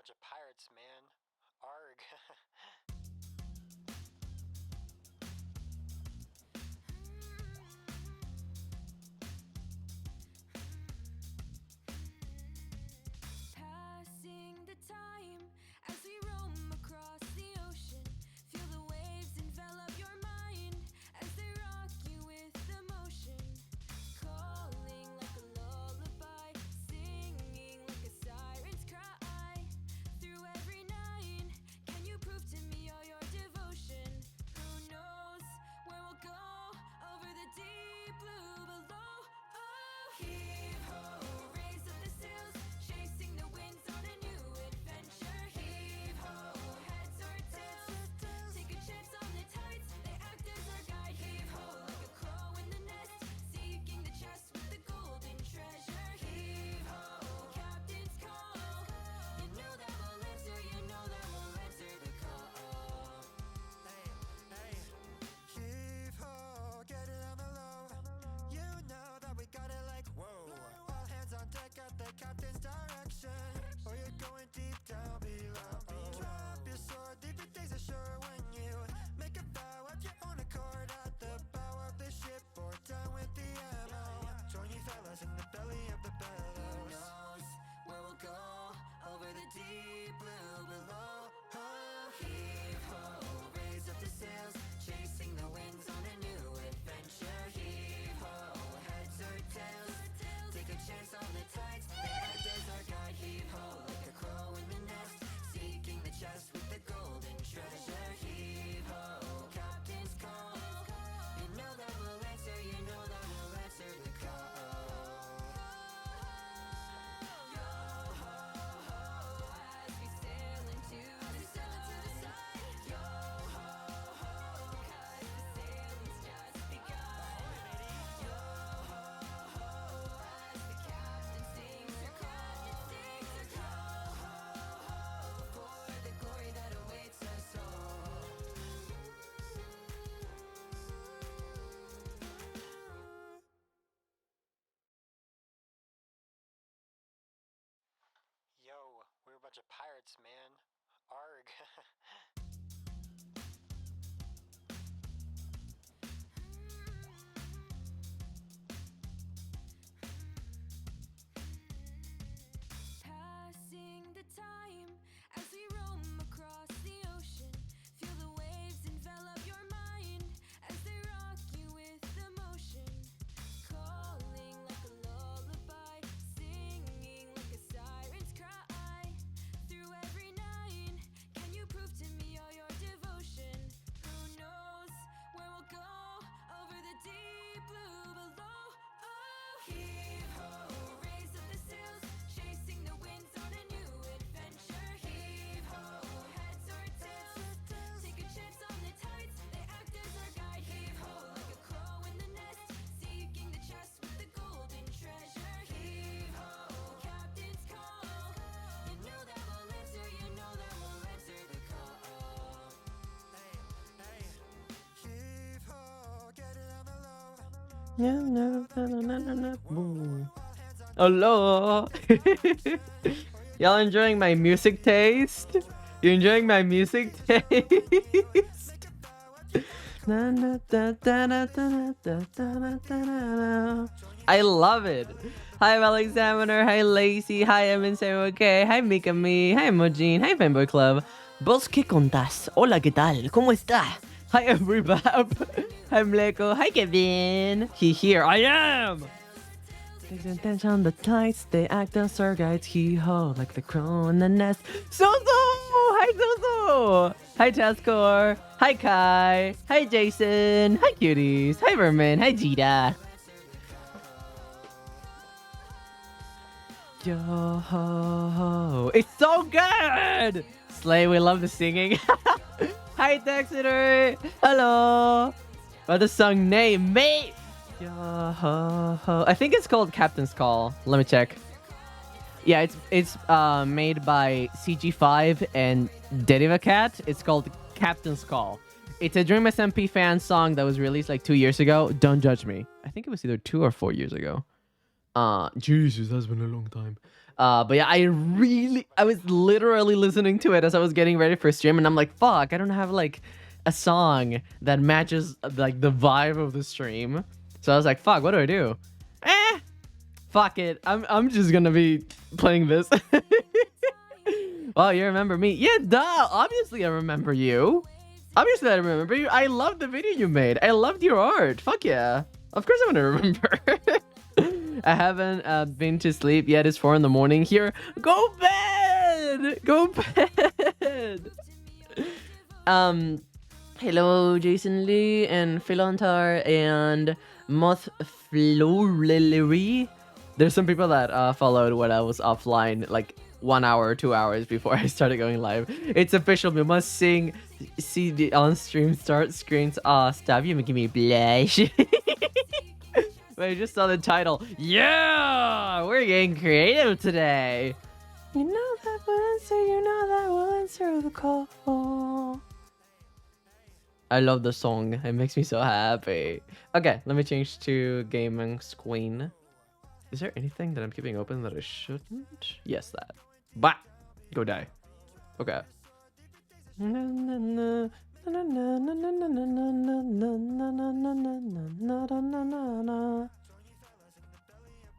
bunch of pirates, man. Arg. Passing the time as we roam across the ocean. Feel the waves envelop your mind as they rock you with emotion. Calling like a lullaby, singing like a siren's cry. Through every night, can you prove to me all your devotion? Who knows where we'll go over the deep blue below? Oh, heave ho, raise up the sails, chasing the winds on a new adventure. Heave ho, heads or tails, take a chance on the tides, they act as our guide. Heave ho, like a crow in the nest, seeking the chest with the golden treasure. Heave ho, captain's call, you know that we'll answer, you know that we'll answer the call. Heave ho, get it on the low. You know that we got it like whoa. All hands on deck at the captain's direction, or you're going deep down below. Drop your sword, leave your days ashore when you make a vow of your own accord at the bow of the ship or down with the ammo. Join you fellas in the belly of the bellows. Knows where we'll go over the deep blue below. Oh, heave ho, raise up the sails, chasing the winds on a new adventure. Heave ho, heads or tails, take a chance on the tides, they act as our guide. Heave ho, like a crow in the nest, seeking the chest with the golden treasure. Heave ho, captain's call, you know that we'll answer, you know that we'll answer the call. Yo ho ho, as we sail into the sun. Yo ho ho, 'cause the sailing's just begun. Yo ho ho, as the captain sings her call. Yo ho ho, for the glory that awaits us all. Yo, we're a bunch of pirates, man. Arg. Passing the time as we roam across the ocean. Feel the waves envelop your mind as they rock you with emotion. Calling like a lullaby, singing like a siren's cry. Through every night, can you prove to me all your devotion? Who knows where we'll go over the deep blue below? Oh, heave ho, raise up the sails, chasing the winds on a new adventure. Heave ho, heads or tails, take a chance on the tides, they act as our guide. Heave ho, like a crow in the nest, seeking the chest with the golden treasure. Heave ho, captain's call, you know that we'll answer, you know that we'll answer the call. Heave ho, get it on the low. Yeah, no. Boom. Hello. Y'all enjoying my music taste? You enjoying my music taste? I love it. Hi, Val Examiner. Hi, Lacey. Hi, Evan okay. Hi, Mikami. Hi, Mojin. Hi, Fanboy Club. ¿Vos qué contás? Hola, ¿qué tal? ¿Cómo está? Hi, everybody. Hi, Mleko. Hi, Kevin. Here I am. Takes attention on the tides, they act as our guides. Hee-ho, like the crow in the nest. Sozo! Hi, Sozo! Hi, Taskor. Hi, Kai. Hi, Jason. Hi, cuties. Hi, Vermin. Hi, Jita. Yo ho ho. It's so good! Slay, we love the singing. Hi, Dexter. Hello. What the song name, mate? Yo ho ho. I think it's called Captain's Call. Let me check. Yeah, it's made by CG5 and Deriva Cat. It's called Captain's Call. It's a Dream SMP fan song that was released like 2 years ago. Don't judge me. I think it was either 2 or 4 years ago. Jesus, that's been a long time. But yeah, I was literally listening to it as I was getting ready for stream, and I'm like, fuck, I don't have like a song that matches like the vibe of the stream. So I was like, fuck, what do I do? Fuck it. I'm just gonna be playing this. Well, you remember me? Yeah, duh. Obviously, I remember you. Obviously, I remember you. I loved the video you made. I loved your art. Fuck yeah. Of course I'm gonna remember. I haven't been to sleep yet. It's 4 in the morning here. Go bed! Go bed! Hello, Jason Lee and Philantar and Mothflorillery. There's some people that followed when I was offline, like 1 hour or 2 hours before I started going live. It's official. We must see the on-stream start screens. Aw, stop. You're making me blush. Wait, I just saw the title. Yeah! We're getting creative today. You know that will answer, you know that will answer the call. I love the song. It makes me so happy. Okay, let me change to gaming screen. Is there anything that I'm keeping open that I shouldn't? Yes, that. Bah! Go die. Okay.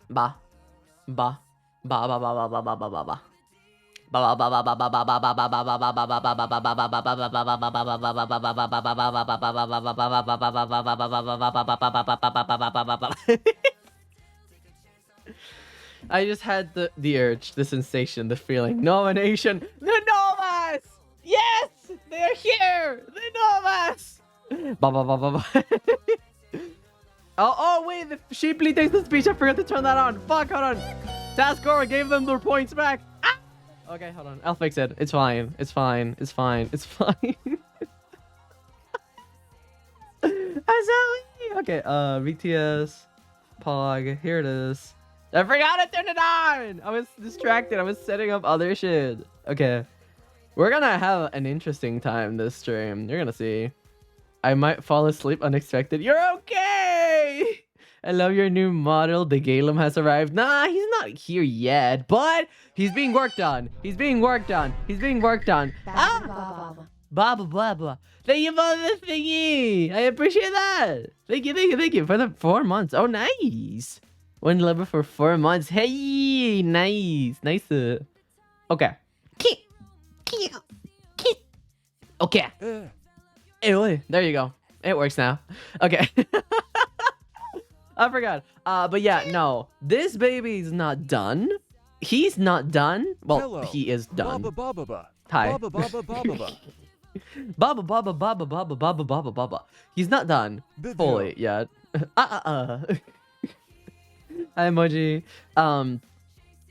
Ba. Ba. Ba ba ba ba ba ba ba ba ba. I just had the urge, the sensation, the feeling. Nomination. The Novas! Yes! They're here! The Novas! Ba ba ba ba ba. Oh, wait, the Sheeply takes the speech. I forgot to turn that on. Fuck, hold on. Task score gave them their points back. Ah! Okay, hold on. I'll fix it. It's fine. It's fine. It's fine. It's fine. Okay, BTS. Pog. Here it is. I forgot to turn it on! I was distracted. I was setting up other shit. Okay. We're gonna have an interesting time this stream. You're gonna see. I might fall asleep unexpected. You're okay! I love your new model. The Galem has arrived. Nah, he's not here yet, but he's being worked on. He's being worked on. He's being worked on. Ah! Blah, blah, blah. Thank you for the thingy. I appreciate that. Thank you for the 4 months. Oh, nice. One level for 4 months. Hey, nice. Nice. Okay. Okay. Anyway, there you go. It works now. Okay. I forgot. But yeah, no. This baby's not done. He's not done. Well, Hello. he is done. Baba baba ba. Hi. Baba baba baba ba. Baba baba baba baba baba baba baba. He's not done Video. fully yet. Hi, emoji.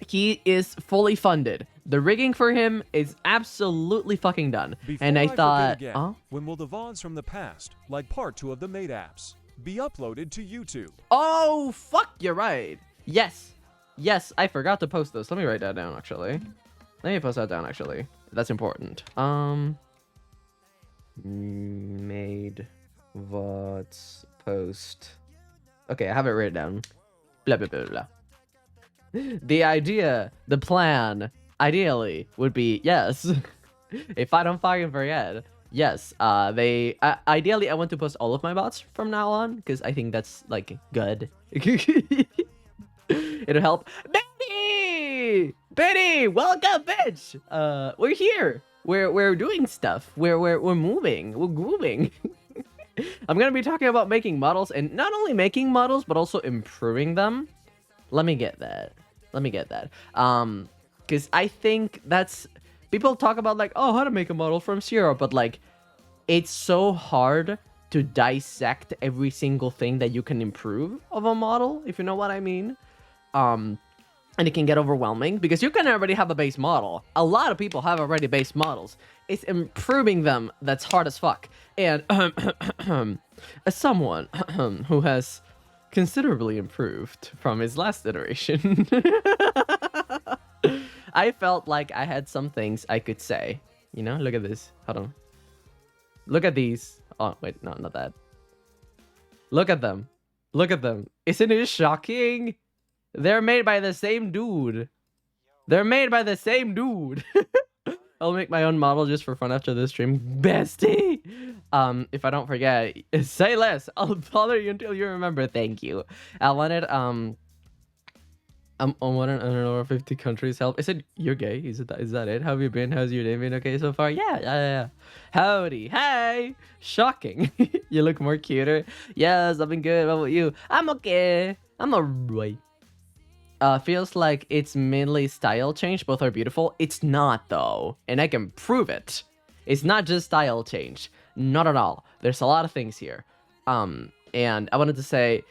He is fully funded. The rigging for him is absolutely fucking done. Before And I forget thought, again, when will the VODs from the past, like part 2 of the Made apps, be uploaded to YouTube? oh fuck, you're right. Yes, I forgot to post this. Let me write that down actually. Let me post that down actually. That's important. Made VODs post. Okay, I have it written down. Blah blah blah blah. The idea, the plan, ideally, would be yes. If I don't fucking forget, yes. Ideally, I want to post all of my bots from now on because I think that's like good. It'll help. Betty, welcome, bitch. We're here. We're doing stuff. We're moving. We're grooving. I'm gonna be talking about making models, and not only making models, but also improving them. Let me get that. Because I think that's... People talk about like, oh, how to make a model from zero, but like, it's so hard to dissect every single thing that you can improve of a model, if you know what I mean. And it can get overwhelming because you can already have a base model. A lot of people have already base models. It's improving them that's hard as fuck. And as someone who has considerably improved from his last iteration, I felt like I had some things I could say. You know, look at this. Hold on. Look at these. Oh, wait, no, not that. Look at them. Isn't it shocking? They're made by the same dude. They're made by the same dude. I'll make my own model just for fun after this stream. Bestie! If I don't forget, say less. I'll bother you until you remember. Thank you. I wanted, I wanted, I don't know, 50 countries help. Is it, you're gay? Is that it? How have you been? How's your day been okay so far? Yeah. Howdy. Hey! Shocking. You look more cuter. Yes, I've been good. How about you? I'm okay. I'm alright. Feels like it's mainly style change. Both are beautiful. It's not, though. And I can prove it. It's not just style change. Not at all. There's a lot of things here. And I wanted to say,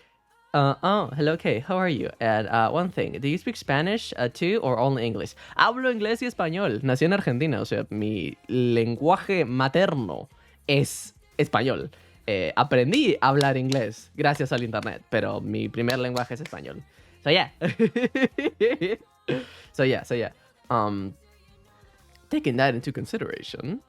oh, hello, Kay. How are you? And one thing, do you speak Spanish too, or only English? Hablo inglés y español. Nací en Argentina, o sea, mi lenguaje materno es español. Aprendí a hablar inglés gracias al internet, pero mi primer lenguaje es español. So yeah. so yeah. Taking that into consideration,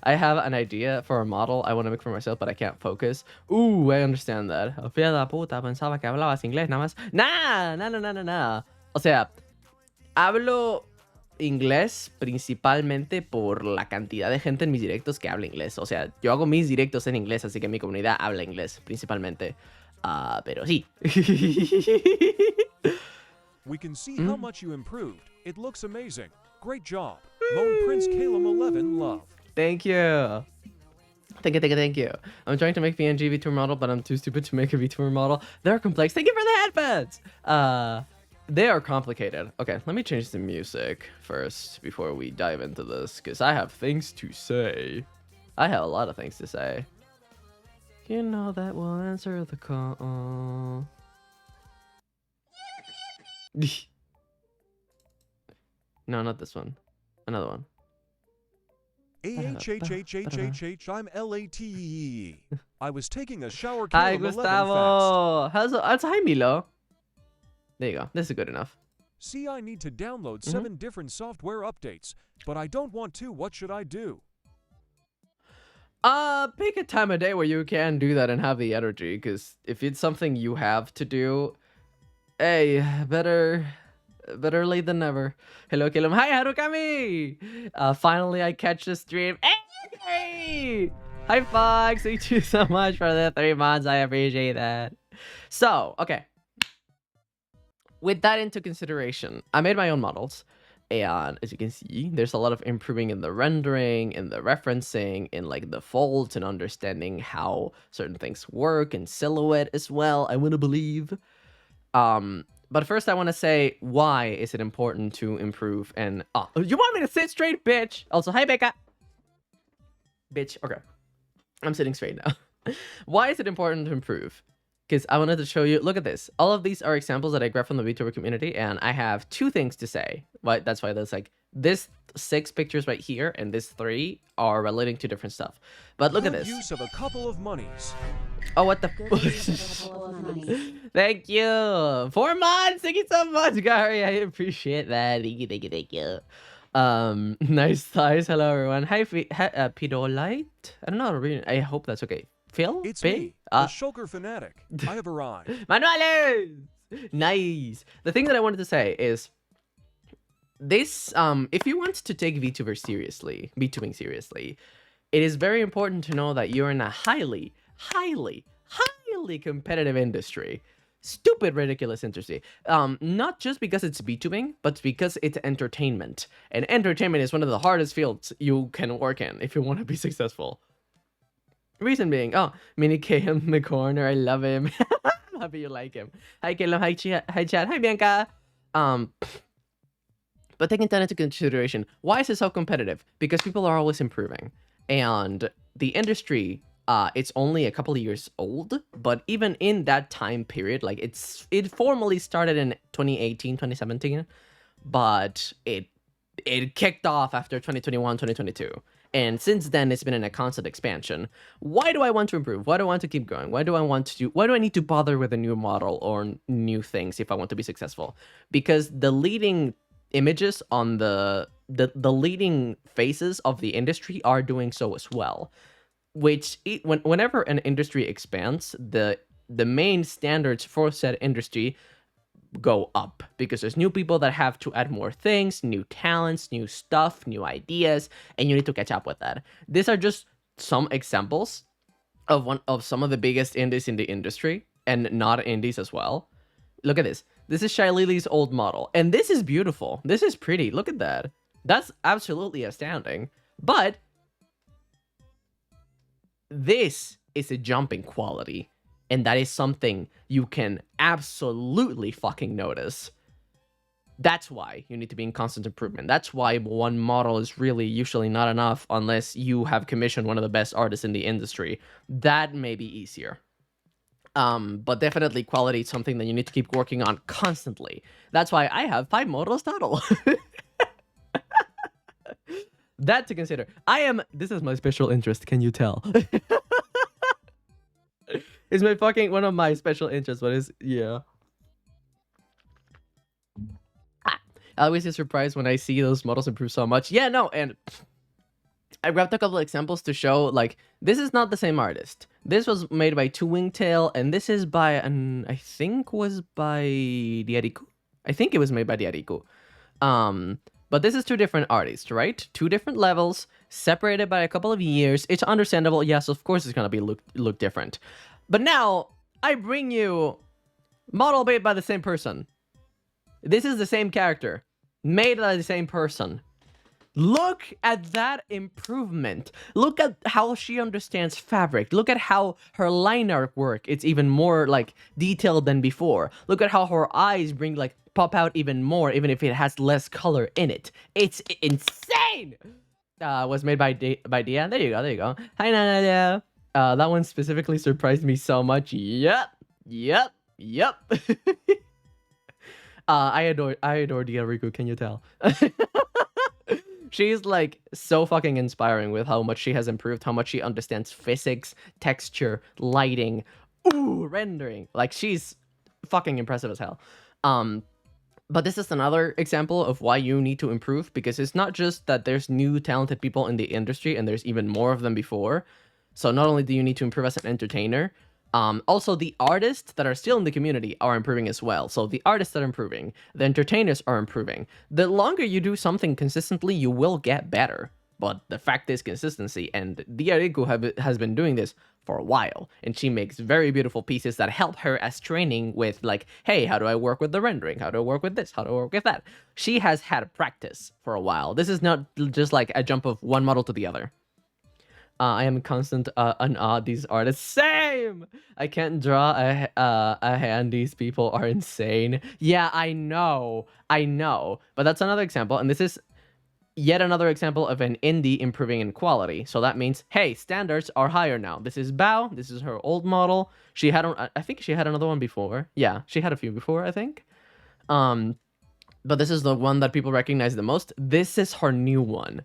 I have an idea for a model I want to make for myself, but I can't focus. Ooh, I understand that. Fía la puta, pensaba que hablabas inglés nada más. Nah. O sea, hablo inglés principalmente por la cantidad de gente en mis directos que habla inglés. O sea, yo hago mis directos en inglés, así que mi comunidad habla inglés principalmente. Pero sí. We can see how much you improved. It looks amazing. Great job. Lone Prince Calum 11 love. Thank you. Thank you. I'm trying to make PNG VTuber model, but I'm too stupid to make a VTuber model. They're complex. Thank you for the headphones. They are complicated. Okay, let me change the music first before we dive into this, because I have things to say. I have a lot of things to say. You know that will answer the call. No, not this one. Another one. AHHHHHH, I'm LATE. I was taking a shower. Hi, Calum 11 Gustavo. Hi, Milo. There you go. This is good enough. See, I need to download 7 different software updates, but I don't want to. What should I do? Pick a time of day where you can do that and have the energy, because if it's something you have to do, hey, better late than never. Hello, Kilum. Hi, Harukami! Finally, I catch the stream. Hey! Hi, Fox. Thank you so much for the 3 months. I appreciate that. So, okay. With that into consideration, I made my own models. And as you can see, there's a lot of improving in the rendering, in the referencing, in like the folds and understanding how certain things work, and silhouette as well, I want to believe. But first I want to say, why is it important to improve? And you want me to sit straight, bitch? Also, hi, Becca. Bitch, okay. I'm sitting straight now. Why is it important to improve? Because I wanted to show you, look at this. All of these are examples that I grabbed from the VTuber community, and I have 2 things to say. That's why there's like, this 6 pictures right here, and this 3 are relating to different stuff. But look at this. Use of a couple of monies. Oh, what the Thank you. 4 months. Thank you so much, Gary. I appreciate that. Thank you. Nice thighs. Hello, everyone. Hi, Pedolite. I don't know how to read it. I hope that's okay. Phil? It's me, the Shulker Fanatic. I have arrived. Manuales! Nice. The thing that I wanted to say is this, if you want to take VTubing seriously, it is very important to know that you're in a highly competitive industry. Stupid, ridiculous industry. Not just because it's VTubing, but because it's entertainment. And entertainment is one of the hardest fields you can work in if you want to be successful. Reason being, Mini K in the corner, I love him. I'm happy you like him. Hi, Caleb. Hi, Chad. Hi, Bianca. But taking that into consideration, why is it so competitive? Because people are always improving. And the industry, it's only a couple of years old, but even in that time period, like it formally started in 2018, 2017, but it kicked off after 2021, 2022. And since then, it's been in a constant expansion. Why do I want to improve? Why do I want to keep going? Why do I need to bother with a new model or new things if I want to be successful? Because the leading images on the leading faces of the industry are doing so as well. Which, whenever an industry expands, the main standards for said industry go up because there's new people that have to add more things, new talents, new stuff, new ideas, and you need to catch up with that. These are just some examples of some of the biggest indies in the industry, and not indies as well. Look at this. This is Shylili's old model, and this is beautiful. This is pretty. Look at that. That's absolutely astounding. But this is a jump in quality, and that is something you can absolutely fucking notice. That's why you need to be in constant improvement. That's why one model is really usually not enough unless you have commissioned one of the best artists in the industry. That may be easier. But definitely quality is something that you need to keep working on constantly. That's why I have 5 models total. That to consider. This is my special interest, can you tell? It's my fucking, one of my special interests, but it's, yeah. I always get surprised when I see those models improve so much. Yeah, no, and I grabbed a couple of examples to show, like, this is not the same artist. This was made by Two Wingtail, and this is by, I think was by Diariku. I think it was made by Diariku. But this is 2 different artists, right? 2 different levels, separated by a couple of years. It's understandable. Yes, of course it's gonna be look different. But now, I bring you model made by the same person. This is the same character, made by the same person. Look at that improvement. Look at how she understands fabric. Look at how her line art work, it's even more like detailed than before. Look at how her eyes pop out even more, even if it has less color in it. It's insane. Was made by Dia. There you go. Hi, Nana. That one specifically surprised me so much. Yep. I adore Diariku, can you tell? She's like so fucking inspiring with how much she has improved, how much she understands physics, texture, lighting, rendering. Like, she's fucking impressive as hell. But this is another example of why you need to improve, because it's not just that there's new talented people in the industry and there's even more of them before. So not only do you need to improve as an entertainer, also the artists that are still in the community are improving as well. So the artists that are improving, the entertainers are improving. The longer you do something consistently, you will get better. But the fact is consistency, and Diariku has been doing this for a while, and she makes very beautiful pieces that help her as training with, like, hey, how do I work with the rendering? How do I work with this? How do I work with that? She has had practice for a while. This is not just like a jump of one model to the other. I am constant in awe of these artists. Same! I can't draw a hand. These people are insane. Yeah, I know. But that's another example, and this is yet another example of an indie improving in quality. So that means, hey, standards are higher now. This is Bao. This is her old model. I think she had another one before. Yeah, she had a few before, I think. But this is the one that people recognize the most. This is her new one.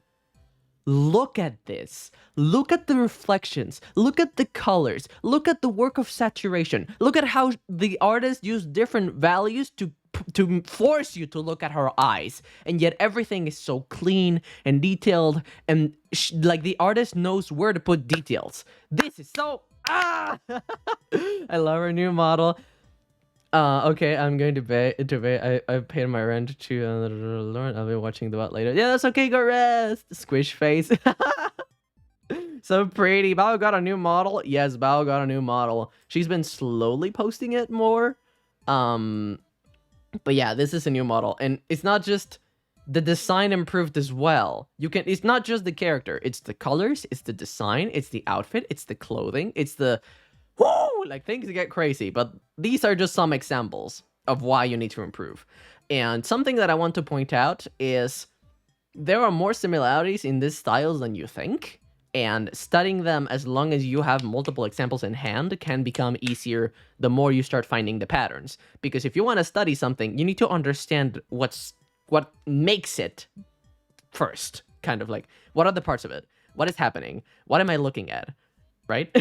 Look at this. Look at the reflections. Look at the colors. Look at the work of saturation. Look at how the artist used different values to force you to look at her eyes. And yet everything is so clean and detailed. And like the artist knows where to put details. This is so... I love her new model. Okay, I'm going to pay. I paid my rent to Lauren. I'll be watching the bot later. Yeah, that's okay. Go rest. Squish face. So pretty. Bao got a new model. Yes, Bao got a new model. She's been slowly posting it more. But yeah, this is a new model, and it's not just the design improved as well. It's not just the character. It's the colors. It's the design. It's the outfit. It's the clothing. It's the... Woo! Like, things get crazy, but these are just some examples of why you need to improve. And something that I want to point out is there are more similarities in these styles than you think, and studying them as long as you have multiple examples in hand can become easier the more you start finding the patterns. Because if you want to study something, you need to understand what makes it first. Kind of like, what are the parts of it? What is happening? What am I looking at? Right?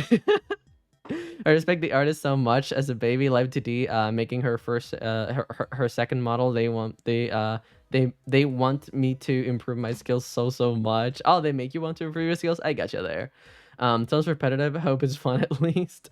I respect the artist so much. As a baby, Live 2D, making her first, her second model. They want me to improve my skills so much. Oh, they make you want to improve your skills. I got you there. Sounds repetitive. Hope it's fun at least.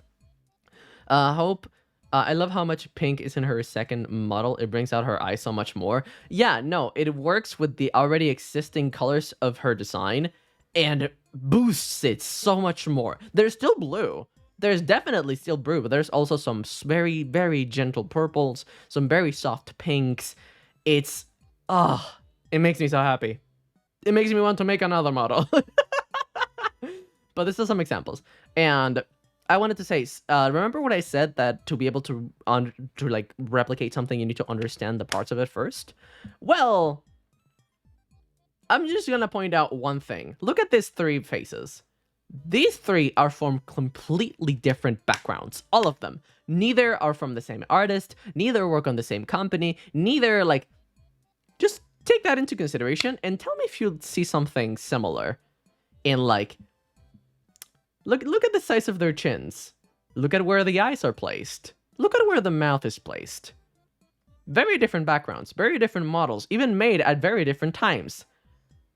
Hope I love how much pink is in her second model. It brings out her eyes so much more. Yeah, no, it works with the already existing colors of her design and boosts it so much more. There's still blue. There's definitely still blue, but there's also some very, very gentle purples, some very soft pinks. It's, it makes me so happy. It makes me want to make another model. But this is some examples. And I wanted to say, remember what I said, that to be able to like replicate something, you need to understand the parts of it first? Well, I'm just gonna point out one thing. Look at these three faces. These three are from completely different backgrounds. All of them. Neither are from the same artist. Neither work on the same company. Neither, like... Just take that into consideration and tell me if you see something similar in, like... Look at the size of their chins. Look at where the eyes are placed. Look at where the mouth is placed. Very different backgrounds. Very different models. Even made at very different times.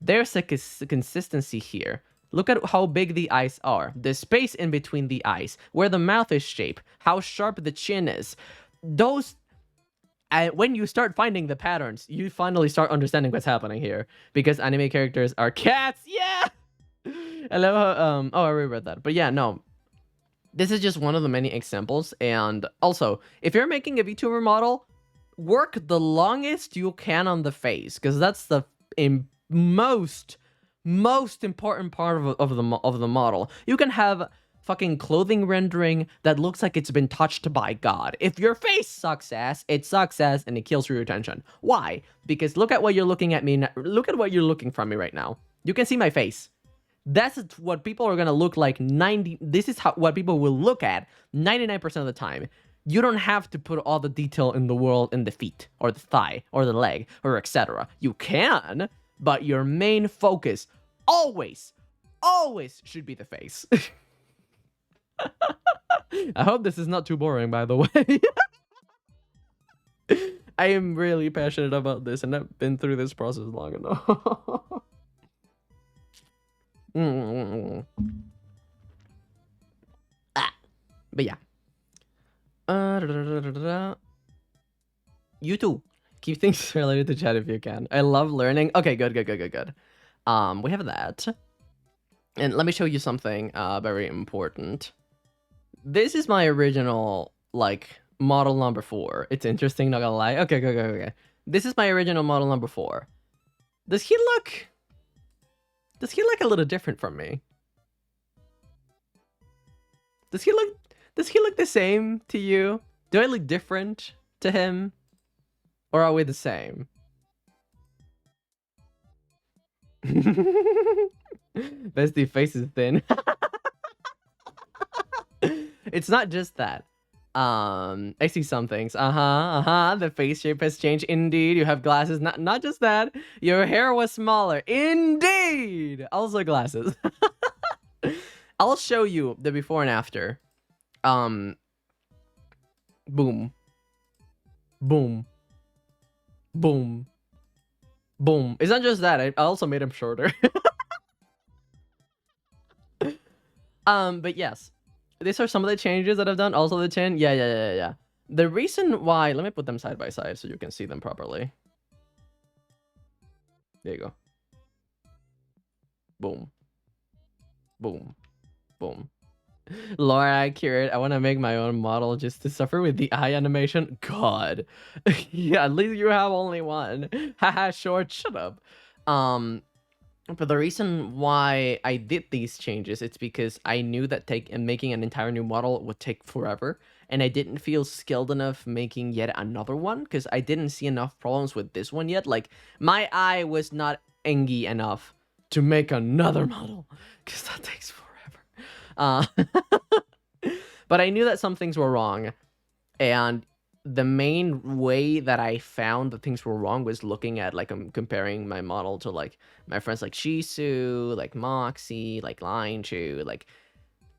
There's a consistency here. Look at how big the eyes are, the space in between the eyes, where the mouth is shaped, how sharp the chin is. Those, when you start finding the patterns, you finally start understanding what's happening here. Because anime characters are cats, yeah! I love how, I already read that. But yeah, no. This is just one of the many examples. And also, if you're making a VTuber model, work the longest you can on the face. Because that's the most important part of the model. You can have fucking clothing rendering that looks like it's been touched by God. If your face sucks ass, it sucks ass and it kills your attention. Why? Because look at what you're looking at me. Look at what you're looking from me right now. You can see my face. That's what people are gonna look like. This is what people will look at 99% of the time. You don't have to put all the detail in the world in the feet or the thigh or the leg or etc. You can. But your main focus always should be the face. I hope this is not too boring, by the way. I am really passionate about this, and I've been through this process long enough. But yeah. You too. Keep things related to chat if you can. I love learning. Okay, good. We have that. And let me show you something very important. This is my original, like, model number 4. It's interesting, not gonna lie. Okay. This is my original model number 4. Does he look a little different from me? Does he look the same to you? Do I look different to him? Or are we the same? Bestie face is thin. It's not just that. I see some things. The face shape has changed. Indeed, you have glasses. Not just that. Your hair was smaller. Indeed. Also glasses. I'll show you the before and after. Boom. Boom. Boom. Boom. It's not just that. I also made him shorter. But yes. These are some of the changes that I've done. Also the chin. Yeah. The reason why... Let me put them side by side so you can see them properly. There you go. Boom. Boom. Boom. Laura, accurate. I want to make my own model just to suffer with the eye animation. God. Yeah, at least you have only one. Haha, short. Shut up. But the reason why I did these changes, it's because I knew that making an entire new model would take forever, and I didn't feel skilled enough making yet another one, because I didn't see enough problems with this one yet. Like, my eye was not engy enough to make another model, because that takes forever. But I knew that some things were wrong, and the main way that I found that things were wrong was looking at, like, comparing my model to, like, my friends like Shisu, like Moxie, like Line Chu, like,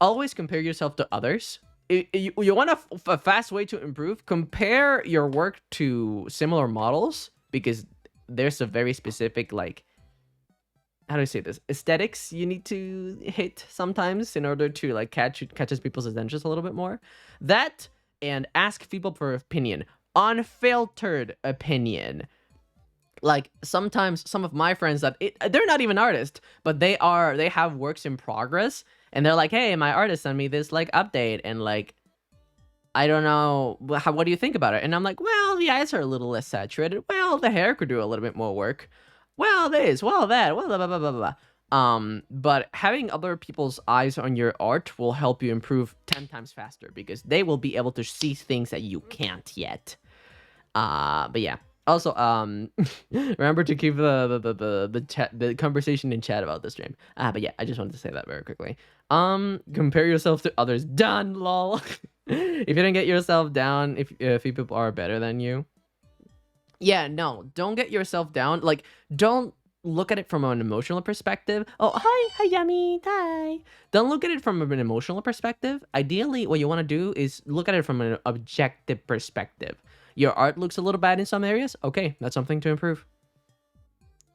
always compare yourself to others. You want a fast way to improve? Compare your work to similar models, because there's a very specific, like, how do I say this? Aesthetics you need to hit sometimes in order to, like, catches people's attention a little bit more. That and ask people for opinion, unfiltered opinion. Like sometimes some of my friends they're not even artists, but they have works in progress, and they're like, hey, my artist sent me this like update, and like, I don't know, what do you think about it? And I'm like, well, the eyes are a little less saturated. Well, the hair could do a little bit more work. Well, this, well, that, well, blah, blah, blah, blah, blah. But having other people's eyes on your art will help you improve 10 times faster, because they will be able to see things that you can't yet. But yeah. Also, remember to keep the conversation in chat about the stream. But yeah, I just wanted to say that very quickly. Compare yourself to others. Done, lol. If you don't get yourself down, if people are better than you. Yeah, no, don't get yourself down. Like, don't look at it from an emotional perspective. Oh, hi, Yummy, hi. Don't look at it from an emotional perspective. Ideally, what you want to do is look at it from an objective perspective. Your art looks a little bad in some areas. Okay, that's something to improve.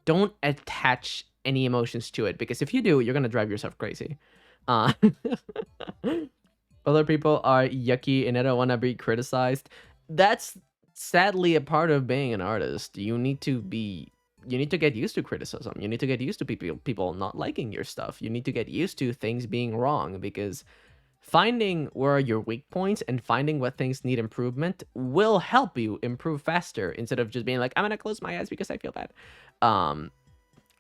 Don't attach any emotions to it, because if you do, you're gonna drive yourself crazy. Other people are yucky and I don't want to be criticized. That's sadly a part of being an artist. You need to get used to criticism. You need to get used to people not liking your stuff. You need to get used to things being wrong, because finding where are your weak points and finding what things need improvement will help you improve faster, instead of just being like, I'm gonna close my eyes because I feel bad.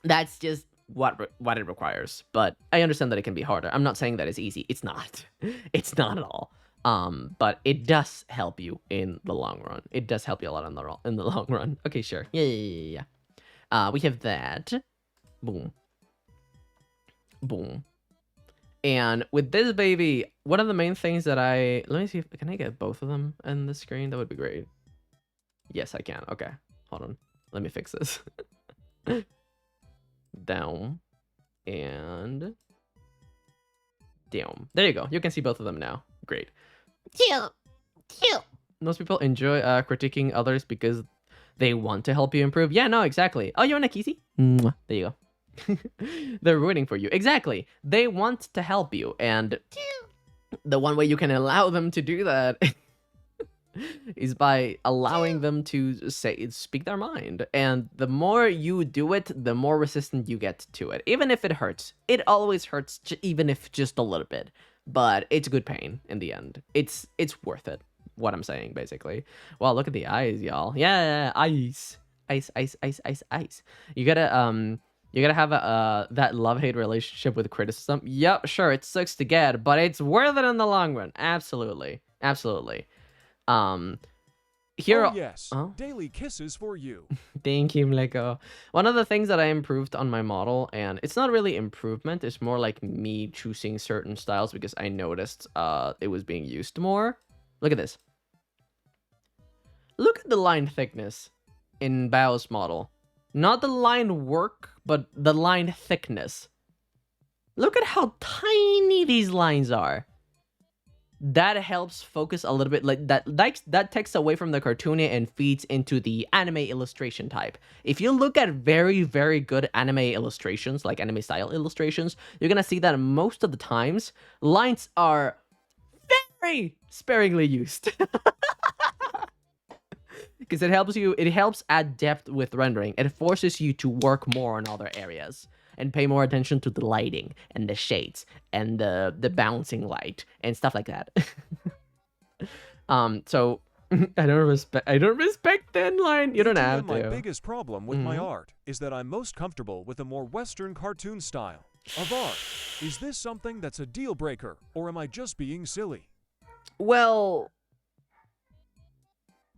That's just what it requires. But I understand that it can be harder. I'm not saying that it's easy. It's not. It's not at all. But it does help you in the long run. It does help you a lot in the long run. Okay, sure. Yeah. We have that. Boom. Boom. And with this baby, one of the main things that let me see, can I get both of them in the screen? That would be great. Yes, I can. Okay, hold on. Let me fix this. Down. And down. There you go. You can see both of them now. Great. Most people enjoy critiquing others because they want to help you improve. Yeah, no, exactly. Oh, you want a kissy? There you go. They're rooting for you. Exactly. They want to help you, and the one way you can allow them to do that is by allowing them to speak their mind. And the more you do it, the more resistant you get to it. Even if it hurts. It always hurts, even if just a little bit. But it's good pain in the end. It's worth it. What I'm saying, basically. Wow, look at the eyes, y'all. Yeah, ice. Ice. You gotta have that love-hate relationship with criticism. Yep, sure, it sucks to get, but it's worth it in the long run. Absolutely. Here. Oh, yes. Daily kisses for you. Thank you, Mleko. One of the things that I improved on my model, and it's not really improvement, it's more like me choosing certain styles because I noticed it was being used more. Look at this. Look at the line thickness in Bao's model. Not the line work, but the line thickness. Look at how tiny these lines are. That helps focus a little bit, like that takes away from the cartoony and feeds into the anime illustration type. If you look at very, very good anime illustrations, like anime style illustrations, you're gonna see that most of the times, lines are very sparingly used. Because it helps add depth with rendering. It forces you to work more on other areas and pay more attention to the lighting and the shades and the bouncing light and stuff like that. So I don't respect thin line. You don't have to. My biggest problem with my art is that I'm most comfortable with a more Western cartoon style of art. Is this something that's a deal breaker, or am I just being silly? Well,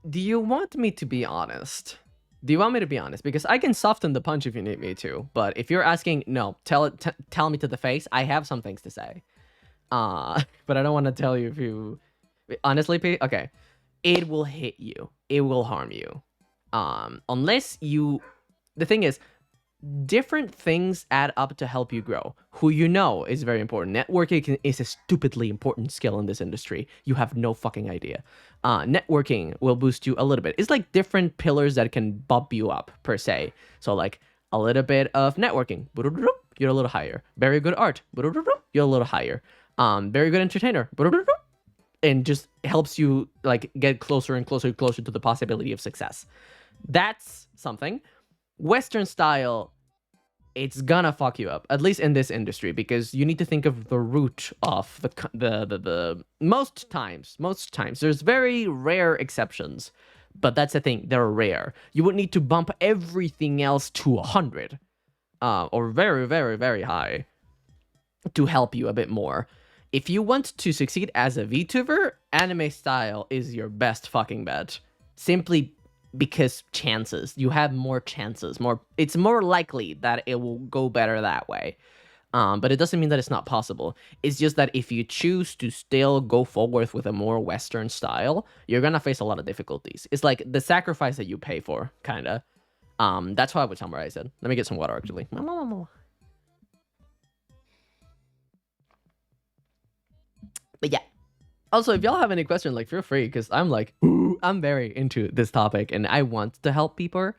do you want me to be honest? Because I can soften the punch if you need me to. But if you're asking, no, tell me to the face. I have some things to say. But I don't want to tell you if you... Honestly, P? Okay. It will hit you. It will harm you. Unless you... The thing is, different things add up to help you grow. Who you know is very important. Networking is a stupidly important skill in this industry. You have no fucking idea. Networking will boost you a little bit. It's like different pillars that can bump you up, per se. So like a little bit of networking, you're a little higher. Very good art, you're a little higher. Very good entertainer, and just helps you like get closer and closer and closer to the possibility of success. That's something. Western style, it's gonna fuck you up, at least in this industry, because you need to think of the root of the most times. There's very rare exceptions, but that's the thing, they're rare. You would need to bump everything else to 100, or very, very, very high to help you a bit more. If you want to succeed as a VTuber, anime style is your best fucking bet. Simply because you have more chances. It's more likely that it will go better that way. But it doesn't mean that it's not possible. It's just that if you choose to still go forward with a more Western style, you're gonna face a lot of difficulties. It's like the sacrifice that you pay for, kinda. That's how I would summarize it. Let me get some water, actually. But yeah. Also, if y'all have any questions, like, feel free, because I'm like, ooh, I'm very into this topic, and I want to help people.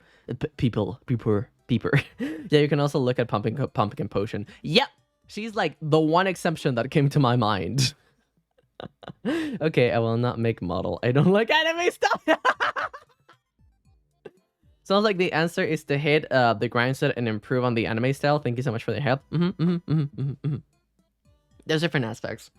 Yeah, you can also look at Pumpkin Potion. Yep, she's like the one exception that came to my mind. Okay, I will not make model. I don't like anime stuff. Sounds like the answer is to hit the grind set and improve on the anime style. Thank you so much for the help. There's different aspects.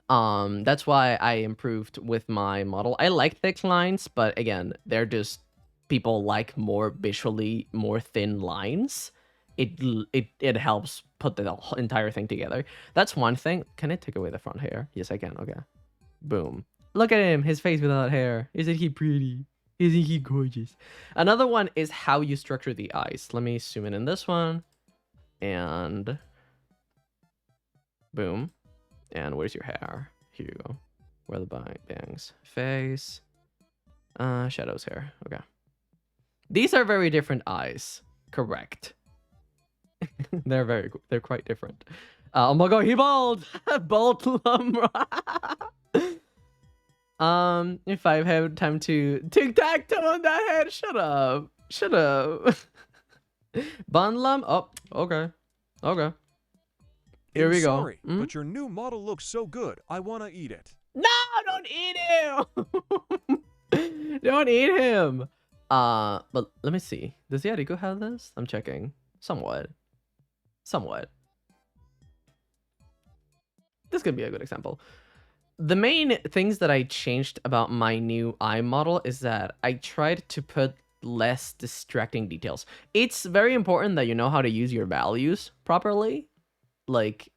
That's why I improved with my model. I like thick lines, but again, they're just people like more visually more thin lines. It helps put the entire thing together. That's one thing. Can I take away the front hair? Yes, I can. Okay. Boom. Look at him, his face without hair. Isn't he pretty? Isn't he gorgeous? Another one is how you structure the eyes. Let me zoom in this one. And boom. And where's your hair? Here you go. Where are the bangs? Face. Shadows hair. Okay. These are very different eyes. Correct. They're quite different. Oh my god, he bald! Bald lumber. If I have time to tic-tac-toe on that head, shut up. Shut up. Bunlum? Oh, okay. Okay. Here we go. Sorry, but your new model looks so good. I want to eat it. No, don't eat him. Don't eat him. But let me see. Does Yariko have this? I'm checking. Somewhat. This could be a good example. The main things that I changed about my new eye model is that I tried to put less distracting details. It's very important that you know how to use your values properly. Like,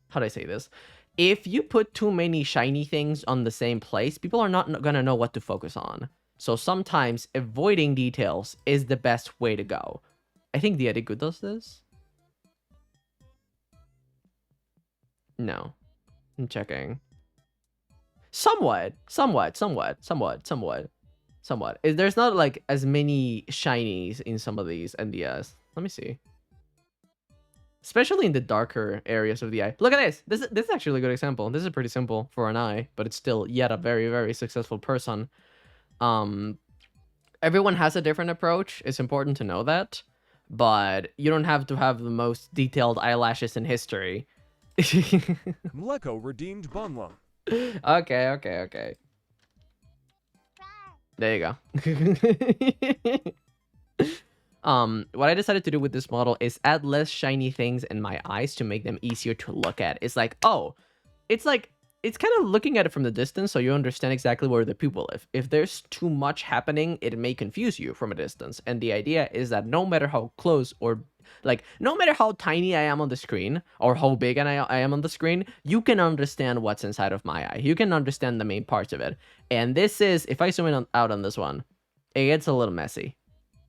how do I say this? If you put too many shiny things on the same place, people are not gonna know what to focus on. So sometimes avoiding details is the best way to go. I think the Ediku does this. No. I'm checking. Somewhat. There's not like as many shinies in some of these NDS. Let me see. Especially in the darker areas of the eye. Look at this. This is actually a good example. This is pretty simple for an eye, but it's still yet a very, very successful person. Everyone has a different approach. It's important to know that. But you don't have to have the most detailed eyelashes in history. Mleko redeemed Bunlum. Okay. There you go. What I decided to do with this model is add less shiny things in my eyes to make them easier to look at. It's like, oh, it's kind of looking at it from the distance so you understand exactly where the pupil live. If there's too much happening, it may confuse you from a distance. And the idea is that no matter how close or no matter how tiny I am on the screen or how big I am on the screen, you can understand what's inside of my eye. You can understand the main parts of it. And this is, if I zoom in out on this one, it gets a little messy.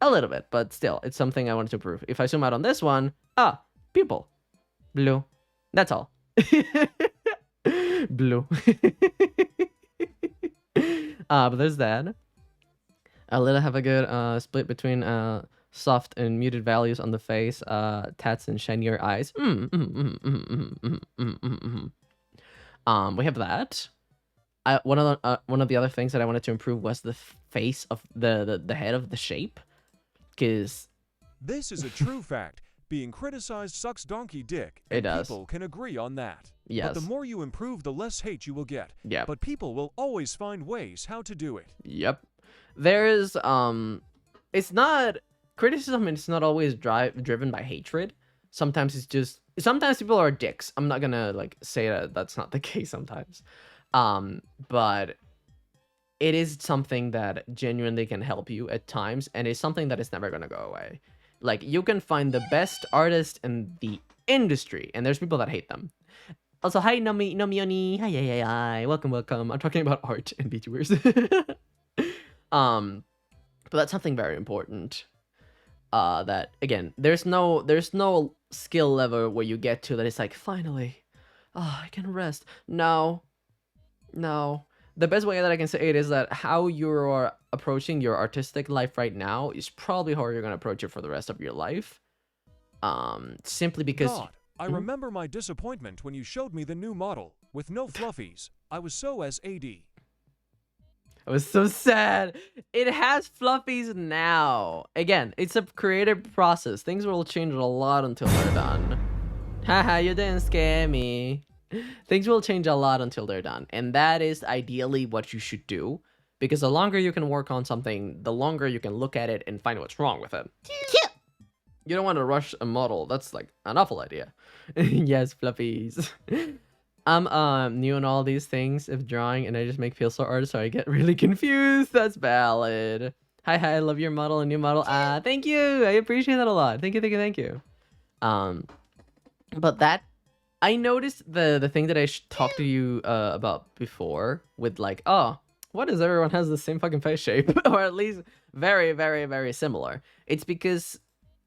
A little bit, but still, it's something I wanted to prove. If I zoom out on this one, pupil. Blue. That's all. Blue. But there's that. A little have a good split between soft and muted values on the face, tats and shinier eyes. We have that. One of the other things that I wanted to improve was the face of the head of the shape, because this is a true fact. Being criticized sucks donkey dick. It And does. People can agree on that. Yes. But the more you improve, the less hate you will get. Yep. But people will always find ways how to do it. Yep. There's it's not criticism, it's not always driven by hatred. Sometimes it's just sometimes people are dicks. I'm not gonna like say that that's not the case sometimes. But it is something that genuinely can help you at times, and it's something that is never gonna go away. Like, you can find the best artist in the industry, and there's people that hate them. Also, hi Nomioni, hi, welcome. I'm talking about art and VTubers. But that's something very important. That again, there's no skill level where you get to that it's like, finally, I can rest. No. The best way that I can say it is that how you're approaching your artistic life right now is probably how you're gonna approach it for the rest of your life. Simply because God, I remember my disappointment when you showed me the new model with no fluffies. I was so SAD. I was so sad. It has fluffies now. Again, it's a creative process. Things will change a lot until they're done. Haha, you didn't scare me. Things will change a lot until they're done. And that is ideally what you should do. Because the longer you can work on something, the longer you can look at it and find what's wrong with it. You don't want to rush a model. That's like an awful idea. Yes, fluffies. I'm new on all these things of drawing, and I just make pencil art, so I get really confused. That's valid. Hi, I love your model and new model. Thank you. I appreciate that a lot. Thank you. But that, I noticed the thing that I talked to you about before with like, oh, what is everyone has the same fucking face shape, or at least very, very, very similar. It's because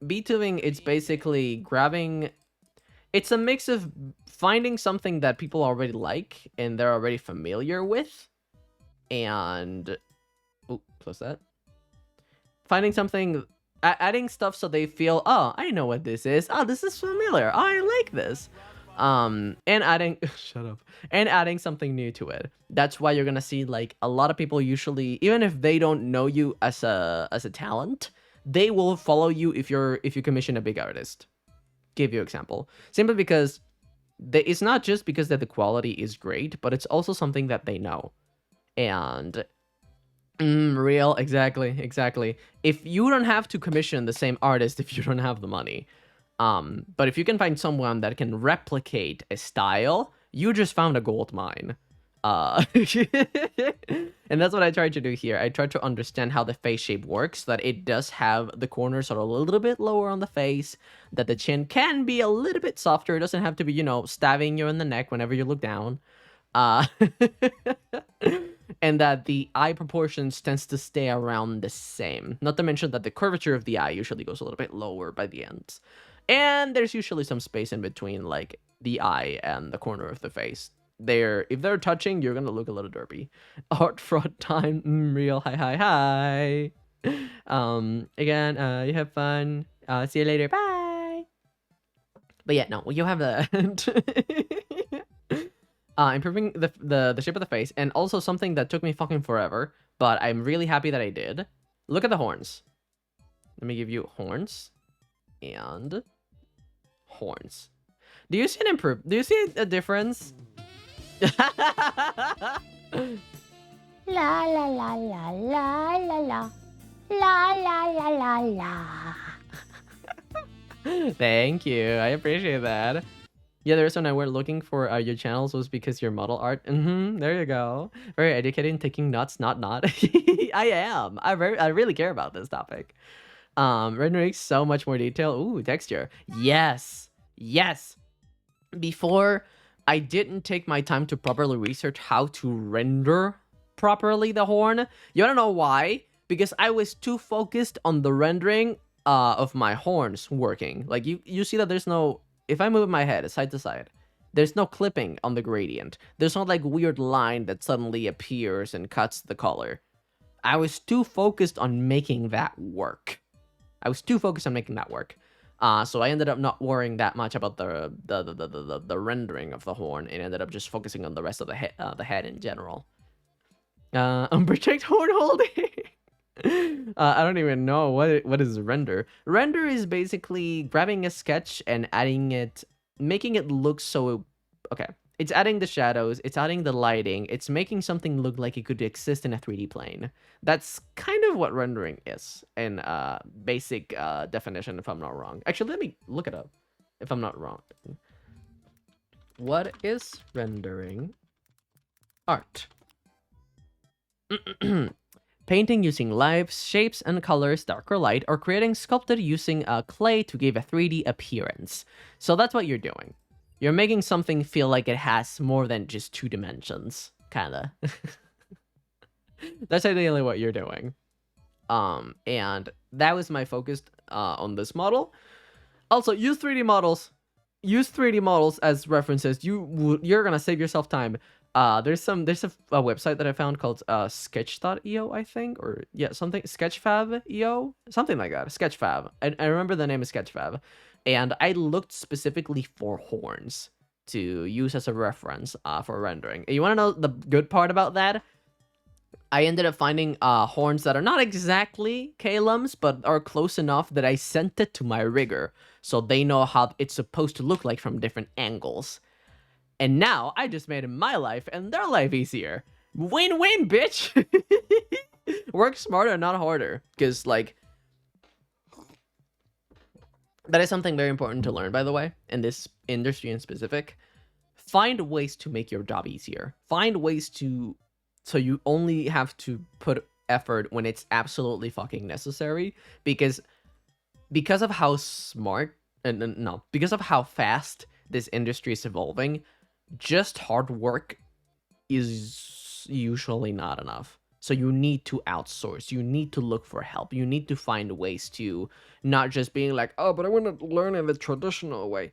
VTubing, it's basically grabbing. It's a mix of finding something that people already like and they're already familiar with, and close that. Finding something, adding stuff so they feel, oh, I know what this is. Oh, this is familiar. Oh, I like this. And adding shut up. And adding something new to it. That's why you're gonna see like a lot of people usually, even if they don't know you as a talent, they will follow you if you commission a big artist. Give you example, simply because it's not just because that the quality is great, but it's also something that they know. And real, exactly. If you don't have to commission the same artist if you don't have the money, but if you can find someone that can replicate a style, you just found a gold mine. And that's what I tried to do here. I tried to understand how the face shape works, that it does have the corners are a little bit lower on the face, that the chin can be a little bit softer. It doesn't have to be, stabbing you in the neck whenever you look down. And that the eye proportions tends to stay around the same. Not to mention that the curvature of the eye usually goes a little bit lower by the ends. And there's usually some space in between, like, the eye and the corner of the face. If they're touching, you're gonna look a little derpy. Art fraud time, real, hi. Again, you have fun. See you later, bye. But yeah, no, you have that. Improving the shape of the face, and also something that took me fucking forever, but I'm really happy that I did. Look at the horns. Let me give you horns and horns. Do you see do you see a difference? La la la la la la la la la la la. Thank you, I appreciate that. Yeah, the reason I were looking for your channels was because your model art. There you go. Very educated in taking notes, not. I am. I really care about this topic. Rendering so much more detail. Ooh, texture. Yes. Before, I didn't take my time to properly research how to render properly the horn. You wanna know why? Because I was too focused on the rendering of my horns working. Like, you see that there's no... If I move my head side to side, there's no clipping on the gradient. There's not like weird line that suddenly appears and cuts the color. I was too focused on making that work. So I ended up not worrying that much about the rendering of the horn, and ended up just focusing on the rest of the head in general. Unprotect horn holding. I don't even know what is render. Render is basically grabbing a sketch and adding it, making it look so... Okay, It's adding the shadows, it's adding the lighting, it's making something look like it could exist in a 3D plane. That's kind of what rendering is in basic definition, if I'm not wrong. Actually, let me look it up if I'm not wrong. What is rendering art? Painting using lights, shapes, and colors, dark or light, or creating sculpted using clay to give a 3D appearance. So that's what you're doing. You're making something feel like it has more than just 2 dimensions, kinda. That's ideally what you're doing. And that was my focus on this model. Also, use 3D models. Use 3D models as references. You're gonna save yourself time. There's a website that I found called sketch.io, I think, or yeah, something, sketchfab.io, something like that. Sketchfab. I remember the name is Sketchfab, and I looked specifically for horns to use as a reference for rendering. You want to know the good part about that? I ended up finding horns that are not exactly Calum's, but are close enough that I sent it to my rigger, so they know how it's supposed to look like from different angles. And now I just made my life and their life easier. Win-win, bitch! Work smarter, not harder. Because, like, that is something very important to learn, by the way, in this industry in specific. Find ways to make your job easier. Find ways to... So you only have to put effort when it's absolutely fucking necessary. Because of how smart... No, because of how fast this industry is evolving, just hard work is usually not enough. So you need to outsource. You need to look for help. You need to find ways to not just being like, oh, but I want to learn in the traditional way.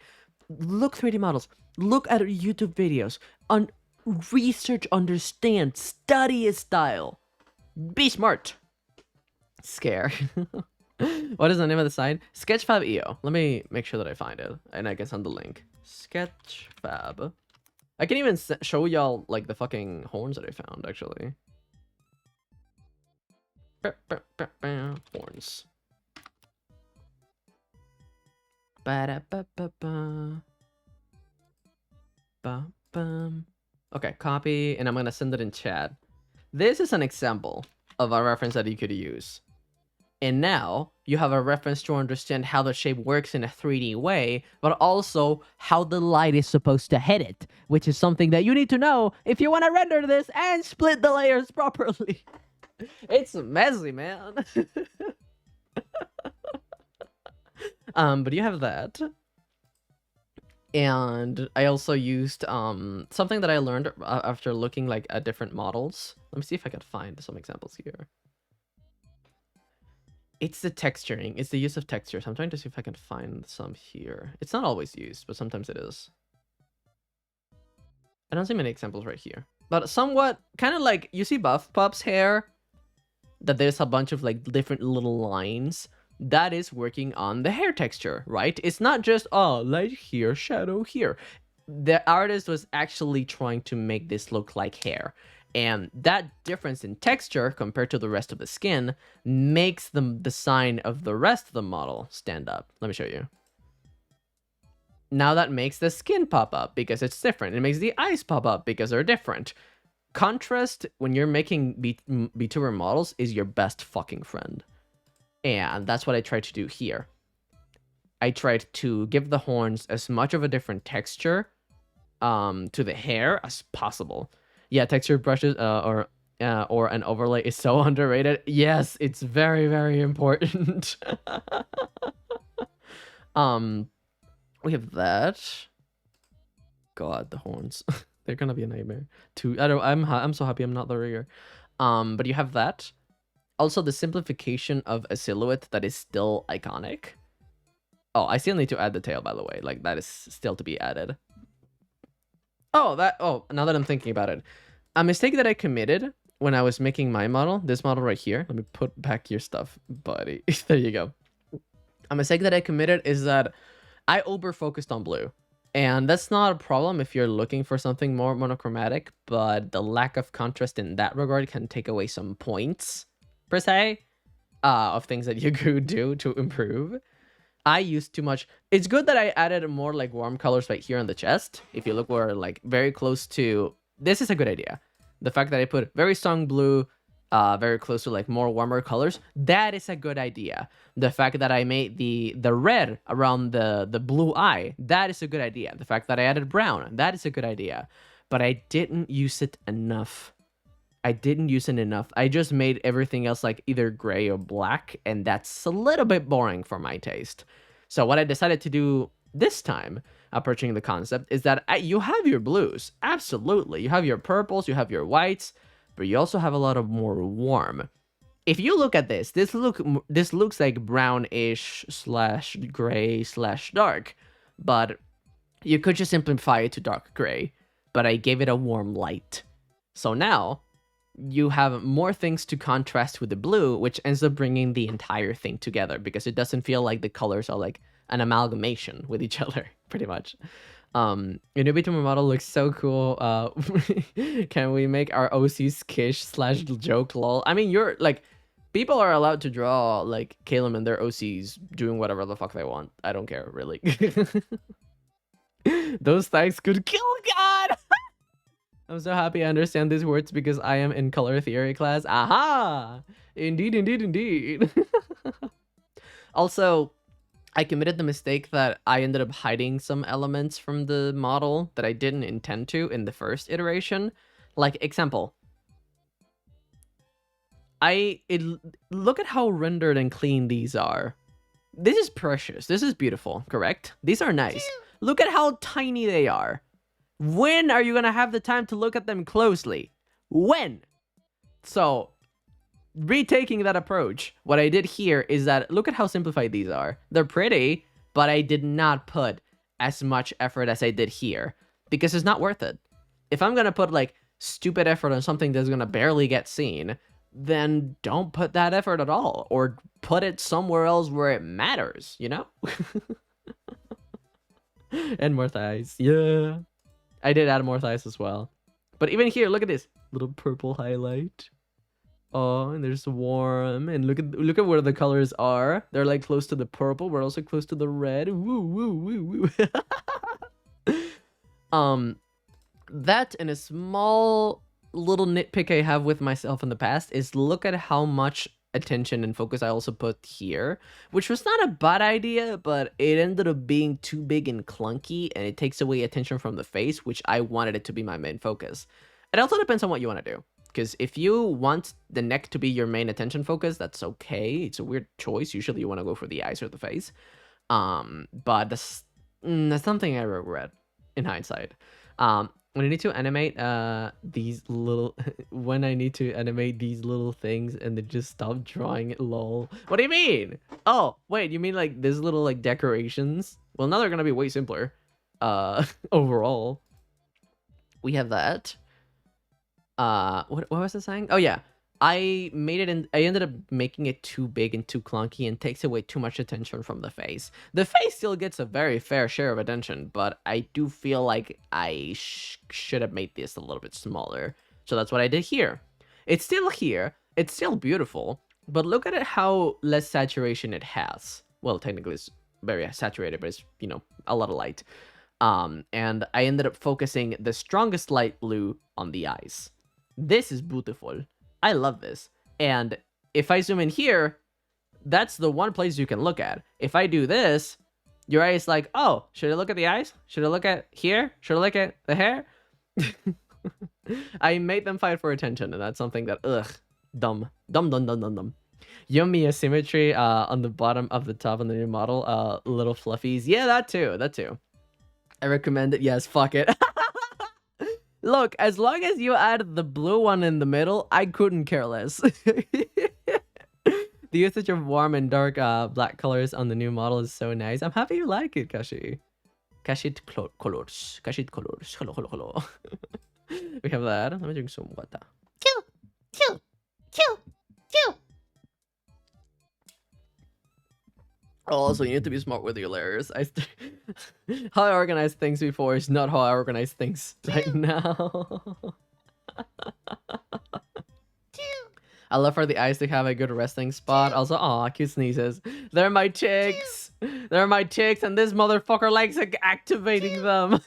Look 3D models. Look at YouTube videos. Research, understand, study his style. Be smart. Scare. What is the name of the site? Sketchfab.io. Let me make sure that I find it, and I can send the link. Sketchfab. I can even show y'all, like, the fucking horns that I found, actually. Horns. Ba-da-ba-ba-ba. Ba-bum. Okay, copy, and I'm gonna send it in chat. This is an example of a reference that you could use. And now you have a reference to understand how the shape works in a 3D way, but also how the light is supposed to hit it, which is something that you need to know if you want to render this and split the layers properly. It's messy, man. But you have that. And I also used something that I learned after looking like at different models. Let me see if I can find some examples here. It's the texturing. It's the use of textures. I'm trying to see if I can find some here. It's not always used, but sometimes it is. I don't see many examples right here. But somewhat, kind of like, you see Buff Pup's hair? That there's a bunch of like different little lines. That is working on the hair texture, right? It's not just, oh, light here, shadow here. The artist was actually trying to make this look like hair. And that difference in texture compared to the rest of the skin makes the design of the rest of the model stand up. Let me show you. Now that makes the skin pop up because it's different. It makes the eyes pop up because they're different. Contrast, when you're making VTuber models, is your best fucking friend. And that's what I tried to do here. I tried to give the horns as much of a different texture to the hair as possible. Yeah, texture brushes or an overlay is so underrated. Yes, it's very, very important. We have that. God, the horns. They're gonna be a nightmare. I'm so happy I'm not the rigger. But you have that. Also, the simplification of a silhouette that is still iconic. Oh, I still need to add the tail, by the way. Like, that is still to be added. Oh, now that I'm thinking about it. A mistake that I committed when I was making my model, this model right here. Let me put back your stuff, buddy. There you go. A mistake that I committed is that I over-focused on blue. And that's not a problem if you're looking for something more monochromatic, but the lack of contrast in that regard can take away some points, per se, of things that you could do to improve. I used too much. It's good that I added more like warm colors right here on the chest. If you look, we're like very close to. This is a good idea. The fact that I put very strong blue, very close to like more warmer colors. That is a good idea. The fact that I made the red around the blue eye. That is a good idea. The fact that I added brown. That is a good idea. But I didn't use it enough. I didn't use it enough. I just made everything else like either gray or black, and that's a little bit boring for my taste. So what I decided to do this time, approaching the concept, is that you have your blues. Absolutely. You have your purples, you have your whites, but you also have a lot of more warm. If you look at this, this looks like brownish slash gray slash dark, but you could just simplify it to dark gray, but I gave it a warm light. So now you have more things to contrast with the blue, which ends up bringing the entire thing together because it doesn't feel like the colors are like an amalgamation with each other, pretty much. Your new Vtuber model looks so cool. Can we make our OCs kish slash joke lol? I mean, you're like, people are allowed to draw like Caleb and their OCs doing whatever the fuck they want. I don't care, really. Those things could kill God. I'm so happy I understand these words because I am in color theory class. Aha! Indeed, indeed, indeed. Also, I committed the mistake that I ended up hiding some elements from the model that I didn't intend to in the first iteration. Like, example. Look at how rendered and clean these are. This is precious. This is beautiful, correct? These are nice. Look at how tiny they are. When are you going to have the time to look at them closely? When? So, retaking that approach, what I did here is that look at how simplified these are. They're pretty, but I did not put as much effort as I did here because it's not worth it. If I'm going to put like stupid effort on something that's going to barely get seen, then don't put that effort at all or put it somewhere else where it matters, you know? And more thighs. Yeah. I did add more thighs as well. But even here, look at this little purple highlight. Oh, and there's warm. And look at where the colors are. They're like close to the purple. We're also close to the red. Woo, woo, woo, woo. That and a small little nitpick I have with myself in the past is look at how much attention and focus I also put here, which was not a bad idea, but it ended up being too big and clunky, and it takes away attention from the face, which I wanted it to be my main focus. It also depends on what you want to do, because if you want the neck to be your main attention focus, that's okay. It's a weird choice. Usually you want to go for the eyes or the face, but that's something I regret in hindsight. When I need to animate these little when I need to animate these little things and then just stop drawing it, lol. What do you mean? Oh, wait, you mean like these little like decorations? Well, now they're gonna be way simpler. Overall. We have that. What was I saying? Oh yeah. I ended up making it too big and too clunky and takes away too much attention from the face. The face still gets a very fair share of attention, but I do feel like I should have made this a little bit smaller. So that's what I did here. It's still here. It's still beautiful, but look at it how less saturation it has. Well, technically it's very saturated, but it's, you know, a lot of light. And I ended up focusing the strongest light blue on the eyes. This is beautiful. I love this. And if I zoom in here, that's the one place you can look at. If I do this, your eye is like, oh, should I look at the eyes? Should I look at here? Should I look at the hair? I made them fight for attention, and that's something that, dumb. Yummy asymmetry on the bottom of the top of the new model. Little fluffies. Yeah, that too. I recommend it. Yes, fuck it. Look, as long as you add the blue one in the middle, I couldn't care less. The usage of warm and dark black colors on the new model is so nice. I'm happy you like it, Kashi. Kashit colors. Hello. We have that. Let me drink some water. Choo. Also, you need to be smart with your layers. How I organize things before is not how I organize things right now. I love for the eyes to have a good resting spot. Also, aw, cute sneezes. They're my chicks. They're my ticks, and this motherfucker likes activating them.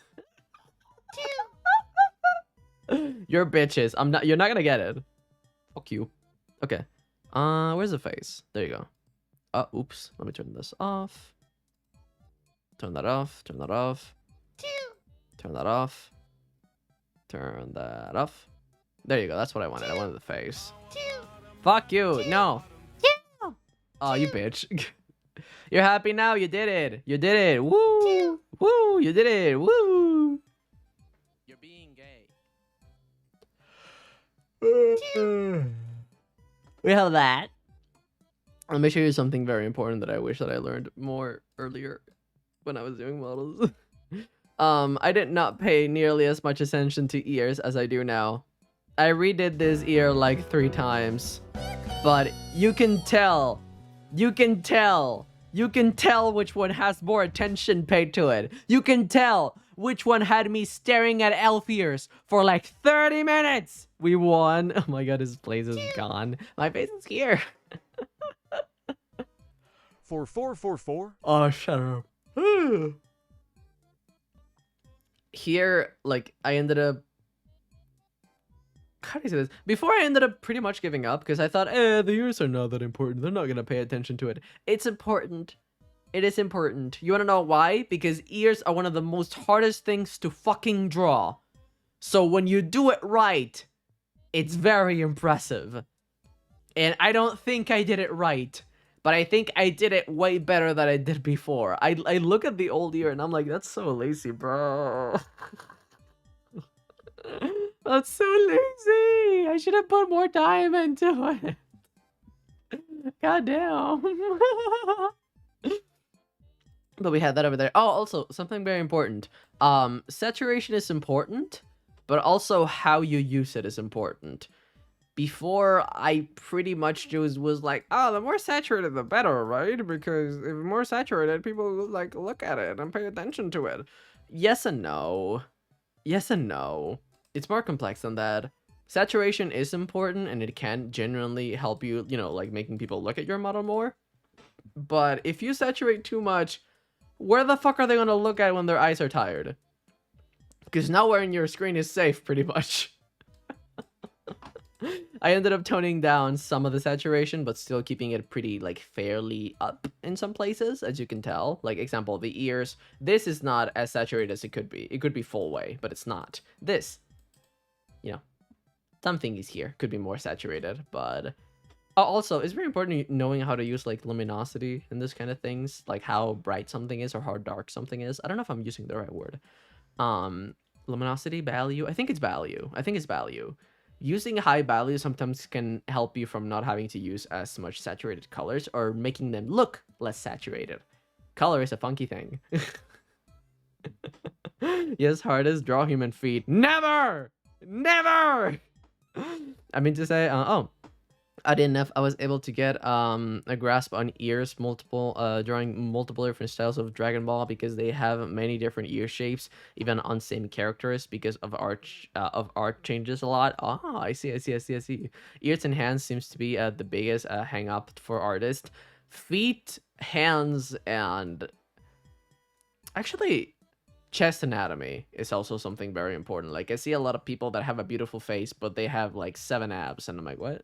You're bitches. You're not gonna get it. Fuck you. Okay. Where's the face? There you go. Oops. Let me turn this off. Turn that off. Turn that off. Turn that off. Turn that off. There you go. That's what I wanted. I wanted the face. Fuck you. No. Oh, you bitch. You're happy now. You did it. You did it. Woo. Woo. You did it. Woo. You're being gay. We have that. Let me show you something very important that I wish that I learned more earlier when I was doing models. I did not pay nearly as much attention to ears as I do now. I redid this ear like 3 times, but you can tell which one has more attention paid to it. You can tell which one had me staring at elf ears for like 30 minutes. We won. Oh my god, his place is gone. My face is here. For 444, Oh, shut up. Here, like, I ended up... How do I say this? Before, I ended up pretty much giving up because I thought, the ears are not that important. They're not going to pay attention to it. It's important. It is important. You want to know why? Because ears are one of the most hardest things to fucking draw. So when you do it right, it's very impressive. And I don't think I did it right. But I think I did it way better than I did before. I look at the old ear and I'm like, that's so lazy, bro. That's so lazy. I should have put more time into it. God damn. But we had that over there. Oh, also, something very important. Saturation is important, but also how you use it is important. Before, I pretty much just was like, oh, the more saturated, the better, right? Because if more saturated, people will, like, look at it and pay attention to it. Yes and no. Yes and no. It's more complex than that. Saturation is important, and it can genuinely help you, you know, like, making people look at your model more. But if you saturate too much, where the fuck are they gonna look at when their eyes are tired? Because nowhere in your screen is safe, pretty much. I ended up toning down some of the saturation, but still keeping it pretty, like, fairly up in some places, as you can tell. Like, example, the ears. This is not as saturated as it could be. It could be full way, but it's not. This, you know, something is here. Could be more saturated, but... Also, it's very important knowing how to use, like, luminosity and this kind of things. Like, how bright something is or how dark something is. I don't know if I'm using the right word. Luminosity, value? I think it's value. I think it's value. Using high value sometimes can help you from not having to use as much saturated colors or making them look less saturated. Color is a funky thing. Yes, hardest, draw human feet. Never! Never! I mean to say, I didn't know if I was able to get a grasp on ears, drawing multiple different styles of Dragon Ball because they have many different ear shapes, even on same characters because of art changes a lot. Oh, I see. Ears and hands seems to be the biggest hang up for artists. Feet, hands, and actually chest anatomy is also something very important. Like, I see a lot of people that have a beautiful face, but they have like 7 abs, and I'm like, what?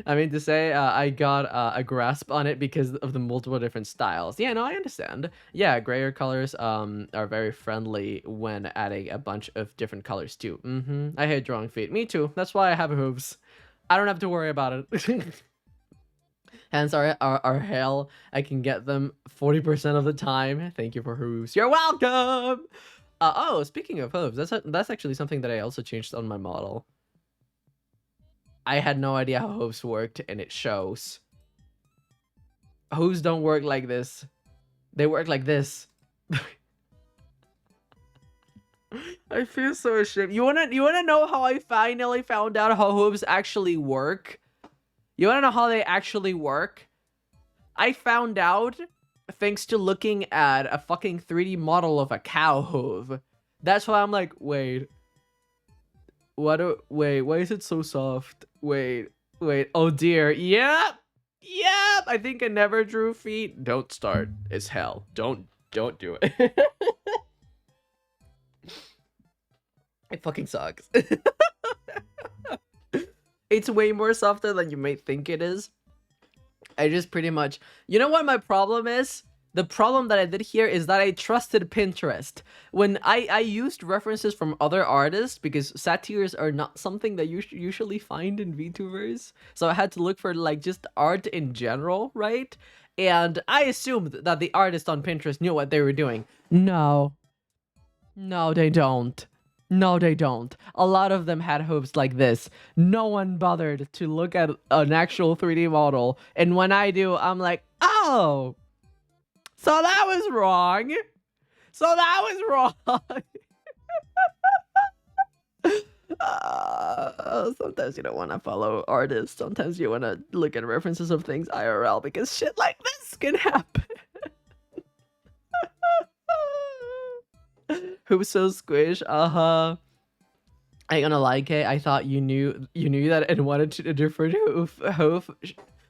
I mean to say, I got a grasp on it because of the multiple different styles. Yeah, no, I understand. Yeah, grayer colors are very friendly when adding a bunch of different colors too. I hate drawing feet. Me too. That's why I have hooves. I don't have to worry about it. Hands are hell. I can get them 40% of the time. Thank you for hooves. You're welcome! Oh, speaking of hooves, that's actually something that I also changed on my model. I had no idea how hooves worked, and it shows. Hooves don't work like this. They work like this. I feel so ashamed. You wanna know how I finally found out how hooves actually work? You wanna know how they actually work? I found out thanks to looking at a fucking 3D model of a cow hoof. That's why I'm like, wait. Why is it so soft? Wait. Oh dear. Yep. Yep, I think I never drew feet. Don't start. It's hell. Don't do it. It fucking sucks. It's way more softer than you may think it is. I just pretty much... You know what my problem is? The problem that I did here is that I trusted Pinterest. When I used references from other artists, because satyrs are not something that you usually find in VTubers. So I had to look for like just art in general, right? And I assumed that the artists on Pinterest knew what they were doing. No. No, they don't. No, they don't. A lot of them had hopes like this. No one bothered to look at an actual 3D model. And when I do, I'm like, oh, so that was wrong. So that was wrong. Sometimes you don't want to follow artists. Sometimes you want to look at references of things IRL because shit like this can happen. Who's so squish? I ain't gonna like it. I thought you knew that and wanted to a different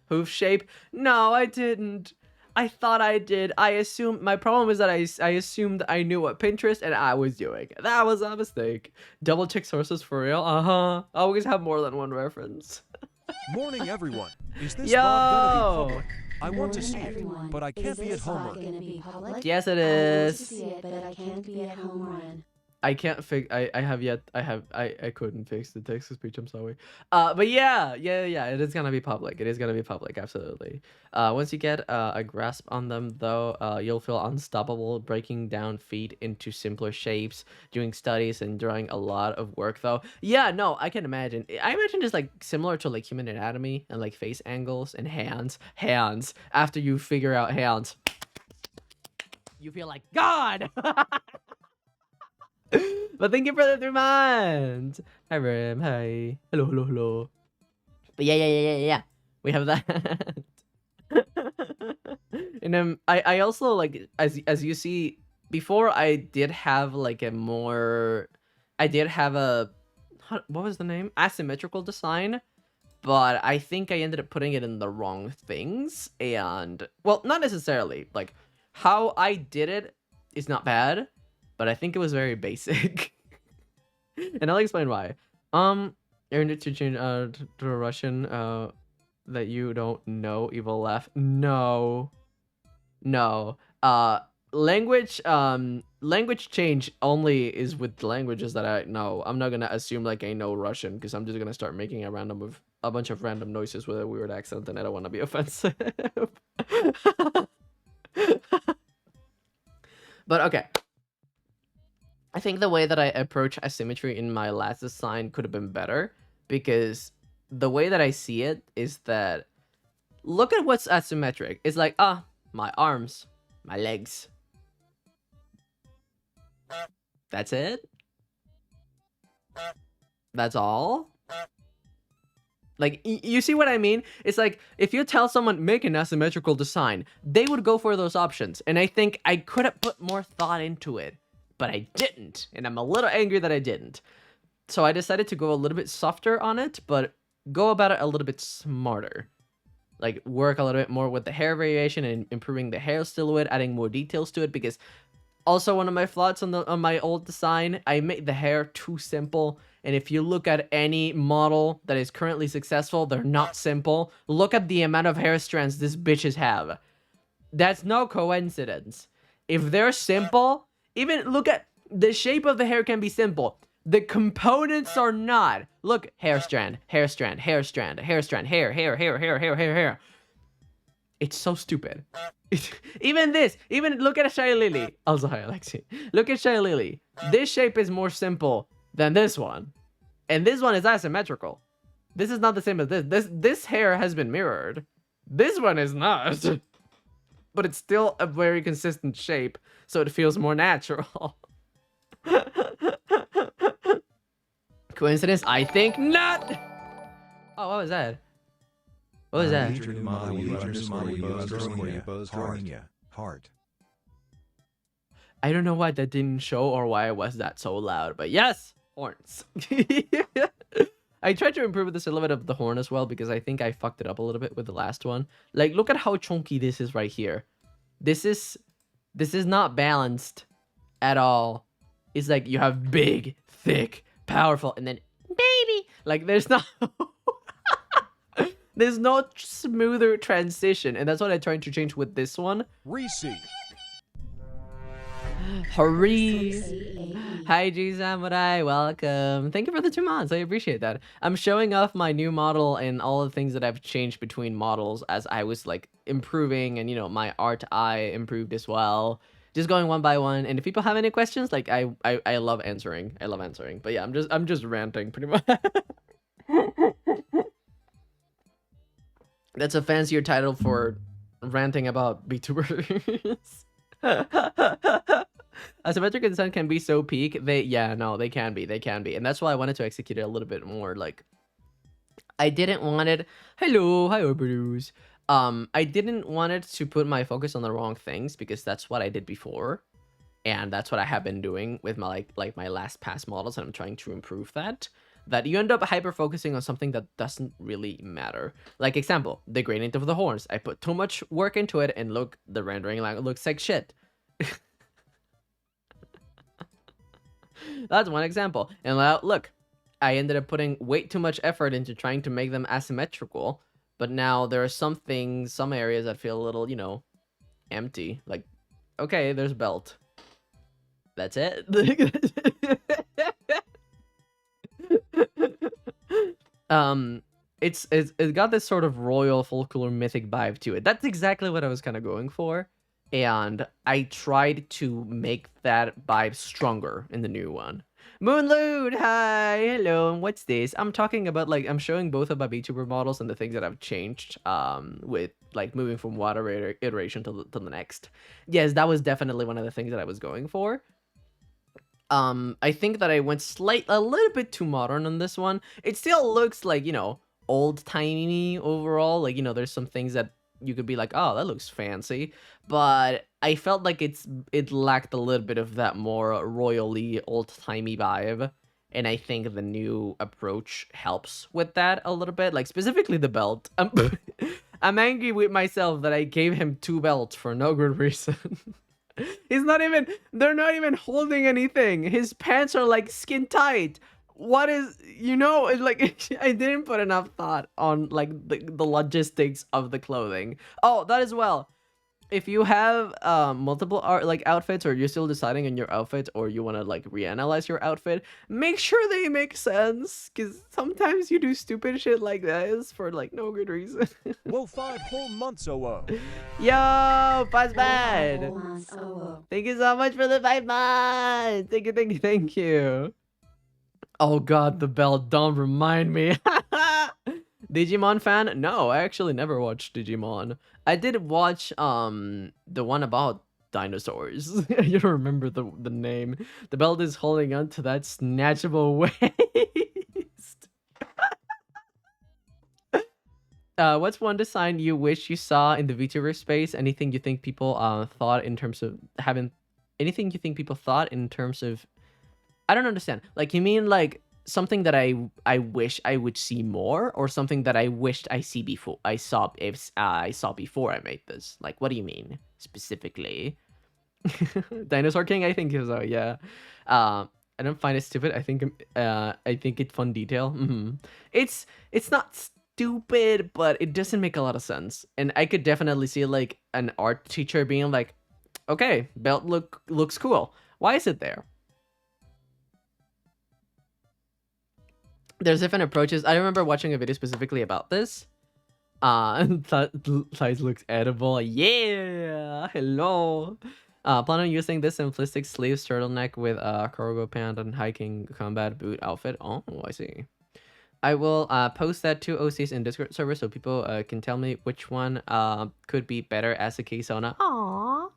hoof shape. No, I didn't. I thought I did. I assumed. My problem is that I assumed I knew what Pinterest and I was doing. That was a mistake. Double check sources for real. Always have more than one reference. Morning, everyone. Is this Yo! vlog gonna be public? I want to Morning, see it, everyone. but I can't be at Is home. this vlog gonna be public? Yes, it I want to is. see it, but I can't be at home run. I can't fix. I couldn't fix the text to speech. I'm sorry. But yeah. It is gonna be public. It is gonna be public. Absolutely. Once you get a grasp on them, though, you'll feel unstoppable, breaking down feet into simpler shapes, doing studies and drawing a lot of work. Though, yeah, no, I can imagine. I imagine it's like similar to like human anatomy and like face angles and hands. Hands. After you figure out hands, you feel like God. But thank you for the 3 months. Hi, Rim. Hi. Hello. But yeah. We have that. And I also like as you see before I did have like a more what was the name? Asymmetrical design. But I think I ended up putting it in the wrong things. And well, not necessarily. Like how I did it is not bad. But I think it was very basic. And I'll explain why. You need to change to a Russian that you don't know. Evil laugh. No. Language change only is with the languages that I know. I'm not gonna assume like I know Russian because I'm just gonna start making a bunch of random noises with a weird accent, and I don't want to be offensive. But okay. I think the way that I approach asymmetry in my last design could have been better, because the way that I see it is that look at what's asymmetric. It's like, my arms, my legs. That's it? That's all? Like, you see what I mean? It's like, if you tell someone, make an asymmetrical design, they would go for those options. And I think I could have put more thought into it. But I didn't, and I'm a little angry that I didn't. So I decided to go a little bit softer on it, but go about it a little bit smarter. Like, work a little bit more with the hair variation and improving the hair silhouette, adding more details to it, because also one of my flaws on my old design, I made the hair too simple. And if you look at any model that is currently successful, they're not simple. Look at the amount of hair strands these bitches have. That's no coincidence. If they're simple... Even look at the shape of the hair can be simple. The components are not. Look, hair strand, hair strand, hair strand, hair strand, hair. It's so stupid. Even this, look at Shy Lily. Also, hi, Alexi. Look at Shy Lily. This shape is more simple than this one. And this one is asymmetrical. This is not the same as this. This hair has been mirrored. This one is not. But it's still a very consistent shape, so it feels more natural. Coincidence? I think not! Oh, what was that? What was that? Heart. I don't know why that didn't show or why was that so loud, but yes! Horns. I tried to improve this a little bit of the horn as well because I think I fucked it up a little bit with the last one. Like, look at how chunky this is right here. This is not balanced at all. It's like you have big, thick, powerful, and then baby. Like, there's not there's no smoother transition, and that's what I'm trying to change with this one. Reese. Hurry! Hi, G Samurai, welcome. Thank you for the 2 months. I appreciate that. I'm showing off my new model and all the things that I've changed between models as I was like improving, and you know, my art eye improved as well. Just going one by one. And if people have any questions, like I love answering. I love answering. But yeah, I'm just ranting pretty much. That's a fancier title for ranting about VTubers. Asymmetric consent can be so peak. They can be. And that's why I wanted to execute it a little bit more. Like, I didn't want it. Hello, hi Bruce. I didn't want it to put my focus on the wrong things because that's what I did before. And that's what I have been doing with my like my last pass models, and I'm trying to improve that. That you end up hyper focusing on something that doesn't really matter. Like, example, the gradient of the horns. I put too much work into it, and look, the rendering line looks like shit. That's one example. And look, I ended up putting way too much effort into trying to make them asymmetrical, but now there are some areas that feel a little, you know, empty. Like, okay, there's belt. That's it. It's got this sort of royal folklore mythic vibe to it. That's exactly what I was kind of going for. And I tried to make that vibe stronger in the new one. Moonload, hi, hello, and what's this? I'm talking about, like, I'm showing both of my VTuber models and the things that I've changed, with, like, moving from one iteration to the next. Yes, that was definitely one of the things that I was going for. I think that I went a little bit too modern on this one. It still looks like, you know, old-timey overall. Like, you know, there's some things that you could be like, oh, that looks fancy, but I felt like it lacked a little bit of that more royally old-timey vibe, and I think the new approach helps with that a little bit, like specifically the belt. I'm angry with myself that I gave him 2 belts for no good reason. They're not even holding anything. His pants are like skin tight. What is, you know, like, I didn't put enough thought on, like, the logistics of the clothing. Oh, that as well. If you have multiple outfits, or you're still deciding on your outfit, or you want to like reanalyze your outfit, make sure they make sense, because sometimes you do stupid shit like this for like no good reason. Well, 5 whole months, OO. Yo, Buzzbad! Thank you so much for the 5 months! Thank you. Oh god, the bell, don't remind me. Digimon fan? No, I actually never watched Digimon. I did watch the one about dinosaurs. You don't remember the name. The belt is holding on to that snatchable waist. What's one design you wish you saw in the VTuber space? Anything you think people thought in terms of anything you think people thought in terms of, I don't understand. Like, you mean like something that I wish I would see more, or something that I wished I saw before I made this? Like, what do you mean specifically? Dinosaur King, I think so. Yeah. I don't find it stupid. I think it's fun detail. It's not stupid, but it doesn't make a lot of sense. And I could definitely see like an art teacher being like, okay, belt looks cool. Why is it there? There's different approaches. I remember watching a video specifically about this. Size looks edible. Yeah, hello. Plan on using this simplistic sleeves turtleneck with a cargo pant and hiking combat boot outfit. Oh, I see. I will post that to OCs in Discord server so people can tell me which one could be better as a Keisona. Aww.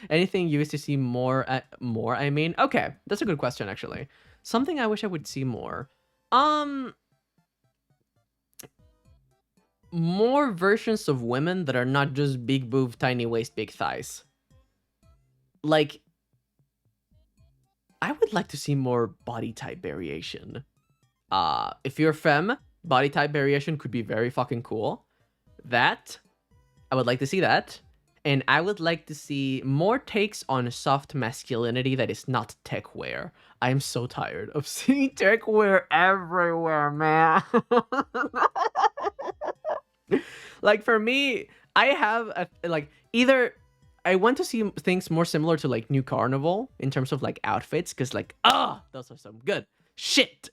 Anything you used to see more? I mean, okay, that's a good question actually. Something I wish I would see more. More versions of women that are not just big boob, tiny waist, big thighs. Like, I would like to see more body type variation. If you're femme, body type variation could be very fucking cool. That, I would like to see that. And I would like to see more takes on soft masculinity that is not tech wear. I am so tired of seeing tech wear everywhere, man. Like, for me, I have either I want to see things more similar to like New Carnival in terms of like outfits, because like, those are some good shit.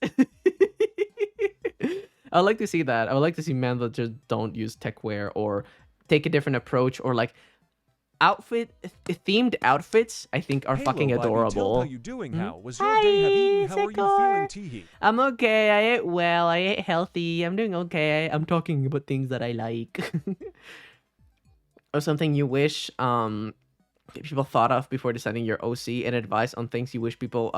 I would like to see that. I would like to see men that just don't use tech wear or take a different approach, or like themed outfits. I think are Halo, fucking by me, tell adorable. how you doing? How was your day? Have eaten? How are you feeling, Teehee? I'm okay. I ate well. I ate healthy. I'm doing okay. I'm talking about things that I like. Or something you wish people thought of before deciding your OC, and advice on things you wish people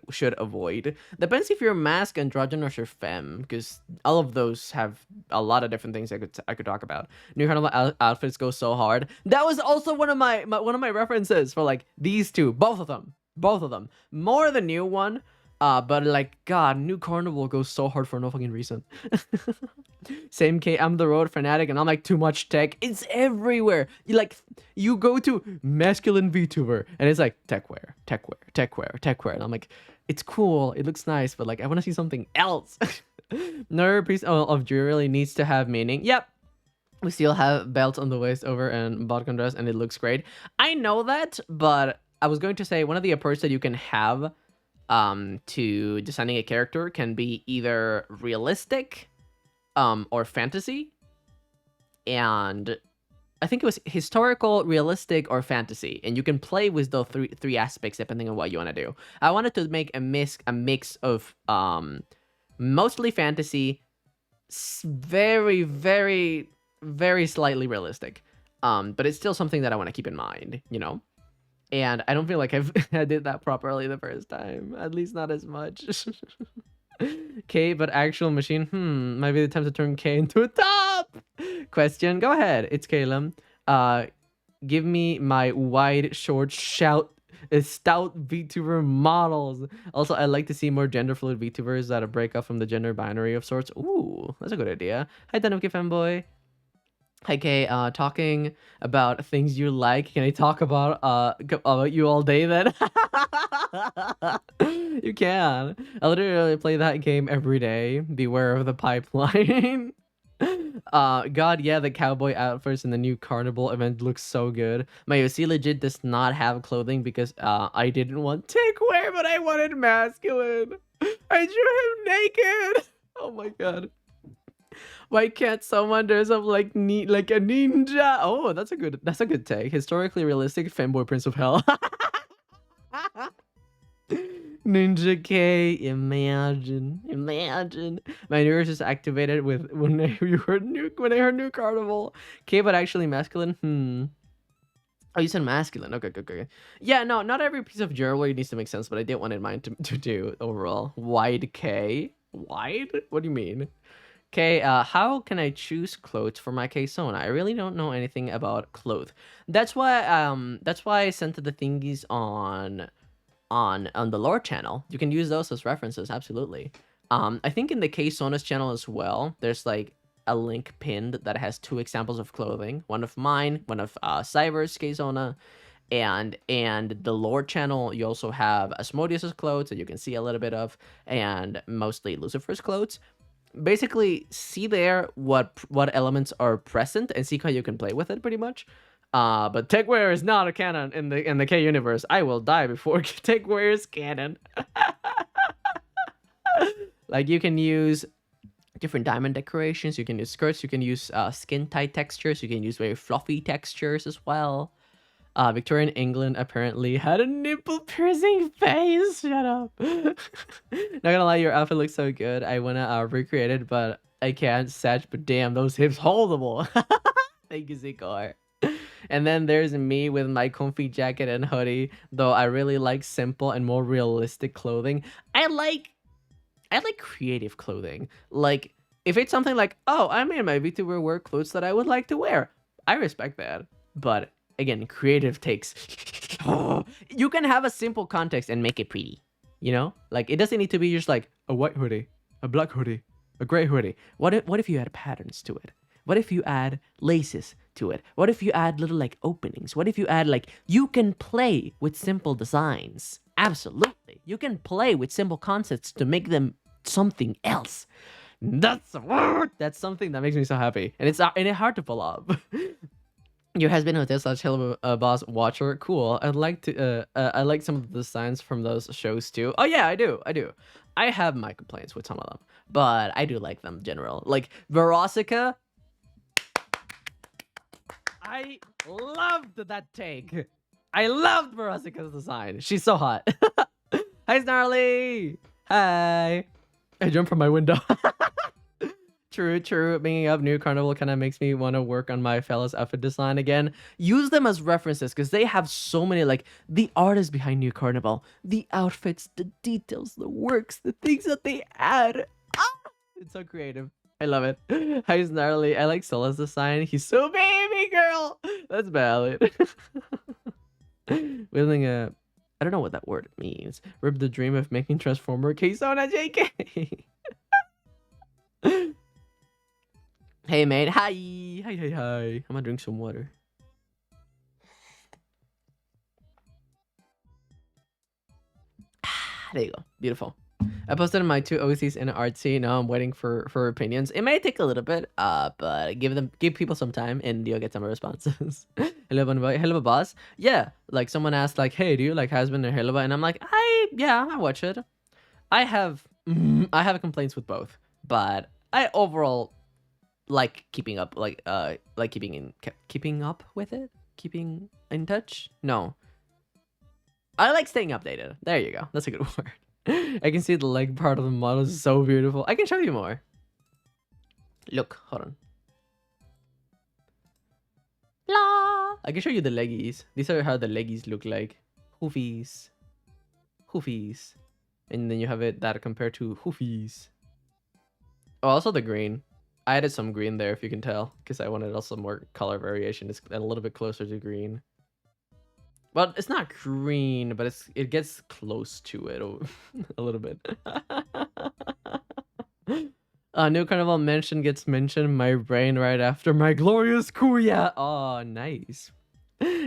should avoid. Depends if you're mask, androgynous, or femme, because all of those have a lot of different things I could talk about. New Carnival outfits go so hard. That was also one of my references for like these two, both of them, more the new one. But like, God, New Carnival goes so hard for no fucking reason. Same K, I'm the road fanatic, and I'm like, too much tech. It's everywhere. You go to masculine VTuber, and it's like tech wear. And I'm like, it's cool, it looks nice, but like, I want to see something else. Another piece of jewelry needs to have meaning. Yep. We still have belts on the waist over and bottom dress, and it looks great. I know that, but I was going to say one of the approaches that you can have to designing a character can be either realistic or fantasy, and I think it was historical, realistic, or fantasy, and you can play with those three aspects depending on what you want to do. I wanted to make a mix of mostly fantasy, very, very, very slightly realistic, but it's still something that I want to keep in mind, you know. And I don't feel like I did that properly the first time. At least not as much. K, but actual machine. Might be the time to turn K into a top. Question. Go ahead. It's Caleb. Give me my wide, short, stout VTuber models. Also, I'd like to see more gender fluid VTubers that break off from the gender binary of sorts. Ooh, that's a good idea. Hi, Danuki fanboy. Hi, Kay, talking about things you like. Can I talk about you all day then? You can. I literally play that game every day. Beware of the pipeline. God, yeah, the cowboy outfits in the new carnival event looks so good. My OC legit does not have clothing because I didn't want tech wear, but I wanted masculine. I drew him naked. Oh my god. Why can't someone dress up like a ninja? Oh, that's a good take. Historically realistic femboy prince of hell. Ninja K, imagine. My nerves is activated when I heard new carnival. K, but actually masculine. Oh, you said masculine. Okay. Yeah, no, not every piece of jewelry needs to make sense, but I did want in mind to do overall. Wide K? Wide? What do you mean? Okay, how can I choose clothes for my K-Sona? I really don't know anything about clothes. That's why I sent the thingies on the lore channel. You can use those as references, absolutely. I think in the K-Sona's channel as well, there's like a link pinned that has 2 examples of clothing. One of mine, one of Cyber's K-Sona, and the lore channel, you also have Asmodeus's clothes that you can see a little bit of, and mostly Lucifer's clothes. Basically, see there what elements are present and see how you can play with it, pretty much. But techwear is not a canon in the K universe. I will die before techwear is canon. Like, you can use different diamond decorations, you can use skirts, you can use skin tight textures, you can use very fluffy textures as well. Victorian England apparently had a nipple piercing face. Shut up. Not gonna lie, your outfit looks so good. I wanna recreate it, but I can't. But damn, those hips holdable. Thank you, Zikar. And then there's me with my comfy jacket and hoodie. Though I really like simple and more realistic clothing. I like creative clothing. Like, if it's something like, oh, I made my VTuber wear clothes that I would like to wear, I respect that. But again, creative takes. You can have a simple context and make it pretty, you know? Like, it doesn't need to be just like a white hoodie a black hoodie, a gray hoodie. What if you add patterns to it? What if you add laces to it? What if you add little like openings? What if you add like you can play with simple designs? Absolutely. You can play with simple concepts to make them something else. That's a word. That's something that makes me so happy. And it's hard to pull off. Your has been a Tesla Hello Boss watcher. Cool. I'd like to I like some of the designs from those shows too. Oh yeah, I do. I have my complaints with some of them, but I do like them in general. Like Verosica, I loved that take. I loved Verosica's design. She's so hot. Hi, Snarly. Hi. I jumped from my window. True. Bringing up New Carnival kind of makes me want to work on my fellas outfit design again. Use them as references because they have so many, like, the artists behind New Carnival, the outfits, the details, the works, the things that they add. It's so creative. I love it. Hi, Snarly. I like Sola's design. He's so baby girl. That's valid. Wielding a... I don't know what that word means. Rip the dream of making Transformer K-Sona JK. Hey, mate. Hi. I'm gonna drink some water. There you go. Beautiful. I posted my 2 OCs in Artsy. Now I'm waiting for opinions. It may take a little bit, but give people some time and you'll get some responses. Hello, boss. Yeah, like someone asked, like, hey, do you like Husband or Hello? And I'm like, I watch it. I have complaints with both, but I overall like keeping up, keeping up with it, keeping in touch. No, I like staying updated. There you go. That's a good word. I can see the leg part of the model is so beautiful. I can show you more. Look, hold on. La! I can show you the leggies. These are how the leggies look like. Hoofies. And then you have it that compared to hoofies. Oh, also the green. I added some green there if you can tell, because I wanted also more color variation. It's a little bit closer to green. Well, it's not green, but it gets close to it a little bit. New Carnival gets mentioned my brain right after my glorious Kuya. Oh, nice.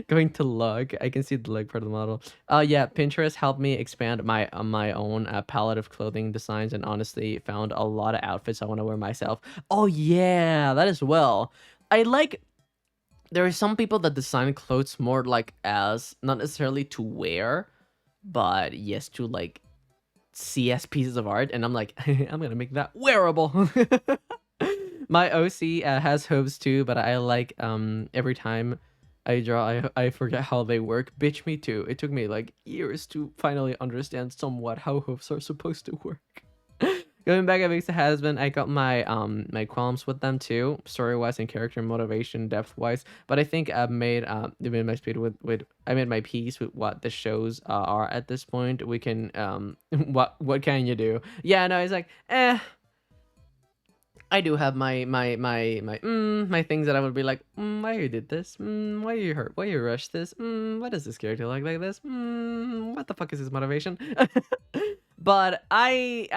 Going to lug. I can see the leg part of the model. Yeah, Pinterest helped me expand my own palette of clothing designs, and honestly found a lot of outfits I want to wear myself. Oh yeah, that as well. I like... There are some people that design clothes more like as, not necessarily to wear, but yes, to like see as pieces of art. And I'm like, I'm gonna make that wearable. My OC has hooves too, but I like every time I draw, I forget how they work. Bitch, me too. It took me like years to finally understand somewhat how hooves are supposed to work. Going back a bit to Husband, I got my my qualms with them too, story wise and character motivation depth wise. But I think I've made my speed with I made my peace with what the shows are at this point. We can what can you do? Yeah, no, it's like I do have my things that I would be like, why you did this? Why you hurt? Why you rushed this? Why does this character like this? What the fuck is his motivation? But I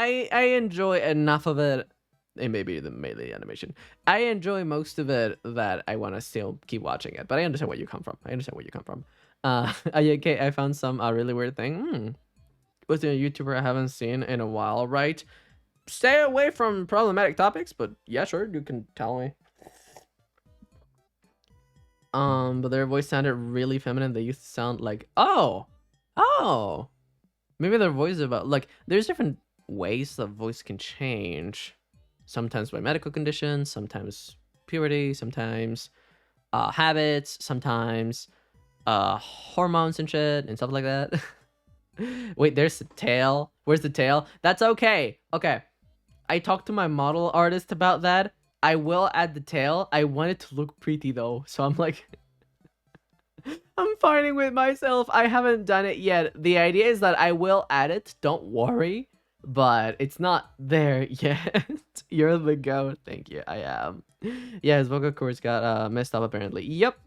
enjoy enough of it. It may be the melee animation. I enjoy most of it that I want to still keep watching it. But I understand where you come from. Okay, I found some really weird thing. Was there a YouTuber I haven't seen in a while, right? Stay away from problematic topics, but yeah, sure, you can tell me. But their voice sounded really feminine. They used to sound like, oh, maybe their voice is about, like, there's different ways the voice can change. Sometimes by medical conditions, sometimes puberty, sometimes habits, sometimes hormones and shit and stuff like that. Wait, there's the tail. Where's the tail? That's okay. Okay. I talked to my model artist about that. I will add the tail. I want it to look pretty though. So I'm like, I'm fighting with myself. I haven't done it yet. The idea is that I will add it. Don't worry. But it's not there yet. You're the goat. Thank you. I am. Yeah, his vocal cords got messed up apparently. Yep.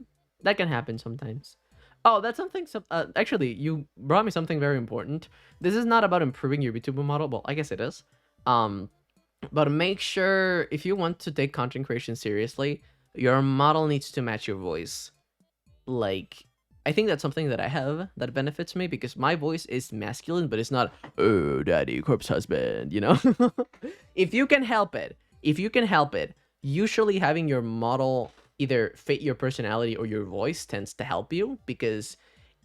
That can happen sometimes. Oh, that's something. Actually, you brought me something very important. This is not about improving your VTuber model. Well, I guess it is. But make sure if you want to take content creation seriously, your model needs to match your voice. Like, I think that's something that I have that benefits me because my voice is masculine, but it's not, oh, daddy, corpse husband, you know? If you can help it, usually having your model either fit your personality or your voice tends to help you because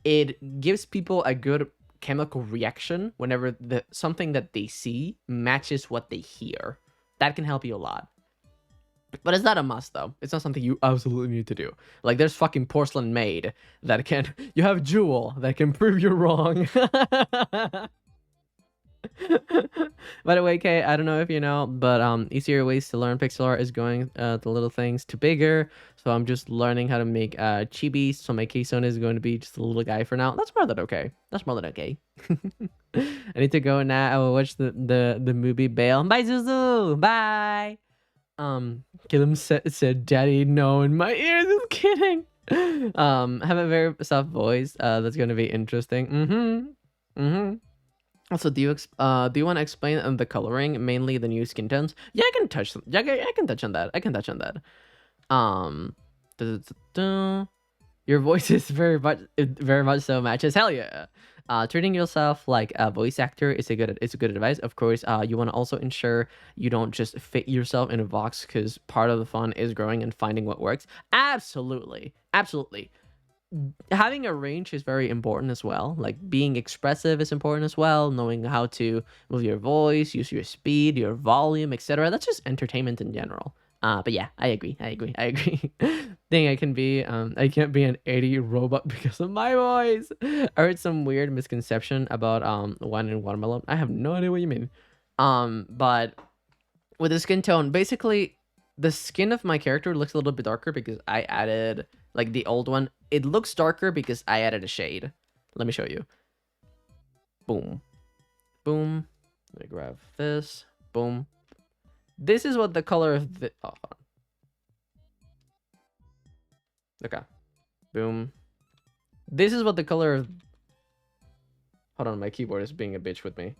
it gives people a good chemical reaction whenever something that they see matches what they hear. That can help you a lot. But it's not a must, though. It's not something you absolutely need to do. Like, there's fucking Porcelain Maid that can... You have Jewel that can prove you wrong. By the way, Kay, I don't know if you know, but easier ways to learn pixel art is going the little things to bigger. So I'm just learning how to make chibis. So my keystone is going to be just a little guy for now. That's more than okay. I need to go now. I will watch the movie Bale. Bye, Zuzu. Bye. Killam said, "Daddy, no," in my ears. Just kidding. Have a very soft voice. That's gonna be interesting. Also, do you want to explain the coloring, mainly the new skin tones? Yeah, I can touch. Yeah, I can touch on that. Your voice is very much so matches. Hell yeah. Treating yourself like a voice actor is a good advice. Of course, you want to also ensure you don't just fit yourself in a box because part of the fun is growing and finding what works. Absolutely. Having a range is very important as well. Like being expressive is important as well. Knowing how to move your voice, use your speed, your volume, etc. That's just entertainment in general. But yeah, I agree. Think I can't be an 80 robot because of my voice. I heard some weird misconception about wine and watermelon. I have no idea what you mean. But with the skin tone, basically the skin of my character looks a little bit darker because I added, like the old one, it looks darker because I added a shade. Let me show you. Boom. Let me grab this. Boom. This is what the color of the... Oh, hold on. Okay. Boom. This is what the color of... Hold on, my keyboard is being a bitch with me.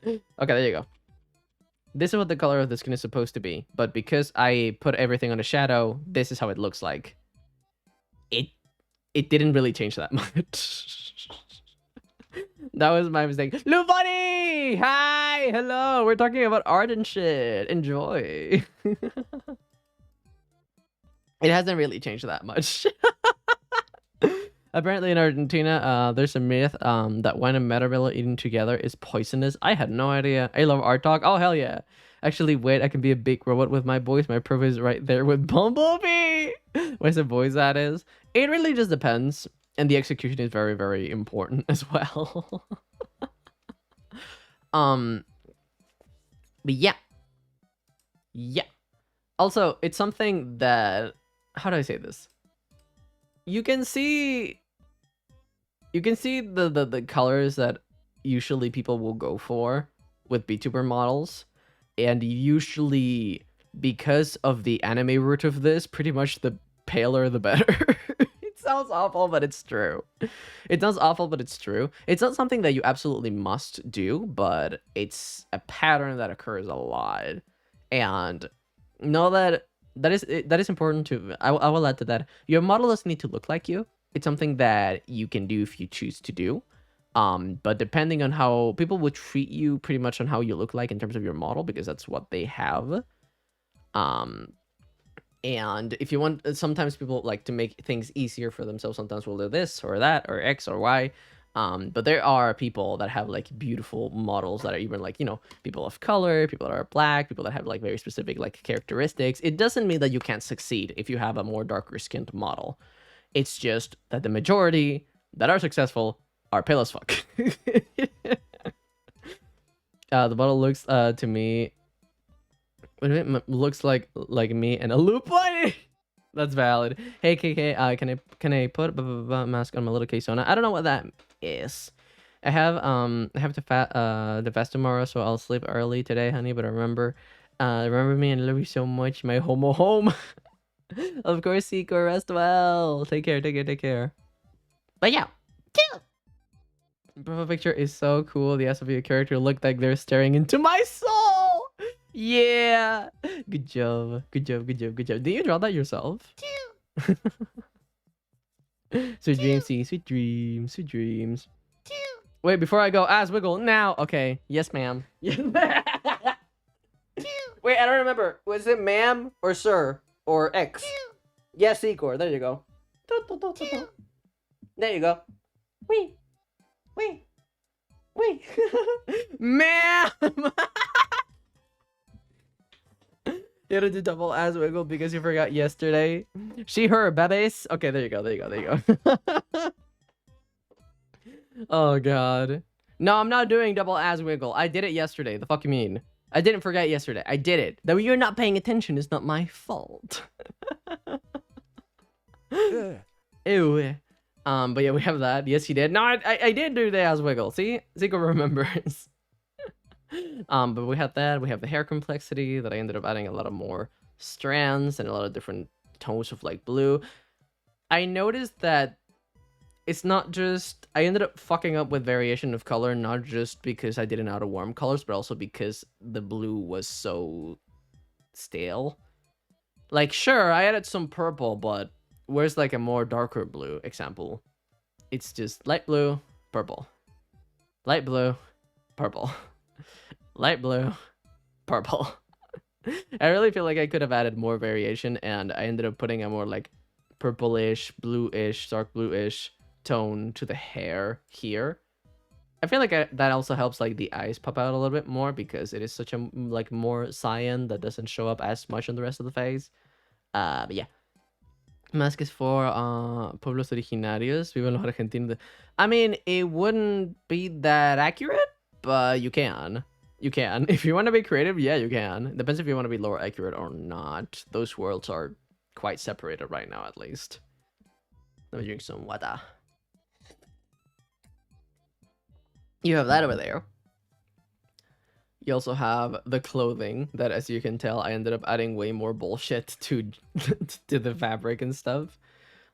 Okay, there you go. This is what the color of the skin is supposed to be. But because I put everything on a shadow, this is how it looks like. It didn't really change that much. That was my mistake. Lubani! Hi! Hello! We're talking about art and shit. Enjoy. It hasn't really changed that much. Apparently in Argentina, there's a myth that wine and watermelon eating together is poisonous. I had no idea. I love art talk. Oh, hell yeah. Actually, wait, I can be a big robot with my voice. My proof is right there with Bumblebee. What's the voice that is? It really just depends. And the execution is very, very important as well. But yeah. Also, it's something that... How do I say this? You can see the colors that usually people will go for with VTuber models. And usually, because of the anime root of this, pretty much the paler the better. It sounds awful, but it's true. It's not something that you absolutely must do, but it's a pattern that occurs a lot. And know that is important to... I will add to that. Your model doesn't need to look like you. It's something that you can do if you choose to do. But depending on how people will treat you, pretty much on how you look like in terms of your model, because that's what they have. And if you want, sometimes people like to make things easier for themselves. Sometimes we'll do this or that or X or Y. But there are people that have like beautiful models that are even like, you know, people of color, people that are black, people that have like very specific like characteristics. It doesn't mean that you can't succeed if you have a more darker skinned model. It's just that the majority that are successful are pale as fuck. The model looks to me... looks like me and a loop bunny. That's valid. Hey KK, can I put mask on my little K-Sona? I don't know what that is. I have to fast tomorrow, so I'll sleep early today, honey. But remember me and love you so much, my homo home. Of course, Seiko, rest well. Take care. But yeah, chill. Profile picture is so cool. The SW character looked like they're staring into my soul. Yeah. Good job. Good job. Good job. Good job. Did you draw that yourself? Sweet dreams, see. Sweet dreams. Sweet dreams. Wait, before I go, wiggle now. Okay. Yes, ma'am. Yes, ma'am. Wait, I don't remember. Was it ma'am or sir or X? Yes, Secor. There you go. There you go. Wee. Wee. Wee. Ma'am! You had to do double ass wiggle because you forgot yesterday. She, her, bebes. Okay, there you go. There you go. There you go. Oh, God. No, I'm not doing double ass wiggle. I did it yesterday. The fuck you mean? I didn't forget yesterday. I did it. Though you're not paying attention is not my fault. Yeah. Ew. But yeah, we have that. Yes, you did. No, I did do the ass wiggle. See? Zico remembers. But we have that. We have the hair complexity that I ended up adding a lot of more strands and a lot of different tones of like blue. I noticed that it's not just... I ended up fucking up with variation of color, not just because I didn't know how to warm colors, but also because the blue was so stale. Like, sure, I added some purple, but where's like a more darker blue example? It's just light blue, purple. Light blue, purple. Light blue, purple. I really feel like I could have added more variation, and I ended up putting a more like purplish, bluish, dark bluish tone to the hair here. I feel like that also helps like the eyes pop out a little bit more because it is such a like more cyan that doesn't show up as much on the rest of the face. But yeah. Mask is for pueblos originarios. Viven los argentinos. I mean, it wouldn't be that accurate, but you can. You can. If you want to be creative, yeah, you can. Depends if you want to be lore accurate or not. Those worlds are quite separated right now, at least. Let me drink some water. You have that over there. You also have the clothing that, as you can tell, I ended up adding way more bullshit to to the fabric and stuff.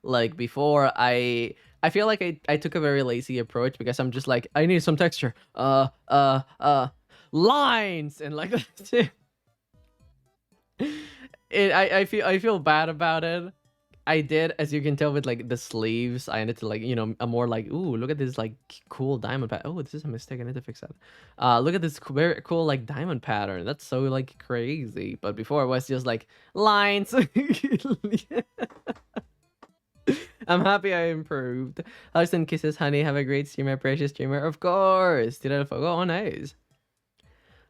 Like before, I feel like I took a very lazy approach because I'm just like, I need some texture. Lines and like I feel bad about it. I did, as you can tell with like the sleeves, I ended to like, you know, a more like, ooh, look at this like cool diamond pattern. Oh, this is a mistake. I need to fix that. Look at this very cool like diamond pattern. That's so like crazy. But before it was just like lines. I'm happy I improved. Hugs and kisses, honey. Have a great streamer, precious streamer. Of course. Did I forget? Oh, nice.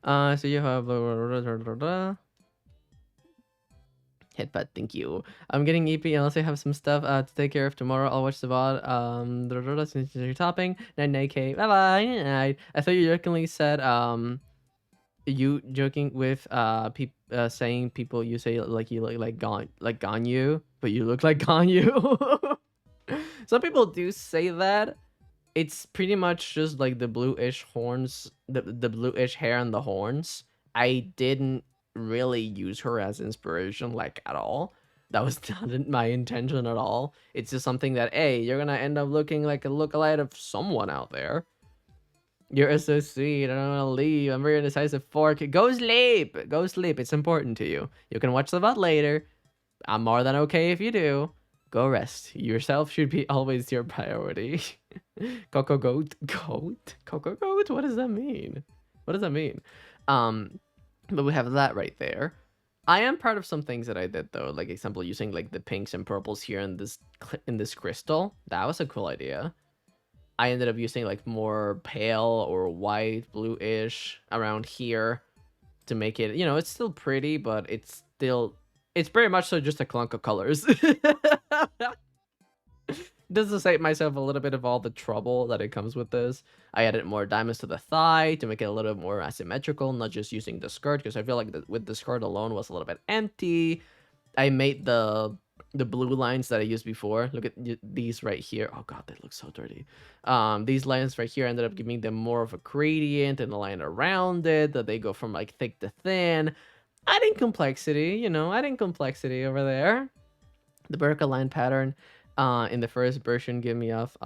So you have headbutt, thank you. I'm getting EP unless I have some stuff to take care of tomorrow. I'll watch the VOD. Since you're topping. 99k. Bye bye. I thought you jokingly said you joking with saying people you say like you look like Ganyu, but you look like Ganyu. Some people do say that. It's pretty much just like the bluish horns, the bluish hair and the horns. I didn't really use her as inspiration like at all. That was not my intention at all. It's just something that, hey, you're gonna end up looking like a lookalike of someone out there. You're so sweet. I don't want to leave. I'm very indecisive. Fork. Go sleep. Go sleep. It's important to you. You can watch the VOD later. I'm more than okay if you do. Go rest. Yourself should be always your priority. Coco goat. Goat? Coco goat? What does that mean? What does that mean? But we have that right there. I am proud of some things that I did though. Like example, using like the pinks and purples here in this crystal. That was a cool idea. I ended up using like more pale or white, bluish around here to make it, you know, it's still pretty, but it's very much so just a clunk of colors. Just to save myself a little bit of all the trouble that it comes with this. I added more diamonds to the thigh to make it a little bit more asymmetrical, not just using the skirt, because I feel like with the skirt alone was a little bit empty. I made the blue lines that I used before. Look at these right here. Oh god, they look so dirty. These lines right here ended up giving them more of a gradient and a line around it, that they go from like thick to thin. Adding complexity, you know, adding complexity over there. The vertical line pattern in the first version gave me off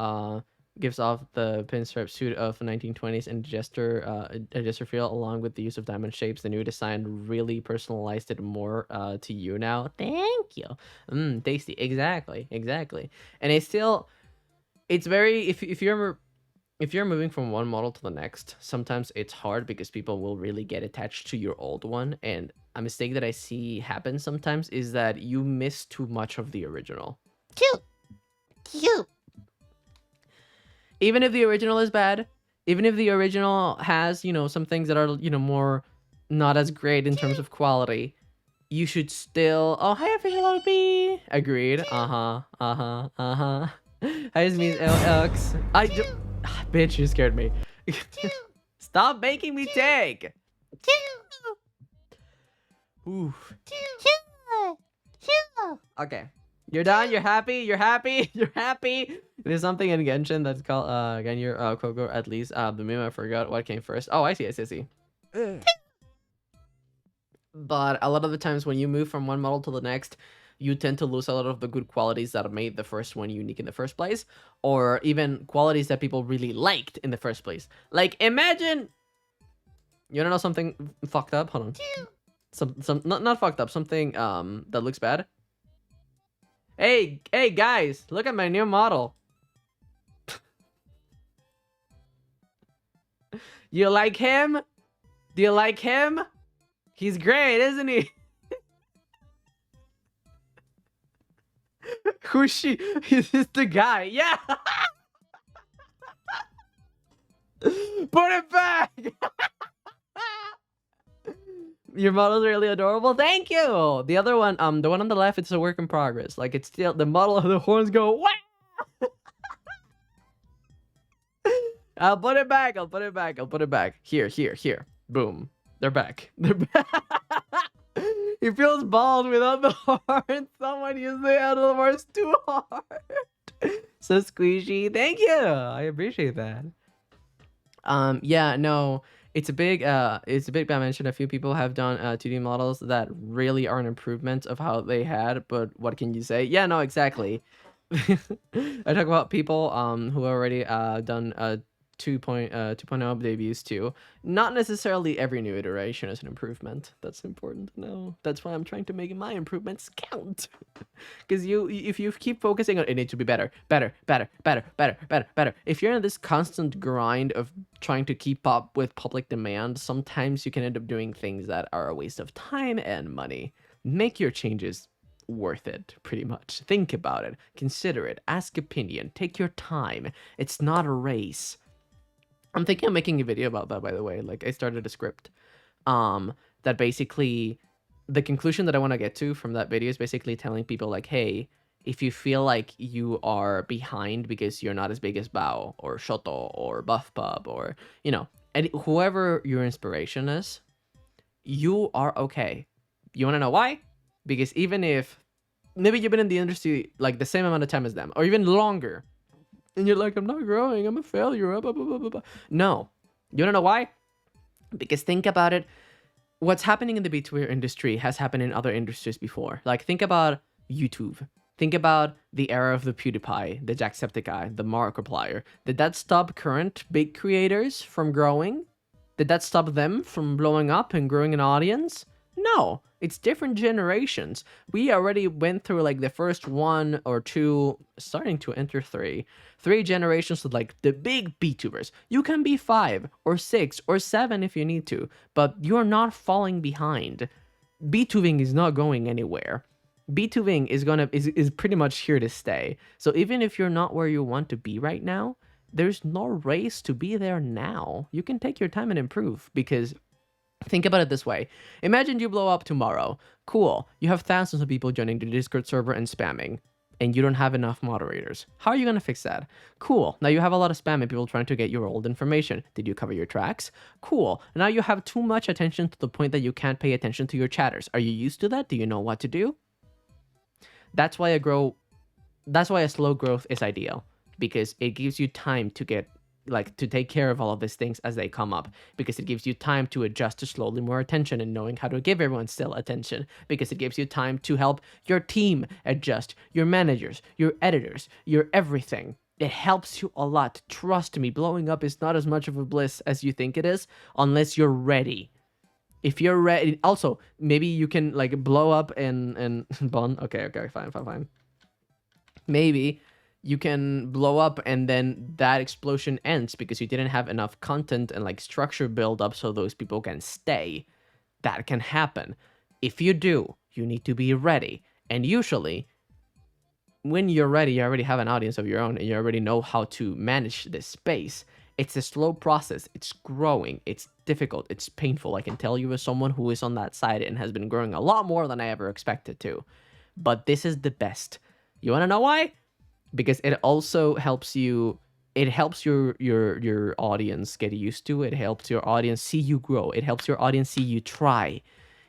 gives off the pinstripe suit of 1920s and gesture feel, along with the use of diamond shapes. The new design really personalized it more to you now. Thank you. Tasty. Exactly. And it's very, if you're moving from one model to the next, sometimes it's hard because people will really get attached to your old one. And a mistake that I see happen sometimes is that you miss too much of the original. Cute. Even if the original is bad, even if the original has, some things that are, more not as great in terms of quality, you should still. Oh, hi, official OP. Agreed. Hi, this means LX. Bitch, you scared me. Stop making me take. Oof. Okay. You're done? You're happy? There's something in Genshin that's called Genyo Kogo, at least. The meme, I forgot what came first. Oh, I see. But a lot of the times when you move from one model to the next, you tend to lose a lot of the good qualities that made the first one unique in the first place, or even qualities that people really liked in the first place. Like, imagine, you don't know something fucked up? Hold on. Some not fucked up, something that looks bad. Hey guys, look at my new model. You like him? Do you like him? He's great, isn't he? Who's she? Is this the guy? Yeah. Put it back. Your model's really adorable. Thank you. The other one, the one on the left, it's a work in progress. Like, it's still the model of the horns go. Wow! I'll put it back. Here. Boom. They're back. He feels bald without the horns. Someone used the handlebars too hard. So squishy. Thank you. I appreciate that. Yeah, no. It's a big dimension. A few people have done 2D models that really are an improvement of how they had, but what can you say? Yeah, no, exactly. I talk about people who already done 2.0 debuts too. Not necessarily every new iteration is an improvement. That's important to know. That's why I'm trying to make my improvements count. Because if you keep focusing on it needs to be better. If you're in this constant grind of trying to keep up with public demand, sometimes you can end up doing things that are a waste of time and money. Make your changes worth it, pretty much. Think about it. Consider it. Ask opinion. Take your time. It's not a race. I'm thinking of making a video about that, by the way. Like, I started a script that basically, the conclusion that I want to get to from that video is basically telling people, like, hey, if you feel like you are behind because you're not as big as Bao or Shoto or Buff Pub or, and whoever your inspiration is, you are okay. You want to know why? Because even if maybe you've been in the industry like the same amount of time as them or even longer, and you're like, I'm not growing, I'm a failure, blah, blah, blah, blah, blah. No. You wanna know why? Because think about it. What's happening in the VTuber industry has happened in other industries before. Like, think about YouTube. Think about the era of the PewDiePie, the Jacksepticeye, the Markiplier. Did that stop current big creators from growing? Did that stop them from blowing up and growing an audience? No. It's different generations. We already went through like the first 1 or 2, starting to enter 3 generations with like the big VTubers. You can be 5 or 6 or 7 if you need to, but you're not falling behind. VTubing is not going anywhere. VTubing is pretty much here to stay. So even if you're not where you want to be right now, there's no race to be there now. You can take your time and improve, because think about it this way. Imagine you blow up tomorrow. Cool. You have thousands of people joining the Discord server and spamming, and you don't have enough moderators. How are you going to fix that? Cool. Now you have a lot of spam and people trying to get your old information. Did you cover your tracks? Cool. Now you have too much attention to the point that you can't pay attention to your chatters. Are you used to that? Do you know what to do? That's why a slow growth is ideal, because it gives you time to to take care of all of these things as they come up, because it gives you time to adjust to slowly more attention and knowing how to give everyone still attention, because it gives you time to help your team adjust, your managers, your editors, your everything. It helps you a lot. Trust me, blowing up is not as much of a bliss as you think it is unless you're ready. If you're ready, also, maybe you can like blow up and Bon. Okay, fine. Maybe you can blow up and then that explosion ends because you didn't have enough content and like structure build up so those people can stay. That can happen. If you do, you need to be ready. And usually, when you're ready, you already have an audience of your own and you already know how to manage this space. It's a slow process. It's growing. It's difficult. It's painful. I can tell you as someone who is on that side and has been growing a lot more than I ever expected to. But this is the best. You want to know why? Because it also helps you. It helps your audience get used to it. It helps your audience see you grow. It helps your audience see you try.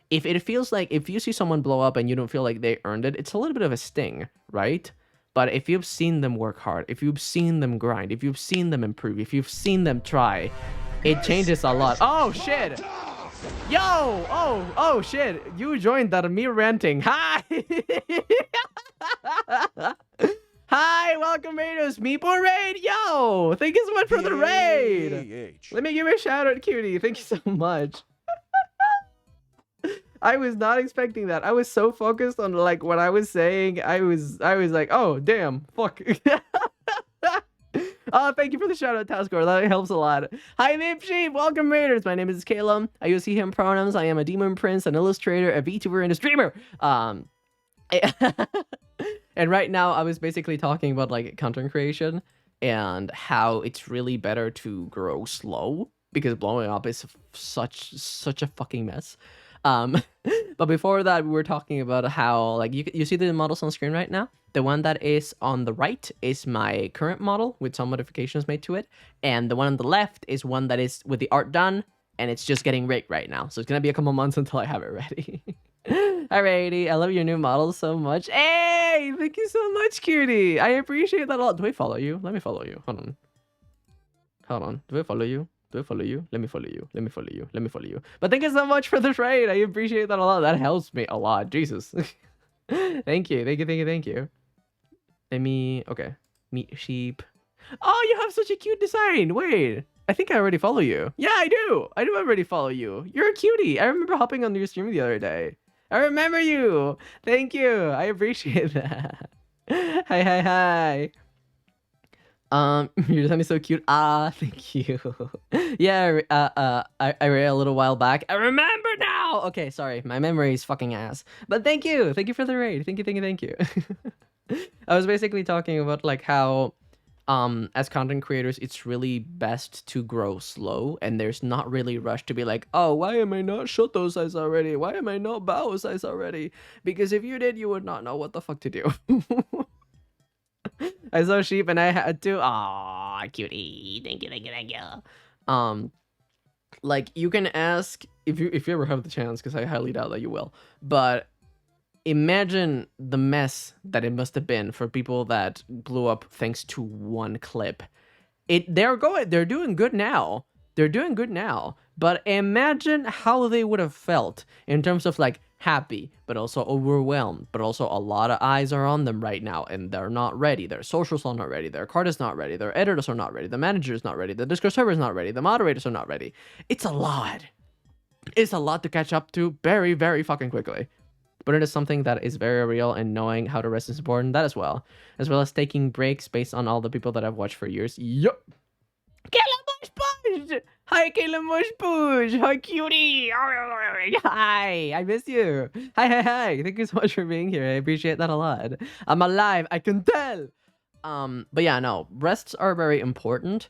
If it feels like if you see someone blow up and you don't feel like they earned it, it's a little bit of a sting, right? But if you've seen them work hard, if you've seen them grind, if you've seen them improve, if you've seen them try, it changes a lot. Oh shit! Yo! Oh shit! You joined that me ranting. Hi! Hi, welcome raiders, Meeple Raid! Yo! Thank you so much for the raid! Let me give you a shout out, cutie. Thank you so much. I was not expecting that. I was so focused on like what I was saying. I was like, oh damn, fuck. Oh, thank you for the shout out, Taskor. That helps a lot. Hi, Vape Sheep. Welcome, Raiders. My name is Caleb. I use he, him pronouns. I am a demon prince, an illustrator, a VTuber, and a streamer. And right now, I was basically talking about like content creation and how it's really better to grow slow because blowing up is such a fucking mess. But before that, we were talking about how like you see the models on screen right now. The one that is on the right is my current model with some modifications made to it, and the one on the left is one that is with the art done, and it's just getting rigged right now. So it's gonna be a couple months until I have it ready. Alrighty, I love your new model so much. Hey, thank you so much, cutie. I appreciate that a lot. Do I follow you? Let me follow you. Hold on. Do I follow you? Do I follow you? Let me follow you. Let me follow you. Let me follow you. But thank you so much for the raid. I appreciate that a lot. That helps me a lot. Jesus. Thank you. Let me... Okay. Meet sheep. Oh, you have such a cute design. Wait. I think I already follow you. Yeah, I do. I do already follow you. You're a cutie. I remember hopping on your stream the other day. I remember you. Thank you. I appreciate that. Hi. Your design is so cute. Ah, thank you. Yeah, I read a little while back. I remember now. Okay, sorry, my memory is fucking ass. But thank you for the raid. Thank you. I was basically talking about like how, as content creators, it's really best to grow slow, and there's not really rush to be like, oh, why am I not Shoto size already? Why am I not Bao size already? Because if you did, you would not know what the fuck to do. I saw sheep and I had to. Aw, cutie. Thank you. Like you can ask if you ever have the chance, because I highly doubt that you will. But imagine the mess that it must have been for people that blew up thanks to one clip. They're doing good now. But imagine how they would have felt in terms of like happy, but also overwhelmed, but also a lot of eyes are on them right now and they're not ready. Their socials are not ready. Their card is not ready. Their editors are not ready. The manager is not ready. The Discord server is not ready. The moderators are not ready. It's a lot. It's a lot to catch up to very, very fucking quickly. But it is something that is very real, and knowing how to rest is important, that as well as taking breaks based on all the people that I've watched for years. Yup. Hi, Caleb Mushpush. Hi, cutie. Hi, I miss you. Hi. Thank you so much for being here. I appreciate that a lot. I'm alive. I can tell. But yeah, no, rests are very important.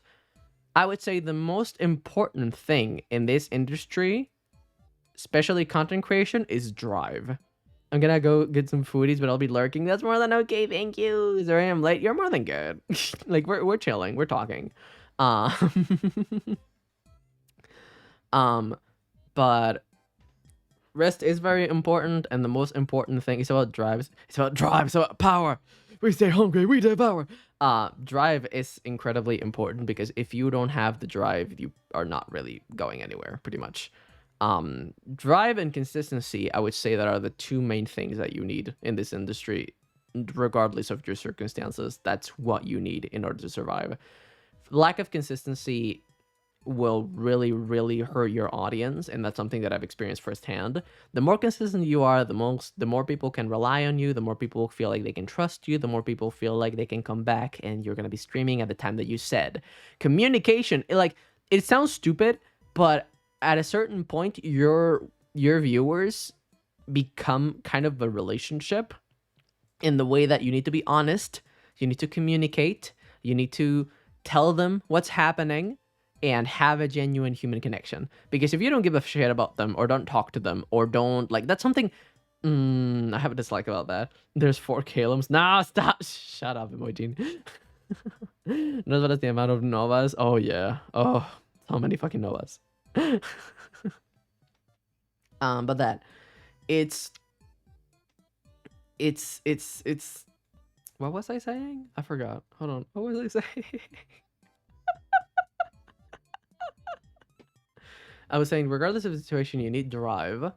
I would say the most important thing in this industry, especially content creation, is drive. I'm gonna go get some foodies, but I'll be lurking. That's more than okay. Thank you. Sorry I'm late. You're more than good. Like we're chilling. We're talking. But rest is very important, and the most important thing is about drives. It's about drive. It's about power. We stay hungry. We devour. Drive is incredibly important because if you don't have the drive, you are not really going anywhere, pretty much. Drive and consistency, I would say, that are the two main things that you need in this industry. regardless of your circumstances, that's what you need in order to survive. Lack of consistency will really, really hurt your audience, and that's something that I've experienced firsthand. The more consistent you are, the more people can rely on you, the more people feel like they can trust you, the more people feel like they can come back and you're gonna be streaming at the time that you said. Communication, it sounds stupid, but at a certain point, your viewers become kind of a relationship in the way that you need to be honest, you need to communicate, you need to tell them what's happening, and have a genuine human connection. Because if you don't give a shit about them, or don't talk to them, or don't, like, that's something, I have a dislike about that. There's 4 Calums. Nah, stop. Shut up, Emojin. Knows what is the amount of Novas? Oh, yeah. Oh, so many fucking Novas. But that, it's, what was I saying? I forgot. Hold on. What was I saying? I was saying, regardless of the situation, you need drive.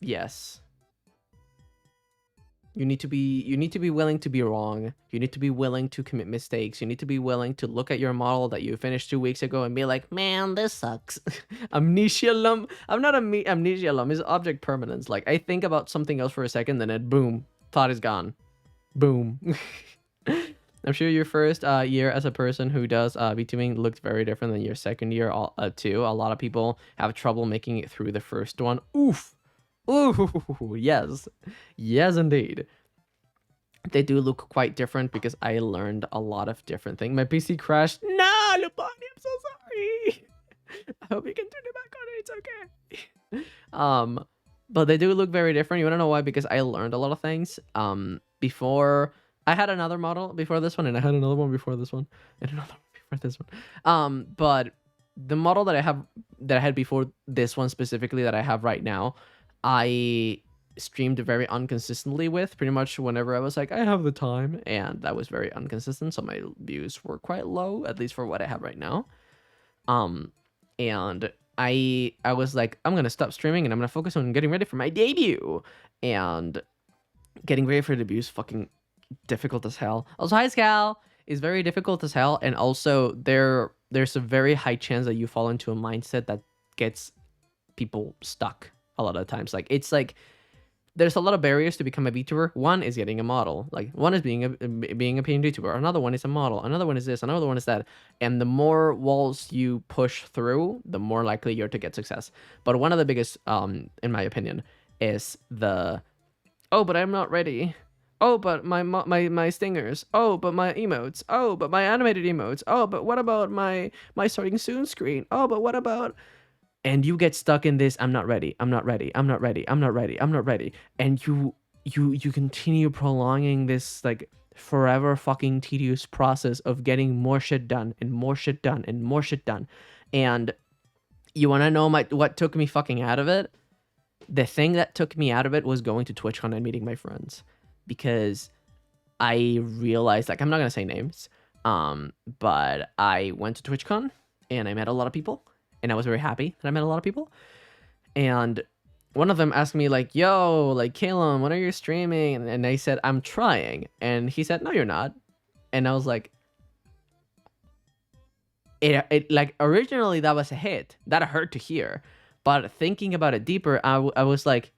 Yes. You need to be willing to be wrong. You need to be willing to commit mistakes. You need to be willing to look at your model that you finished 2 weeks ago and be like, man, this sucks. Amnesia lum. I'm not amnesia lum. It's object permanence. Like, I think about something else for a second, then it boom, thought is gone. Boom. I'm sure your first year as a person who does VTubing looked very different than your second year too. A lot of people have trouble making it through the first one. Oof. Ooh, yes. Yes, indeed. They do look quite different because I learned a lot of different things. My PC crashed. No, Lupani, I'm so sorry. I hope you can turn it back on. It's okay. But they do look very different. You want to know why? Because I learned a lot of things. Before... I had another model before this one, and I had another one before this one, and another one before this one. But the model that I had before this one specifically that I have right now, I streamed very inconsistently with. Pretty much whenever I was like, I have the time, and that was very inconsistent, so my views were quite low, at least for what I have right now. And I was like, I'm gonna stop streaming, and I'm gonna focus on getting ready for my debut, and getting ready for the debut is fucking difficult as hell. Also, hi Scal, is very difficult as hell, and also there's a very high chance that you fall into a mindset that gets people stuck a lot of times. Like, it's like there's a lot of barriers to become a VTuber. One is getting a model. Like, one is being a PNG YouTuber. Another one is a model. Another one is this. Another one is that. And the more walls you push through, the more likely you're to get success. But one of the biggest, in my opinion, is the, oh, but I'm not ready. Oh, but my stingers. Oh, but my emotes. Oh, but my animated emotes. Oh, but what about my starting soon screen? Oh, but what about... And you get stuck in this, I'm not ready. I'm not ready. I'm not ready. I'm not ready. I'm not ready. And you continue prolonging this, like, forever fucking tedious process of getting more shit done and more shit done and more shit done. And you want to know what took me fucking out of it? The thing that took me out of it was going to TwitchCon and meeting my friends. Because I realized, like, I'm not going to say names, but I went to TwitchCon and I met a lot of people, and I was very happy that I met a lot of people. And one of them asked me, like, yo, like, Calum, when are you streaming? And I said, I'm trying. And he said, no, you're not. And I was like, it like, originally that was a hit. That hurt to hear. But thinking about it deeper, I was like,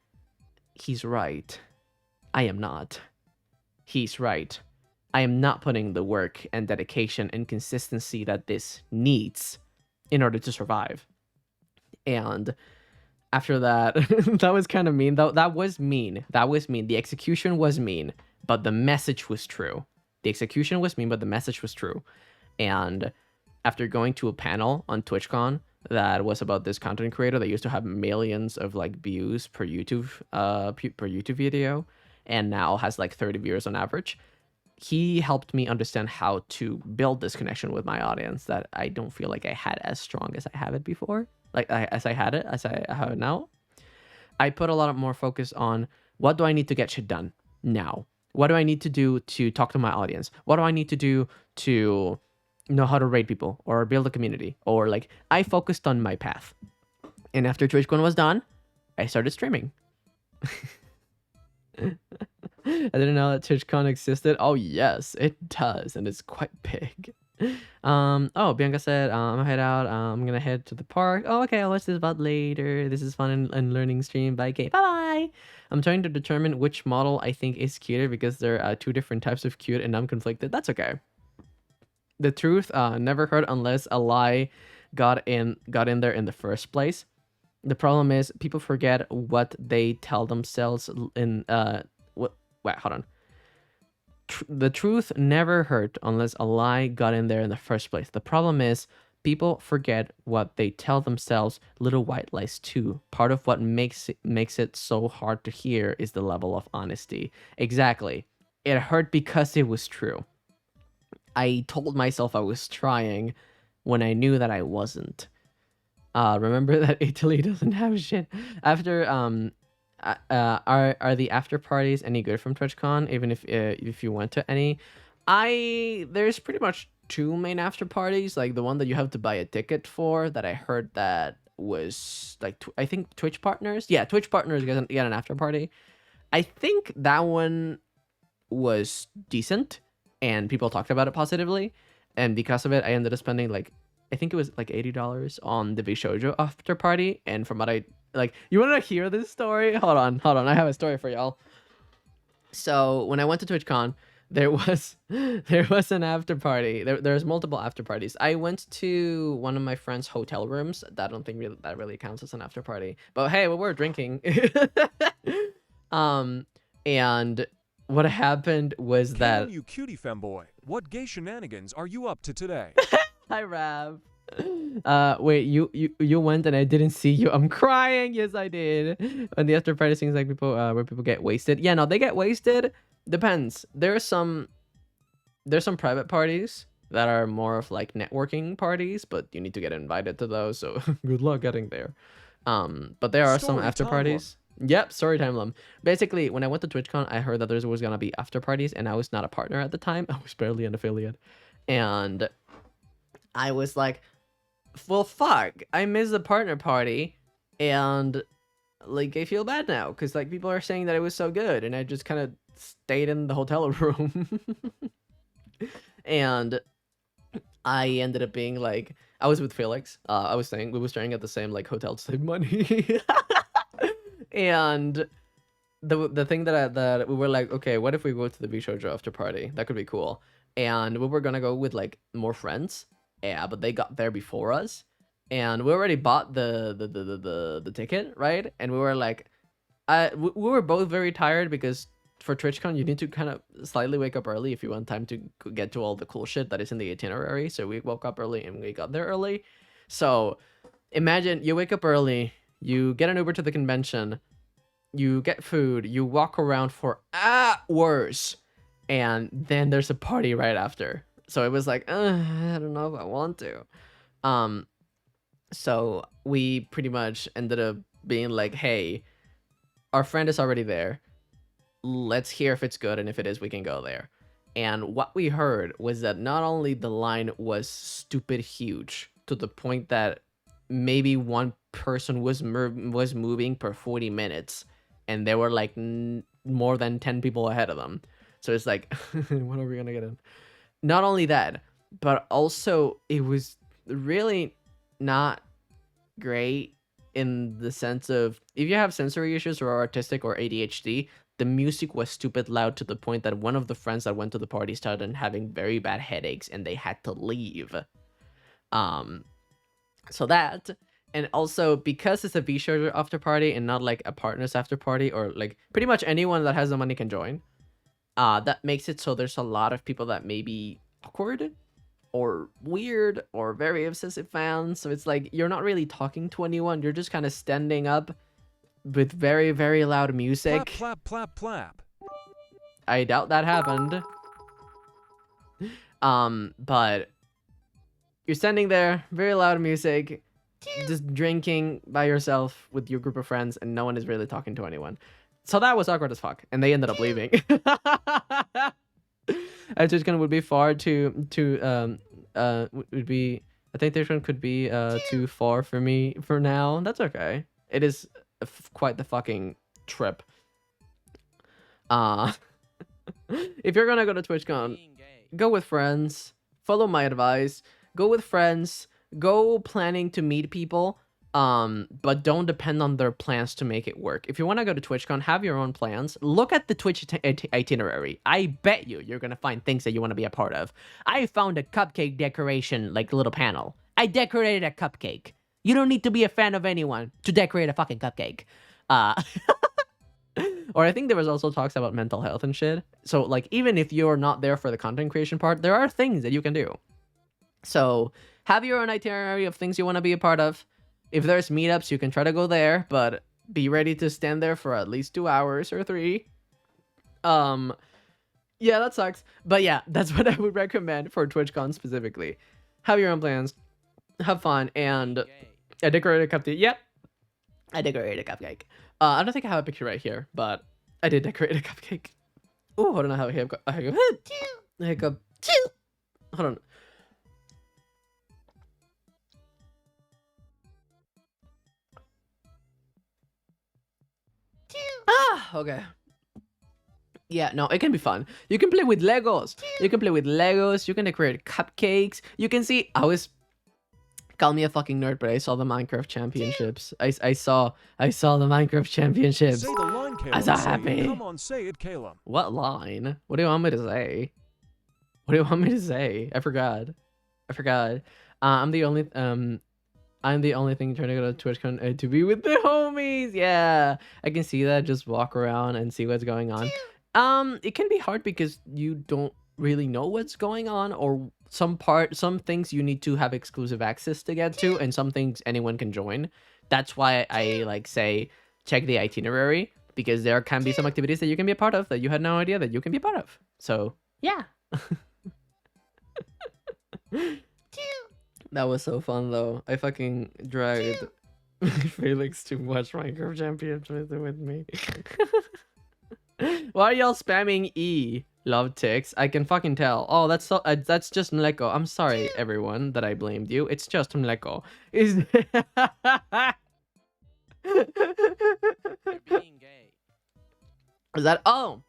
he's right. I am not. He's right. I am not putting the work and dedication and consistency that this needs in order to survive. And after that, that was kind of mean. That was mean. That was mean. The execution was mean, but the message was true. The execution was mean, but the message was true. And after going to a panel on TwitchCon that was about this content creator that used to have millions of, like, views per YouTube video, and now has like 30 viewers on average, he helped me understand how to build this connection with my audience that I don't feel like I had as strong as I have it before. Like, as I have it now. I put a lot more focus on, what do I need to get shit done now? What do I need to do to talk to my audience? What do I need to do to know how to rate people or build a community? Or, like, I focused on my path. And after TwitchCon was done, I started streaming. I didn't know that TwitchCon existed. Oh yes, it does, and it's quite big. Oh, Bianca said, I'm gonna head out. I'm gonna head to the park. Oh, okay, I'll watch this VOD later. This is fun and learning stream. Bye, Kate. Bye bye. I'm trying to determine which model I think is cuter because there are two different types of cute, and I'm conflicted. That's okay. The truth, never heard unless a lie got in there in the first place. The problem is people forget what they tell themselves in wait, hold on. The truth never hurt unless a lie got in there in the first place. The problem is people forget what they tell themselves, little white lies too. Part of what makes it so hard to hear is the level of honesty. Exactly. It hurt because it was true. I told myself I was trying when I knew that I wasn't. Remember that Italy doesn't have shit. After are the after parties any good from TwitchCon? Even if you went to any, there's pretty much two main after parties. Like the one that you have to buy a ticket for. That I heard that was like I think Twitch partners. Yeah, Twitch partners get an after party. I think that one was decent, and people talked about it positively. And because of it, I ended up spending like I think it was like $80 on the Bishoujo after party. And from what I like, you want to hear this story? Hold on. I have a story for y'all. So when I went to TwitchCon, there was an after party. There's multiple after parties. I went to one of my friend's hotel rooms. I don't think that really counts as an after party. But hey, we were drinking. And what happened was that You cutie femboy, what gay shenanigans are you up to today? Hi, Rav. Wait, you went and I didn't see you. I'm crying. Yes, I did. And the after party things like people where people get wasted. Yeah, no, they get wasted. Depends. There's some private parties that are more of like networking parties, but you need to get invited to those. So good luck getting there. But there are some Story after time parties. Yep, story time lum. Basically, when I went to TwitchCon, I heard that there was gonna be after parties, and I was not a partner at the time. I was barely an affiliate, and I was like, well, fuck, I missed the partner party, and like I feel bad now because like people are saying that it was so good, and I just kind of stayed in the hotel room, and I ended up being like, I was with Felix. I was saying we were staying at the same like hotel to save money, and the thing that we were like, okay, what if we go to the Bishoujo after party? That could be cool. And we were gonna go with like more friends. Yeah, but they got there before us, and we already bought the ticket, right? And we were like, we were both very tired because for TwitchCon you need to kind of slightly wake up early if you want time to get to all the cool shit that is in the itinerary. So we woke up early and we got there early. So imagine you wake up early, you get an Uber to the convention, you get food, you walk around for hours, and then there's a party right after. So it was like, I don't know if I want to. So we pretty much ended up being like, hey, our friend is already there. Let's hear if it's good, and if it is, we can go there. And what we heard was that not only the line was stupid huge to the point that maybe one person was moving per 40 minutes, and there were like more than 10 people ahead of them. So it's like, when are we gonna get in? Not only that, but also it was really not great in the sense of if you have sensory issues or artistic or ADHD, the music was stupid loud to the point that one of the friends that went to the party started having very bad headaches and they had to leave. So that, and also because it's a Bishoujo after party and not like a partners after party or like pretty much anyone that has the money can join. That makes it so there's a lot of people that may be awkward or weird or very obsessive fans. So it's like you're not really talking to anyone. You're just kind of standing up with very, very loud music. Plap, plap, plap, plap. I doubt that happened. But you're standing there, very loud music, just drinking by yourself with your group of friends, and no one is really talking to anyone. So that was awkward as fuck, and they ended up leaving. TwitchCon would be far would be, I think TwitchCon could be too far for me for now. That's okay. It is quite the fucking trip. Uh, if you're gonna go to TwitchCon, Being gay. go with friends. Follow my advice. Go with friends. Go planning to meet people. But don't depend on their plans to make it work. If you want to go to TwitchCon, have your own plans. Look at the Twitch itinerary. I bet you're gonna find things that you want to be a part of. I found a cupcake decoration, like little panel. I decorated a cupcake. You don't need to be a fan of anyone to decorate a fucking cupcake. Or I think there was also talks about mental health and shit. So like even if you're not there for the content creation part, there are things that you can do. So have your own itinerary of things you want to be a part of. If there's meetups, you can try to go there, but be ready to stand there for at least 2 hours or 3. Yeah, that sucks. But yeah, that's what I would recommend for TwitchCon specifically. Have your own plans, have fun, and Gay. I decorated a cupcake. Yep, I decorated a cupcake. I don't think I have a picture right here, but I did decorate a cupcake. Oh, hold on, I have a hiccup. A hiccup. Hold on. Okay. Yeah, no, it can be fun. You can play with Legos. You can play with Legos. You can decorate cupcakes. You can see. Call me a fucking nerd, but I saw the Minecraft championships. I saw the Minecraft championships. Say the line, Caleb. I'm so Say it. happy. Come on, say it, Caleb. What line? What do you want me to say? What do you want me to say? I forgot. I'm the only thing trying to go to TwitchCon to be with the homies. Yeah, I can see that. Just walk around and see what's going on. It can be hard because you don't really know what's going on, or some things you need to have exclusive access to get to, and some things anyone can join. That's why I like say check the itinerary, because there can be some activities that you can be a part of that you had no idea that you can be a part of. So yeah. That was so fun though. I fucking dragged Felix to watch Minecraft Championships with me. Why are y'all spamming E? Love ticks. I can fucking tell. Oh, that's just Mleko. I'm sorry, everyone, that I blamed you. It's just Mleko. Is You're being gay. is that? Oh,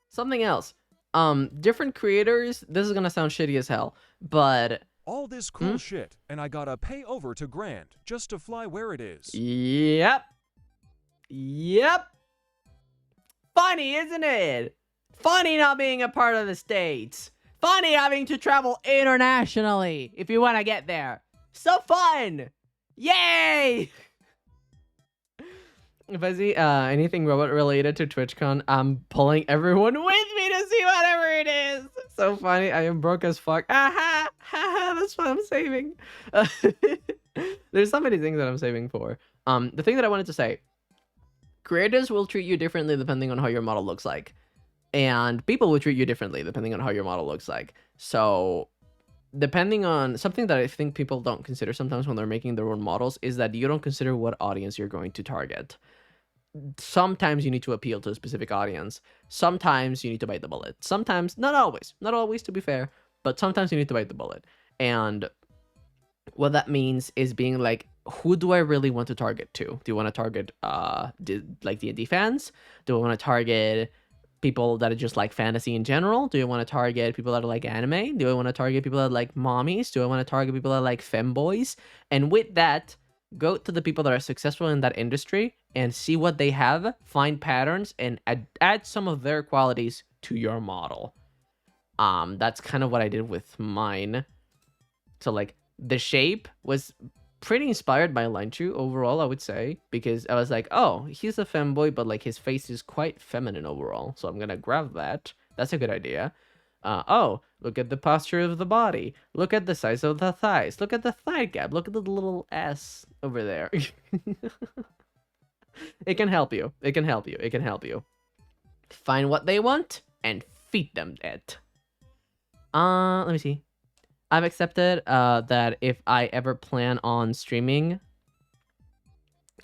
something else. Different creators. This is gonna sound shitty as hell, but All this cool shit, and I gotta pay over to Grand just to fly where it is. Yep. Funny, isn't it? Funny not being a part of the States. Funny having to travel internationally if you want to get there. So fun! Yay! If I see anything robot related to TwitchCon, I'm pulling everyone with me to see whatever it is. So funny. I am broke as fuck. Aha! That's what I'm saving. There's so many things that I'm saving for. The thing that I wanted to say. Creators will treat you differently depending on how your model looks like. And people will treat you differently depending on how your model looks like. So, depending on something that I think people don't consider sometimes when they're making their own models is that you don't consider what audience you're going to target. Sometimes you need to appeal to a specific audience. Sometimes you need to bite the bullet. Sometimes, not always to be fair, but sometimes you need to bite the bullet. And what that means is being like, who do I really want to target to? Do you want to target like D&D fans? Do I want to target people that are just like fantasy in general? Do I want to target people that are like anime? Do I want to target people that like mommies? Do I want to target people that like femboys? And with that, go to the people that are successful in that industry and see what they have, find patterns, and add some of their qualities to your model. That's kind of what I did with mine. So like the shape was pretty inspired by Lanchu overall, I would say, because I was like, oh, he's a femboy, but like his face is quite feminine overall, so I'm gonna grab that. That's a good idea. Oh, look at the posture of the body. Look at the size of the thighs. Look at the thigh gap. Look at the little ass over there. It can help you. It can help you. It can help you. Find what they want and feed them it. Let me see. I've accepted that if I ever plan on streaming,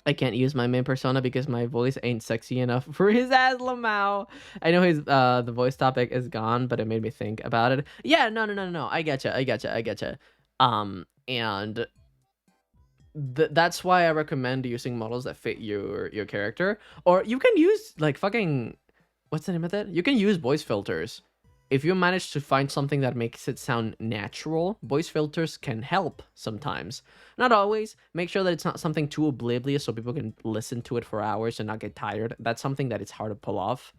I can't use my main persona because my voice ain't sexy enough for his ass Lamau. I know his the voice topic is gone, but it made me think about it. Yeah, no. I getcha. And that's why I recommend using models that fit your character. Or you can use like fucking what's the name of it? You can use voice filters. If you manage to find something that makes it sound natural, voice filters can help sometimes. Not always. Make sure that it's not something too oblivious so people can listen to it for hours and not get tired. That's something that it's hard to pull off.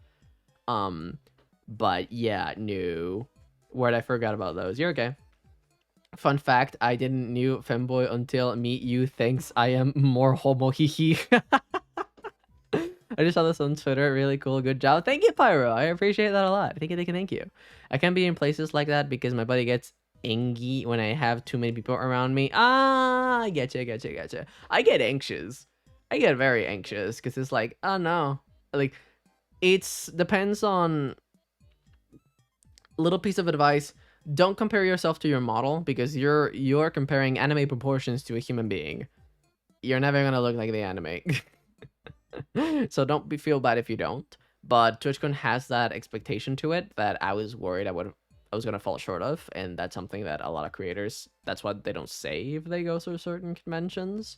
But yeah, no. Word, I forgot about those. You're okay. Fun fact, I didn't knew femboy until meet you. Thanks, I am more homo, hehe. I just saw this on Twitter. Really cool. Good job. Thank you, Pyro. I appreciate that a lot. Thank you. I can't be in places like that because my buddy gets angy when I have too many people around me. Ah, I getcha. I get anxious. I get very anxious because it's like, oh no. Like, it's depends on... Little piece of advice. Don't compare yourself to your model because you're comparing anime proportions to a human being. You're never gonna look like the anime. So don't feel bad if you don't. But TwitchCon has that expectation to it that I was worried I was gonna fall short of, and that's something that a lot of creators, that's what they don't say if they go to certain conventions.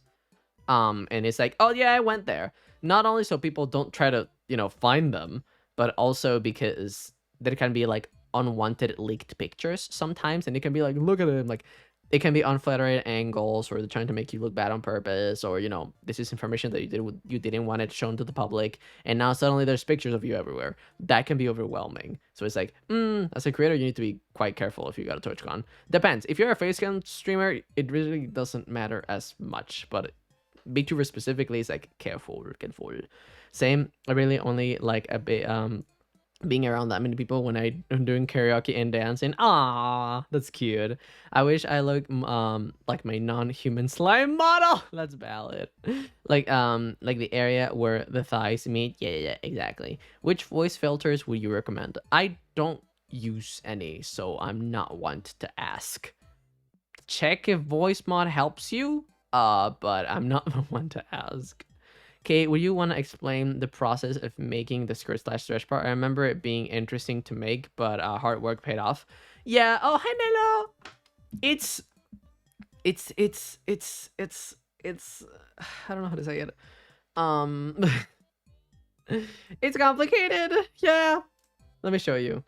And it's like, oh yeah, I went there. Not only so people don't try to, find them, but also because there can be like unwanted leaked pictures sometimes, and it can be like, look at them, like it can be unflattering angles, or they're trying to make you look bad on purpose, or this is information that you didn't want it shown to the public, and now suddenly there's pictures of you everywhere. That can be overwhelming. So it's like, as a creator, you need to be quite careful if you got a TwitchCon. Depends. If you're a facecam streamer, it really doesn't matter as much, but VTuber specifically is like careful. Same. I really only like a bit being around that many people when I'm doing karaoke and dancing. Ah, that's cute. I wish I looked like my non-human slime model. That's valid. Like the area where the thighs meet. Yeah, exactly. Which voice filters would you recommend? I don't use any, so I'm not one to ask. Check if voice mod helps you. But I'm not the one to ask. Okay, would you want to explain the process of making the skirt/stretch part? I remember it being interesting to make, but hard work paid off. Yeah. Oh, hi Nelo. It's I don't know how to say it. It's complicated. Yeah. Let me show you.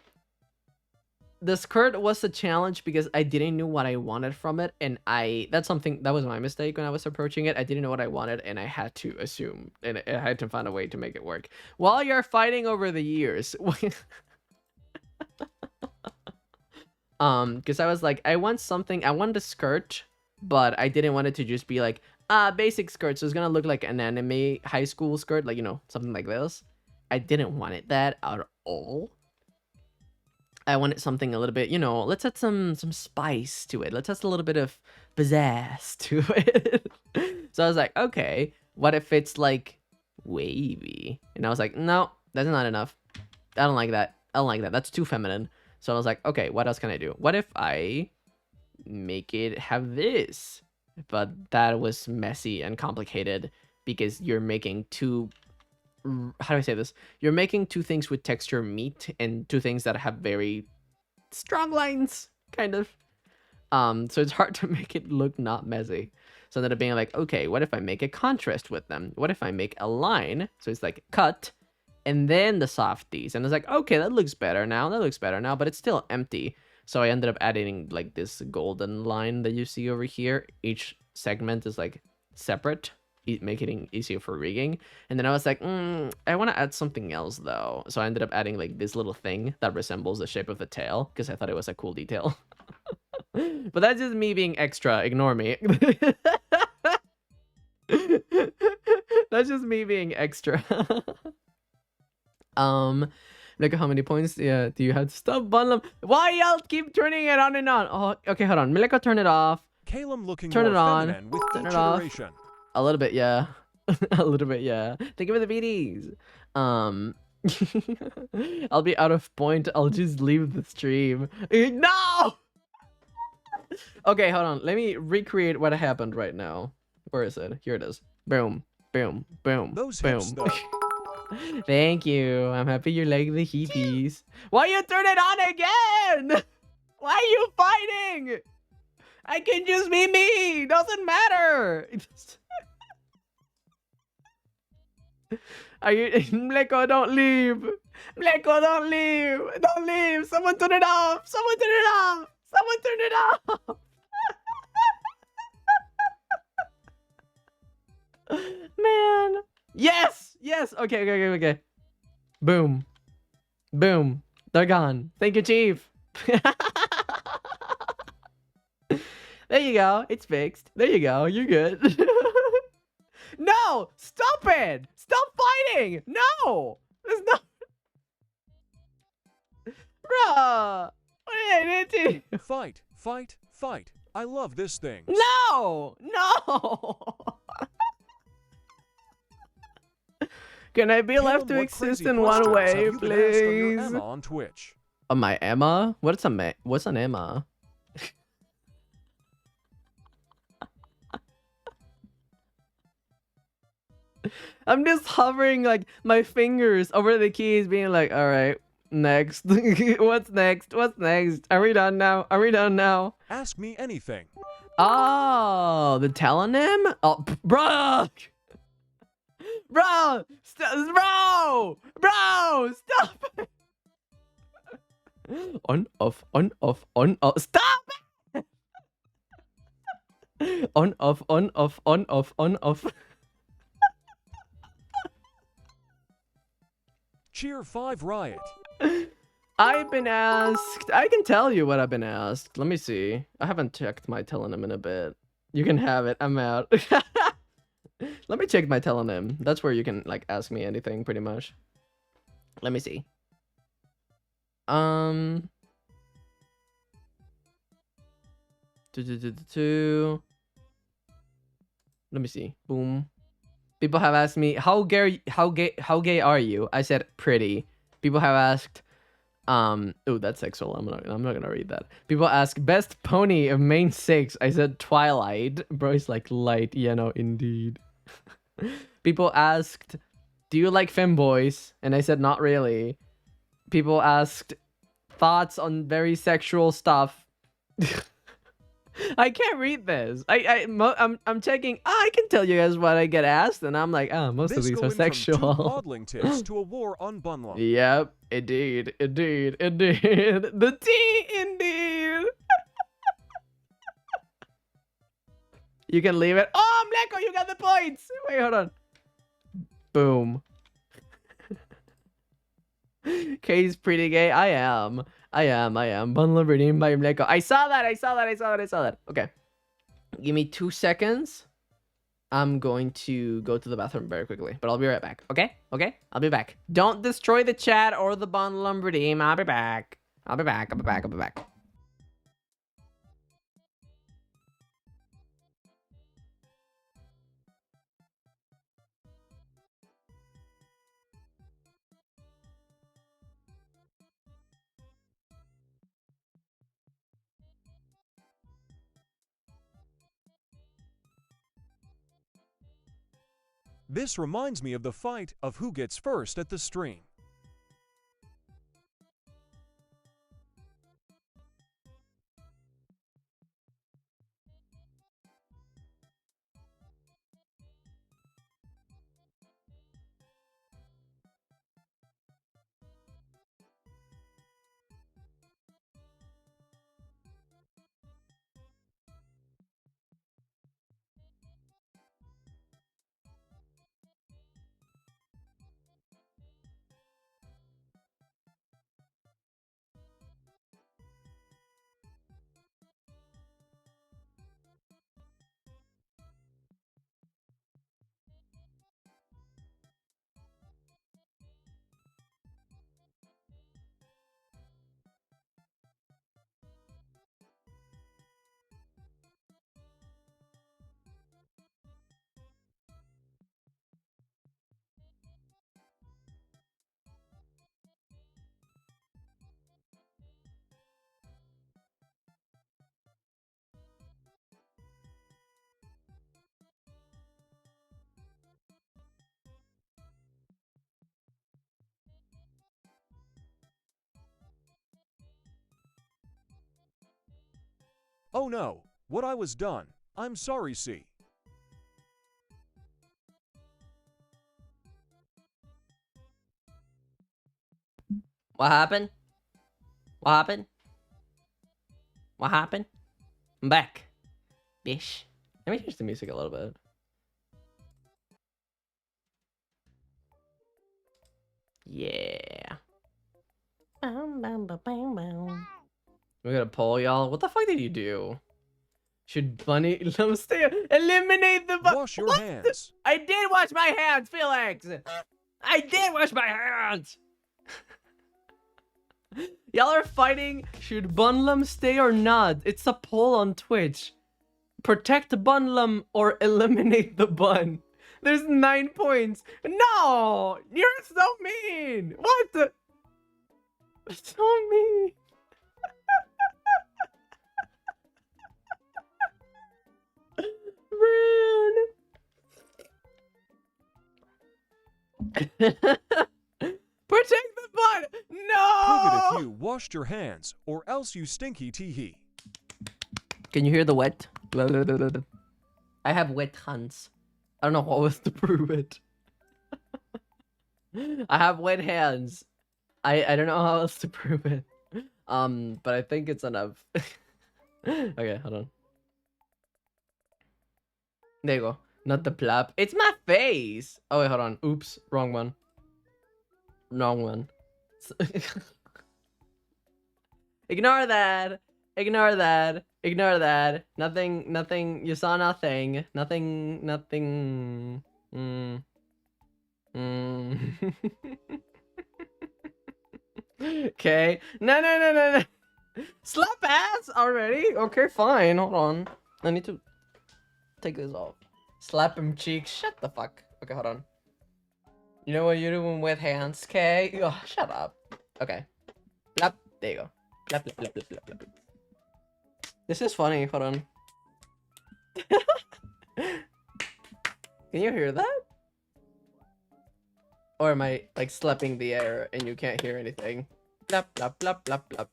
The skirt was a challenge because I didn't know what I wanted from it, and that was my mistake when I was approaching it. I didn't know what I wanted, and I had to assume, and I had to find a way to make it work. While you're fighting over the years, because I was like, I want a skirt, but I didn't want it to just be like basic skirt, so it's gonna look like an anime high school skirt, like something like this. I didn't want it that at all. I wanted something a little bit, let's add some spice to it. Let's add a little bit of pizzazz to it. So I was like, okay, what if it's like wavy? And I was like, no, that's not enough. I don't like that. That's too feminine. So I was like, okay, what else can I do? What if I make it have this? But that was messy and complicated because you're making how do I say this? You're making two things with texture meet and two things that have very strong lines, kind of. So it's hard to make it look not messy. So I ended up being like, okay, what if I make a contrast with them? What if I make a line? So it's like cut and then the softies. And it's like, okay, that looks better now, but it's still empty. So I ended up adding like this golden line that you see over here. Each segment is like separate, making it easier for rigging. And then I was like, I want to add something else though. So I ended up adding like this little thing that resembles the shape of the tail because I thought it was a cool detail. But that's just me being extra. Ignore me. That's just me being extra. Look at how many points do you have to stop bundle. Why y'all keep turning it on and on? Oh, okay, hold on. Mileko, turn it off. Calum looking Turn more it on. feminine with Turn each it off. iteration. A little bit, yeah. A little bit, yeah. Thank you for the BDs. I'll be out of point. I'll just leave the stream. No! Okay, hold on. Let me recreate what happened right now. Where is it? Here it is. Boom, boom, boom, Those boom. hips, though. Thank you. I'm happy you like the heaties. Why you turn it on again? Why are you fighting? I can just be me. Doesn't matter. Are you Mleko, don't leave. Mleko, don't leave. Don't leave. Someone turn it off. Someone turn it off. Someone turn it off. Man. Yes. Yes. Okay. Boom. Boom. They're gone. Thank you, Chief. There you go. It's fixed. There you go. You're good. No! Stop it! Stop fighting! No! There's no... Bruh! Fight, fight, fight. I love this thing. No! No! Can I be left to what exist crazy in one questions have way, you been asked on your please? Emma on Twitch? My Emma? What's an Emma? I'm just hovering like my fingers over the keys, being like, all right, next. What's next? What's next? Are we done now? Are we done now? Ask me anything. Oh, the telonym? Oh, bro! Bro! Bro! Stop! On, off, on, off, on, off. Stop it! On, off, on, off, on, off, on, off. Cheer 5 Riot. I've been asked. I can tell you what I've been asked. Let me see. I haven't checked my telonym in a bit. You can have it. I'm out. Let me check my telonym. That's where you can like ask me anything pretty much. Let me see. Let me see. Boom. People have asked me how gay are you? I said pretty. People have asked oh, that's sexual. I'm not gonna read that. People ask best pony of main 6. I said Twilight. Bro, it's like light. Yeah, no, indeed. People asked, do you like femboys? And I said not really. People asked thoughts on very sexual stuff. I can't read this. I'm checking. I can tell you guys what I get asked, and I'm like, oh, most of these are sexual. From 2 modeling tips to a war on Bunlum. Yep, indeed. The T, indeed. You can leave it. Oh, Mleko, you got the points. Wait, hold on. Boom. Kay's pretty gay. I am. Bundle redeemed by Mleko. I saw that. Okay. Give me 2 seconds. I'm going to go to the bathroom very quickly, but I'll be right back. Okay? I'll be back. Don't destroy the chat or the bundle redeem. I'll be back. This reminds me of the fight of who gets first at the stream. Oh no, what I was done. I'm sorry, C. What happened? What happened? What happened? I'm back. Bish. Let me change the music a little bit. Yeah. We got a poll, y'all. What the fuck did you do? Should bunny stay eliminate the Wash your hands. I did wash my hands, Felix. I did wash my hands. Y'all are fighting. Should Bunlum stay or not? It's a poll on Twitch. Protect Bunlum or eliminate the bun. There's 9 points. No, you're so mean. What the? So mean. Rude. Protect the bun. No. Prove it if you washed your hands, or else you stinky teehee. Can you hear the wet? I have wet hands. I don't know how else to prove it. I have wet hands. I don't know how else to prove it. But I think it's enough. Okay, hold on. There you go. Not the plop. It's my face. Oh wait, hold on. Oops, wrong one. Wrong one. Ignore that. Ignore that. Ignore that. Nothing. Nothing. You saw nothing. Nothing. Nothing. Okay. No, no, no, no, no. Slap ass already? Okay, fine. Hold on. I need to take this off. Slap him cheeks. Shut the fuck. Okay, hold on. You know what you're doing with hands, okay? Oh, shut up. Okay. Blap. There you go. Blap, blap, blap, blap, blap, blap. This is funny. Hold on. Can you hear that? Or am I like slapping the air and you can't hear anything? Blap, blap, blap, blap, blap.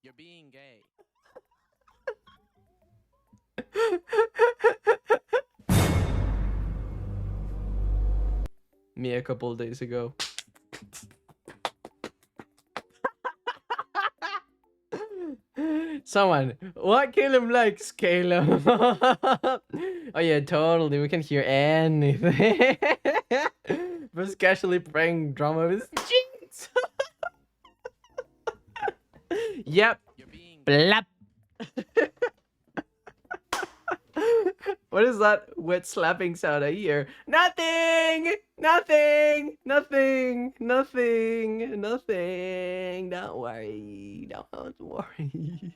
You're being gay. Me a couple of days ago. Someone, what Caleb likes, Caleb? Oh yeah, totally. We can hear anything. Just casually playing drama with jeans. Yep. You're being Blap. What is that wet slapping sound I hear? Nothing! Nothing! Nothing! Nothing! Nothing! Don't worry. Don't worry.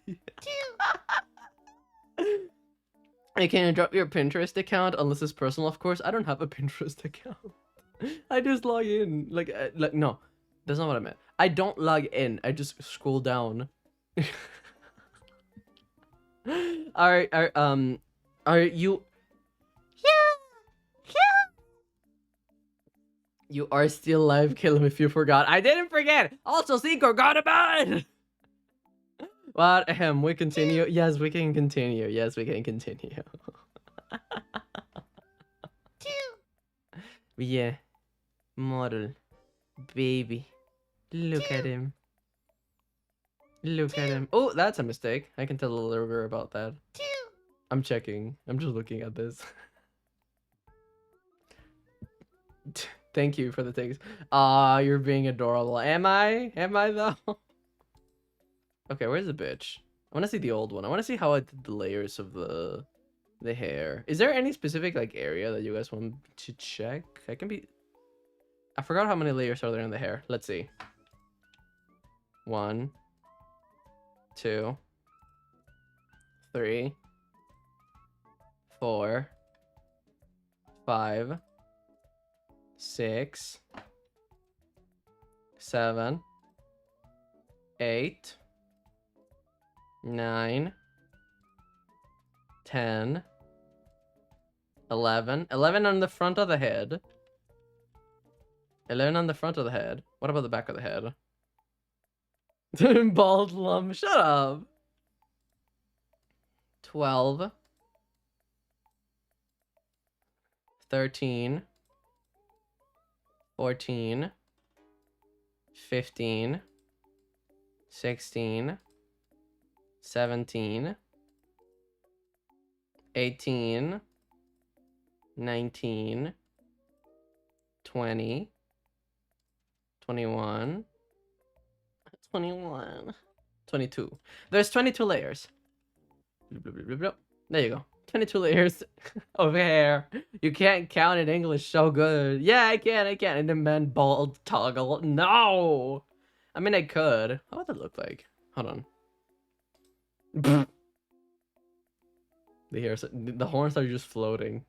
Hey, can you drop your Pinterest account? Unless it's personal, of course. I don't have a Pinterest account. I just log in. Like no. That's not what I meant. I don't log in. I just scroll down. Are you... You are still live, kill him if you forgot. I didn't forget! Also, Seeker got a bed! What? We continue? Yes, we can continue. Yes, we can continue. Yeah. Model. Baby. Look at him. Look at him. Oh, that's a mistake. I can tell a little bit about that. I'm checking. I'm just looking at this. Thank you for the things. Aw, you're being adorable. Am I? Am I though? Okay, where's the bitch? I want to see the old one. I want to see how I did the layers of the hair. Is there any specific like area that you guys want to check? I can be... I forgot how many layers are there in the hair. Let's see. 1, 2, 3, 4, 5, 6, 7, 8, 9, 10, 11. 11 on the front of the head. 11 on the front of the head. What about the back of the head? Bald lump. Shut up. 12. 13, 14, 15, 16, 17, 18, 19, 20, 21, 21, 22. There's 22 layers. There you go. 22 layers of hair. You can't count in English so good. Yeah, I can. And the man bald toggle. No! I mean, I could. How would that look like? Hold on. The horns are just floating.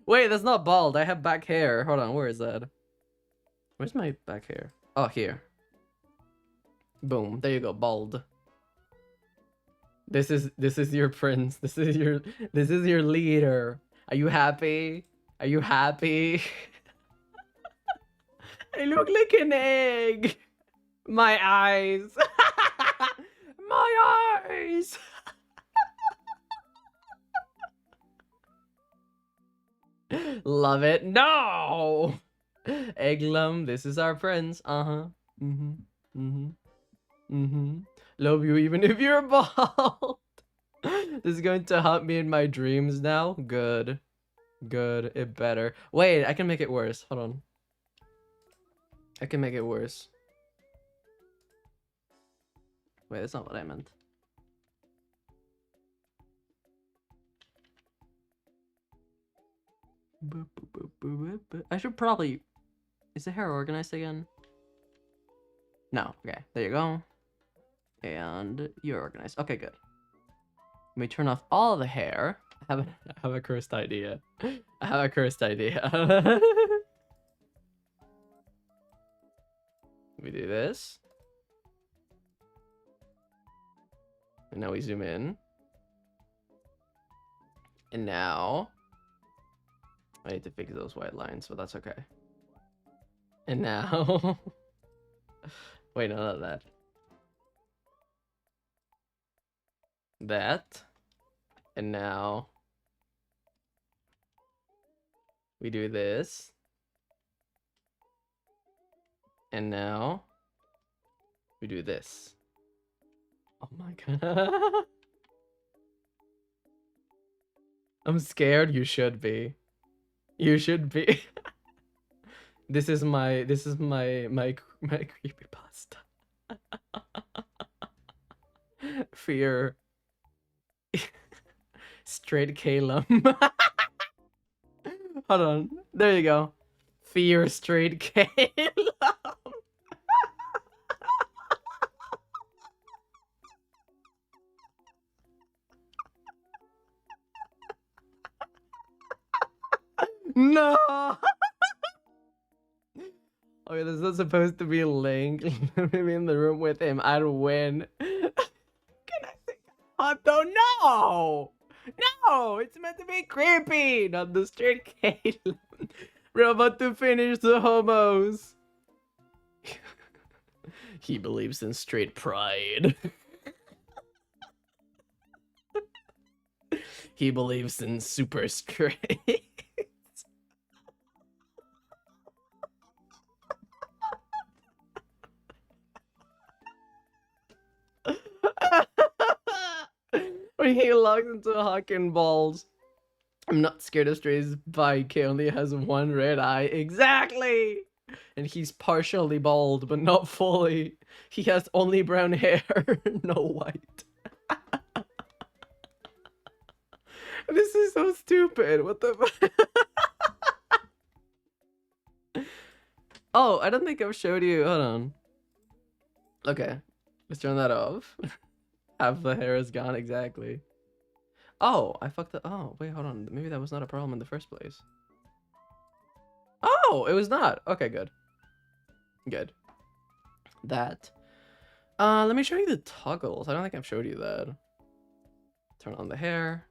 Wait, that's not bald. I have back hair. Hold on, where is that? Where's my back hair? Oh, here. Boom. There you go. Bald. This is your prince. This is your leader. Are you happy? Are you happy? I look like an egg. My eyes. My eyes. Love it. No. Eglum, this is our prince. Love you even if you're bald. This is going to haunt me in my dreams now. Good. Good. It better. Wait, I can make it worse. Hold on. I can make it worse. Wait, that's not what I meant. I should probably... Is the hair organized again? No. Okay, there you go. And you're organized. Okay, good. Let me turn off all the hair. I have a cursed idea. I have a cursed idea. We do this. And now we zoom in. And now... I need to fix those white lines, but that's okay. And now... Wait, no, not that. That. And now... we do this. And now... we do this. Oh my god. I'm scared. You should be. You should be. This is my creepypasta. Fear. Straight Calum. Hold on. There you go. Fear straight Calum. No. Okay, this is not supposed to be Link. Maybe in the room with him, I'd win. Can I say hot though? No! No! It's meant to be creepy, not the straight Caleb. We're about to finish the homos. He believes in straight pride. He believes in super straight. When he logs into Hawking Balls. I'm not scared of strays. Bike only has one red eye. Exactly! And he's partially bald, but not fully. He has only brown hair, no white. This is so stupid. What the fuck? Oh, I don't think I've showed you. Hold on. Okay. Let's turn that off. Half the hair is gone, exactly. Oh, I fucked up. Oh, wait, hold on. Maybe that was not a problem in the first place. Oh, it was not. Okay, good. Good. That. Let me show you the toggles. I don't think I've showed you that. Turn on the hair.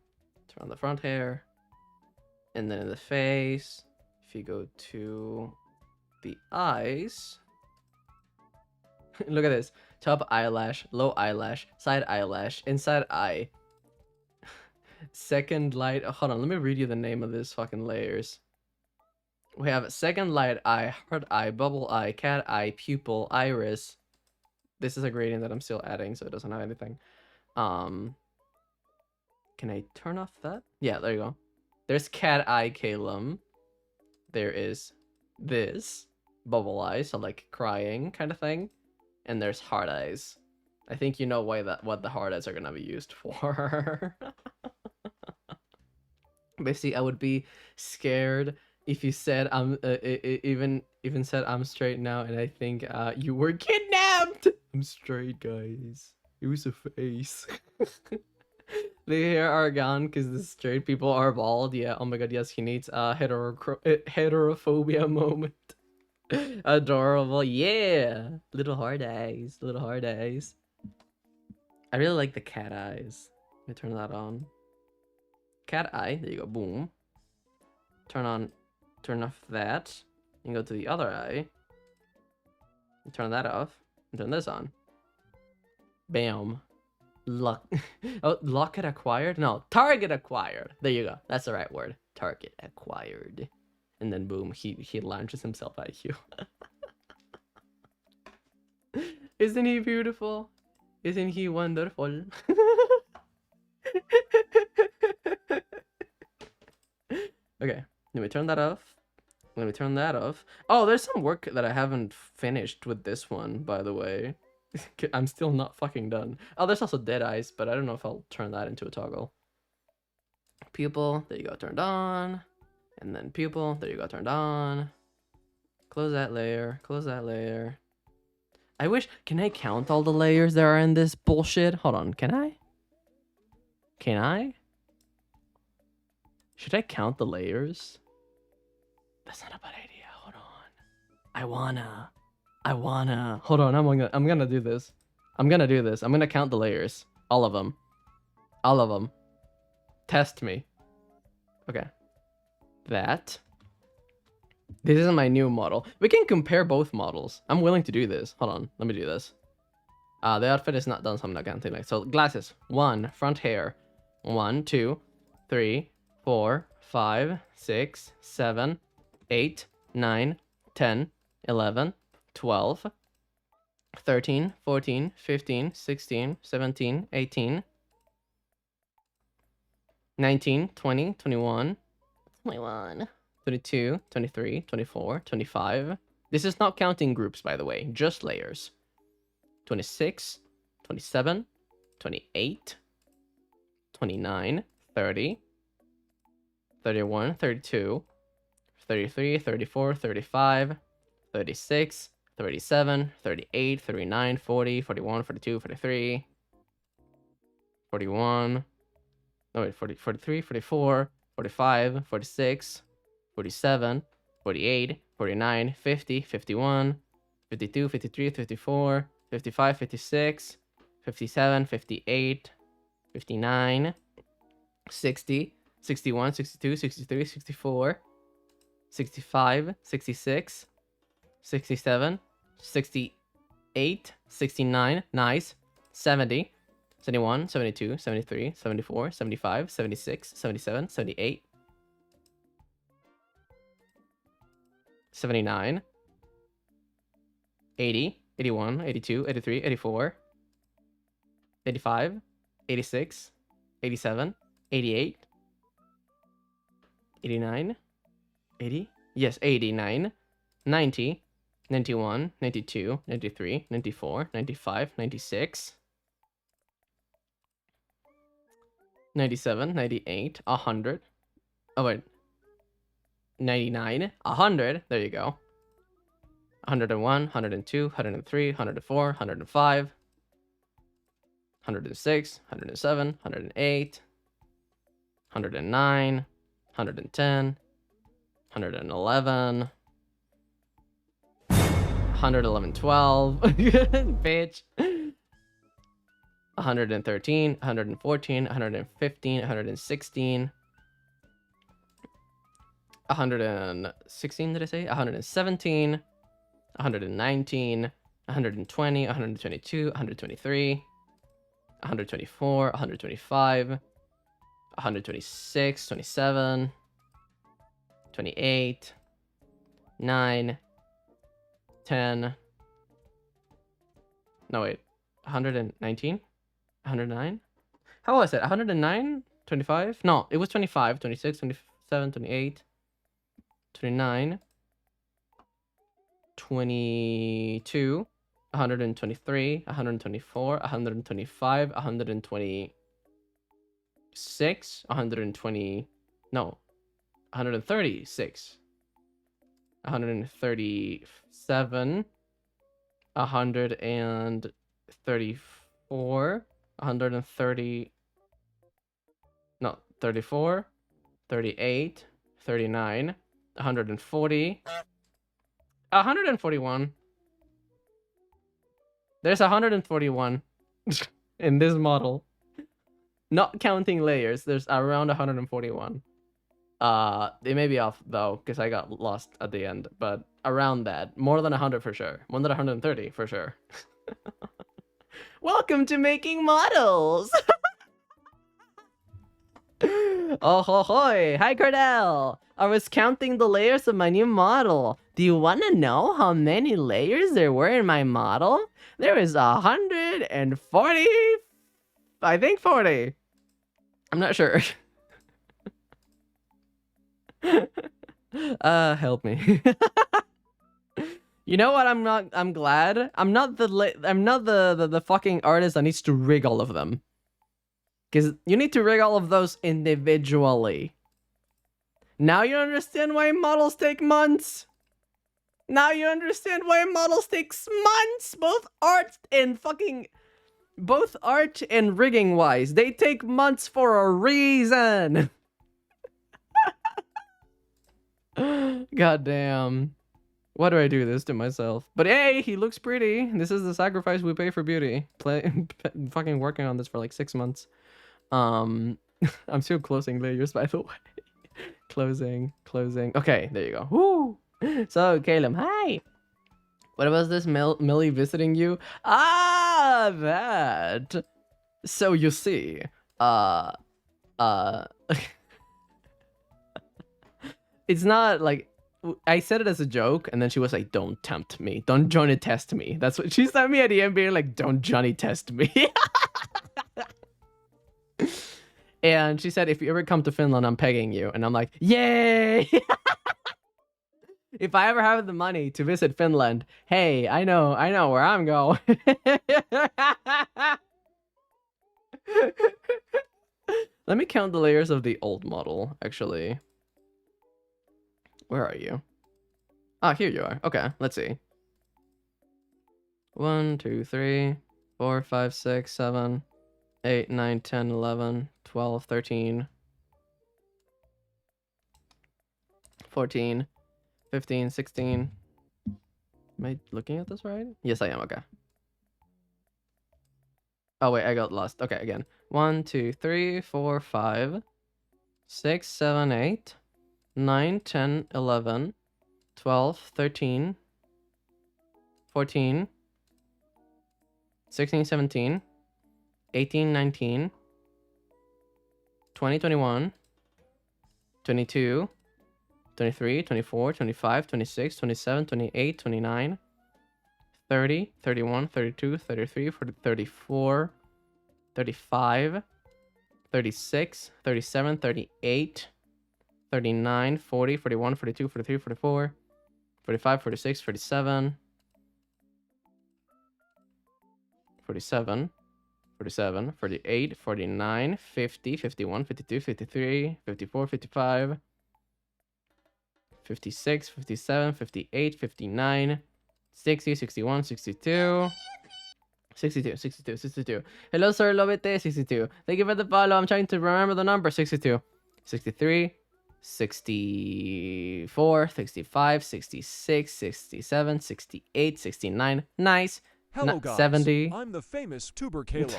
Turn on the front hair. And then in the face, if you go to the eyes. Look at this. Top eyelash, low eyelash, side eyelash, inside eye. Second light. Oh, hold on, let me read you the name of this fucking layers. We have second light eye, heart eye, bubble eye, cat eye, pupil, iris. This is a gradient that I'm still adding, so it doesn't have anything. Can I turn off that? Yeah, there you go. There's cat eye calum. There is this bubble eye, so like crying kind of thing. And there's hard eyes. I think you know why what the hard eyes are gonna be used for. Basically, I would be scared if you said I'm even said I'm straight now, and I think you were kidnapped. I'm straight, guys. It was a face. The hair are gone because the straight people are bald. Yeah. Oh my god. Yes, he needs a heterophobia moment. Adorable. Yeah. Little hard eyes. Little hard eyes. I really like the cat eyes. Let me turn that on. Cat eye. There you go. Boom. Turn off that. And go to the other eye. And turn that off. And turn this on. Bam. Locket acquired? No, target acquired. There you go. That's the right word. Target acquired. And then boom, he launches himself at you. Isn't he beautiful? Isn't he wonderful? Okay, let me turn that off. Let me turn that off. Oh, there's some work that I haven't finished with this one, by the way. I'm still not fucking done. Oh, there's also dead eyes, but I don't know if I'll turn that into a toggle. Pupil, there you go, turned on. And then pupil, there you go, turned on. Close that layer, close that layer. I wish, can I count all the layers there are in this bullshit? Hold on, can I? Can I? Should I count the layers? That's not a bad idea, hold on. I wanna. Hold on, I'm gonna do this. I'm gonna count the layers. All of them. All of them. Test me. Okay. That. This is my new model. We can compare both models. I'm willing to do this. Hold on, let me do this. The outfit is not done, so I'm not gonna take it. So glasses. 1, front hair. 1, 2, 3, 4, 5, 6, 7, 8, 9, 10, 11, 12, 13, 14, 15, 16, 17, 18, 19, 20, 21, 22, 23, 24, 25. This is not counting groups, by the way, just layers. 26, 27, 28, 29, 30, 31, 32, 33, 34, 35, 36, 37, 38, 39, 40, 41, 42, 43, 41, no wait, 40, 43, 44, 45, 46, 47, 48, 49, 50, 51, 52, 53, 54, 55, 56, 57, 58, 59, 60, 61, 62, 63, 64, 65, 66, 67, 68, 69, nice, 70, 71, 72, 73, 74, 75, 76, 77, 78, 79, 80, 81, 82, 83, 84, 85, 86, 87, 88, 89, 80, yes, 89, 90, 91, 92, 93, 94, 95, 96, 97, 98, 100. Oh, wait. 99, 100. There you go. 101, 102, 103, 104, 105, 106, 107, 108, 109, 110, 111, 111, 12, bitch. 113, 114, 115, 116, 116, did I say? 117, 119, 120, 122, 123, 124, 125, 126, 27, 28, 9, 10. No, wait. 119? 109? How was it? 109? 25? No, it was 25, 26, 27, 28, 29, 22, 123, 124, 125, 126, 120, no, 136, 137, 134, 130, no, 34, 38, 39, 140, 141. There's 141 in this model. Not counting layers, there's around 141. They may be off though, because I got lost at the end, but around that. More than 100 for sure. More than 130 for sure. Welcome to making models! Oh ho hoy! Hi Cordell! I was counting the layers of my new model. Do you want to know how many layers there were in my model? There is 140... I think 40. I'm not sure. Help me. You know what? I'm glad. I'm not the fucking artist that needs to rig all of them. Because you need to rig all of those individually. Now you understand why models take months? Now you understand why models takes months? Both art and rigging wise. They take months for a reason. God damn. Why do I do this to myself? But hey, he looks pretty. This is the sacrifice we pay for beauty. Fucking working on this for like 6 months. I'm still closing layers, by the way. Closing. Okay, there you go. Woo! So, Caleb, hi! What was this Millie visiting you? Ah, that! So, you see, it's not like... I said it as a joke, and then she was like, don't tempt me. Don't Johnny test me. That's what she sent me at the end, being like, don't Johnny test me. And she said, if you ever come to Finland, I'm pegging you. And I'm like, yay! If I ever have the money to visit Finland, hey, I know where I'm going. Let me count the layers of the old model, actually. Where are you? Ah, here you are. Okay, let's see. 1, 2, 3, 4, 5, 6, 7, 8, 9, 10, 11, 12, 13, 14, 15, 16. Am I looking at this right? Yes, I am. Okay. Oh, wait, I got lost. Okay, again. 1, 2, 3, 4, 5, 6, 7, 8, 9, 10, 11, 12, 13, 14, 16, 17, 18, 19, 20, 21, 22, 23, 24, 25, 26, 27, 28, 29, 30, 31, 32, 33, 34, 35, 36, 37, 38, 39, 40, 41, 42, 43, 44, 45, 46, 47, 47, 47, 48, 49, 50, 51, 52, 53, 54, 55, 56, 57, 58, 59, 60, 61, 62, 62, 62, 62. Hello, sir, Lobete, 62. Thank you for the follow. I'm trying to remember the number. 62, 63, 64, 65, 66, 67, 68, 69. Nice. Hello, guys. 70. I'm the famous Vtuber Caleb.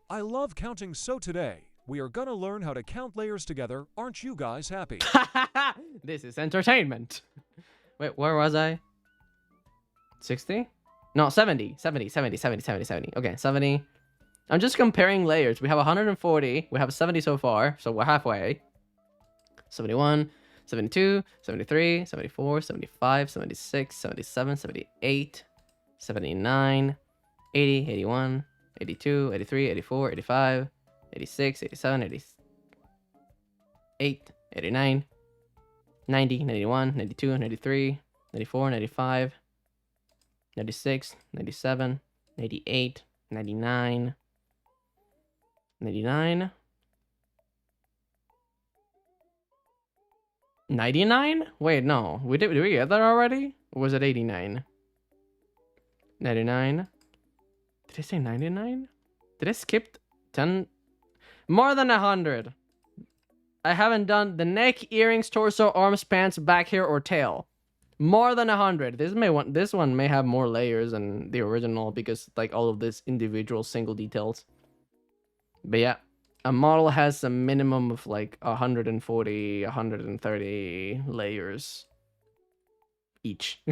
I love counting, so today we are gonna learn how to count layers together. Aren't you guys happy? This is entertainment. Wait, where was I? 60? No, 70. 70. Okay, 70. I'm just comparing layers. We have 140. We have 70 so far, so we're halfway. 71, 72, 73, 74, 75, 76, 77, 78, 79, 80, 81, 82, 83, 84, 85, 86, 87, 88, 89, 90, 91, 92, 93, 94, 95, 96, 97, 98, 99, 99, 99? Wait, no. Did we get that already? Or was it 89? 99? Did I say 99? Did I skip 10? More than 100. I haven't done the neck, earrings, torso, arms, pants, back hair, or tail. More than 100. This one may have more layers than the original because like all of this individual single details. But yeah, a model has a minimum of like 140, 130 layers each.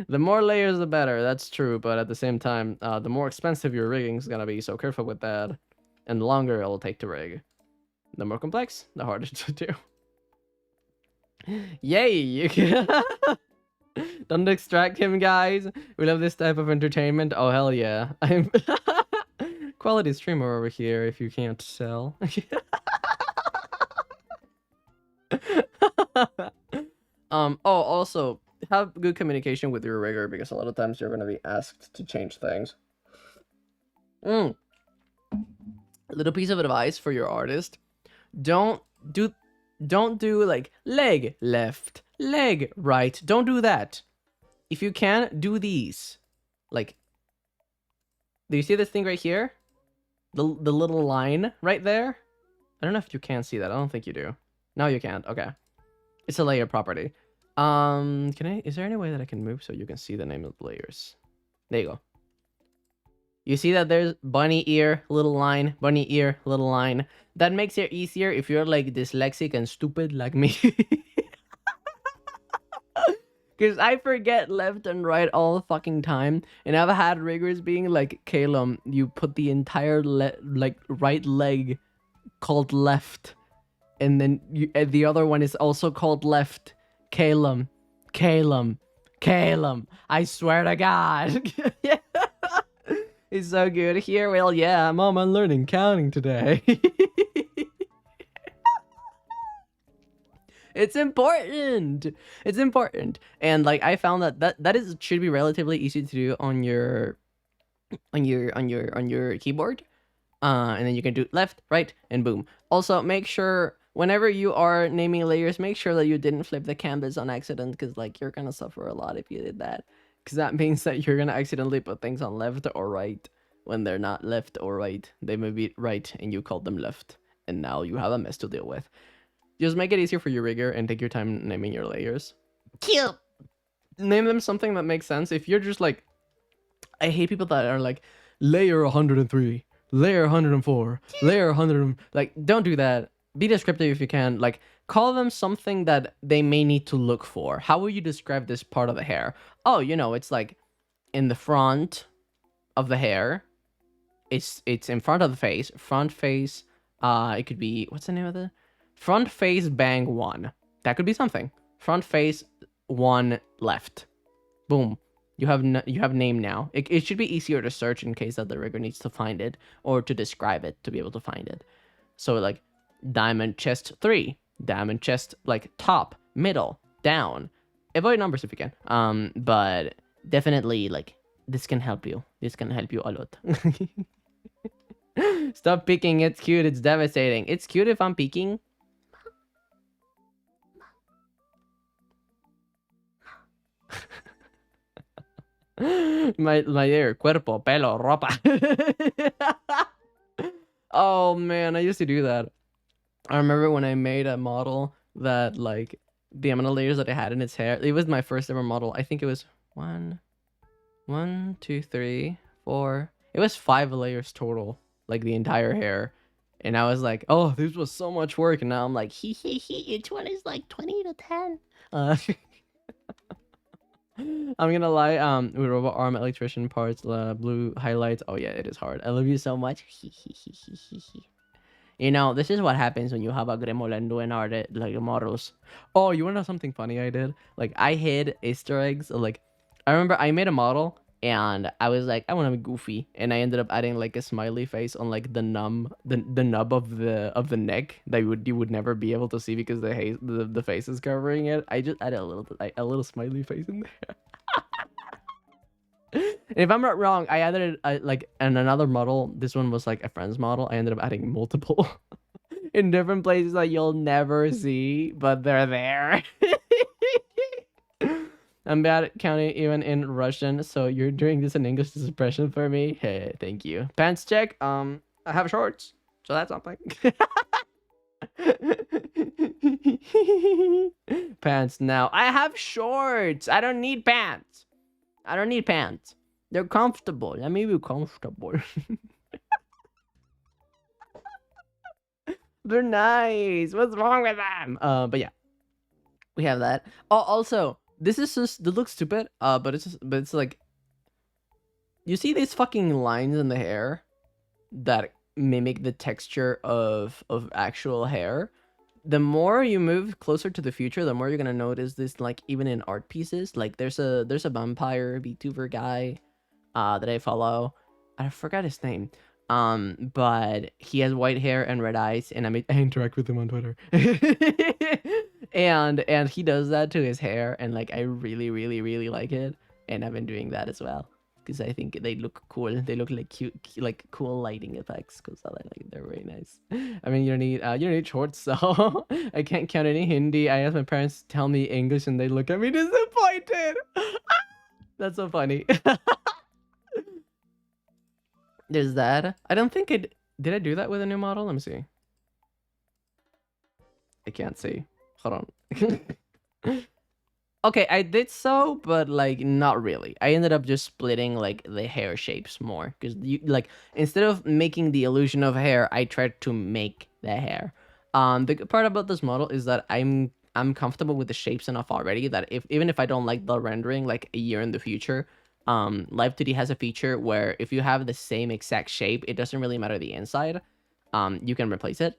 The more layers, the better. That's true, but at the same time, the more expensive your rigging is gonna be. So careful with that, and the longer it'll take to rig. The more complex, the harder to do. Yay! Don't distract him, guys. We love this type of entertainment. Oh hell yeah! I'm quality streamer over here. If you can't tell. Oh, also have good communication with your rigger because a lot of times you're gonna be asked to change things. A little piece of advice for your artist: don't do like leg left, leg right. Don't do that. If you can, do these. Like, do you see this thing right here? The little line right there? I don't know if you can see that. I don't think you do. No, you can't. Okay. It's a layer property. Is there any way that I can move so you can see the name of the layers? There you go. You see that there's bunny ear, little line, bunny ear, little line. That makes it easier if you're like dyslexic and stupid like me. Because I forget left and right all the fucking time. And I've had riggers being like, Calum, you put the entire right leg called left. And then the other one is also called left. Calum. I swear to God. Yeah. It's so good here. Well, yeah, Mom, I'm learning counting today. It's important. It's important. And like I found that should be relatively easy to do on your keyboard. And then you can do left, right, and boom. Also, make sure whenever you are naming layers, make sure that you didn't flip the canvas on accident, because like you're gonna suffer a lot if you did that. Because that means that you're gonna accidentally put things on left or right when they're not left or right. They may be right and you called them left, and now you have a mess to deal with. Just make it easier for your rigger and take your time naming your layers. Cute. Name them something that makes sense. If you're just like, I hate people that are like layer 103, layer 104, layer 100. Like, don't do that. Be descriptive if you can. Like, call them something that they may need to look for. How will you describe this part of the hair? Oh, you know, it's like in the front of the hair. It's in front of the face. Front face. It could be, what's the name of it? Front face bang 1. That could be something. Front face 1 left. Boom. You have name now. It should be easier to search in case that the rigger needs to find it or to describe it to be able to find it. So like diamond chest 3, diamond chest like top, middle, down. Avoid numbers if you can. But definitely like this can help you. This can help you a lot. Stop peeking. It's cute. It's devastating. It's cute if I'm peeking. my ear, cuerpo, pelo, ropa. Oh man, I used to do that. I remember when I made a model that like the amount of layers that I had in its hair. It was my first ever model. I think it was 1, 2, 3, 4. It was 5 layers total, like the entire hair. And I was like, oh, this was so much work. And now I'm like, each one is like 20 to 10. I'm gonna lie. With robot arm, electrician parts, blue highlights. Oh yeah, it is hard. I love you so much. You know, this is what happens when you have a gremolendo and art like models. Oh, you wanna know something funny I did? Like I hid Easter eggs. Like I remember I made a model and I was like, I want to be goofy, and I ended up adding like a smiley face on like the nub of the neck that you would never be able to see because the face is covering it. I just added a little smiley face in there. And if I'm not wrong, I added like in another model. This one was like a friend's model. I ended up adding multiple in different places that you'll never see, but they're there. I'm bad at counting even in Russian, so you're doing this in English expression for me. Hey, thank you. Pants check. I have shorts, so that's something. Pants now. I have shorts. I don't need pants. I don't need pants. They're comfortable. Let me be comfortable. They're nice. What's wrong with them? But yeah, we have that. Oh, also, this is just, it looks stupid. But it's like, you see these fucking lines in the hair that mimic the texture of actual hair. The more you move closer to the future, the more you're gonna notice this, like even in art pieces. Like there's a vampire Vtuber guy that I follow. I forgot his name. But he has white hair and red eyes, and I interact with him on Twitter. and he does that to his hair, and like I really, really, really like it. And I've been doing that as well because I think they look cool. They look like cute, like cool lighting effects. Because I like they're very nice. I mean, you don't need shorts, so I can't count any Hindi. I asked my parents to tell me English, and they look at me disappointed. That's so funny. There's that. I don't think it did. I do that with a new model? Let me see. I can't see. Hold on. Okay, I did so, but like not really. I ended up just splitting like the hair shapes more because you like instead of making the illusion of hair, I tried to make the hair. The good part about this model is that I'm comfortable with the shapes enough already that even if I don't like the rendering like a year in the future, Live 2D has a feature where if you have the same exact shape, it doesn't really matter the inside. You can replace it.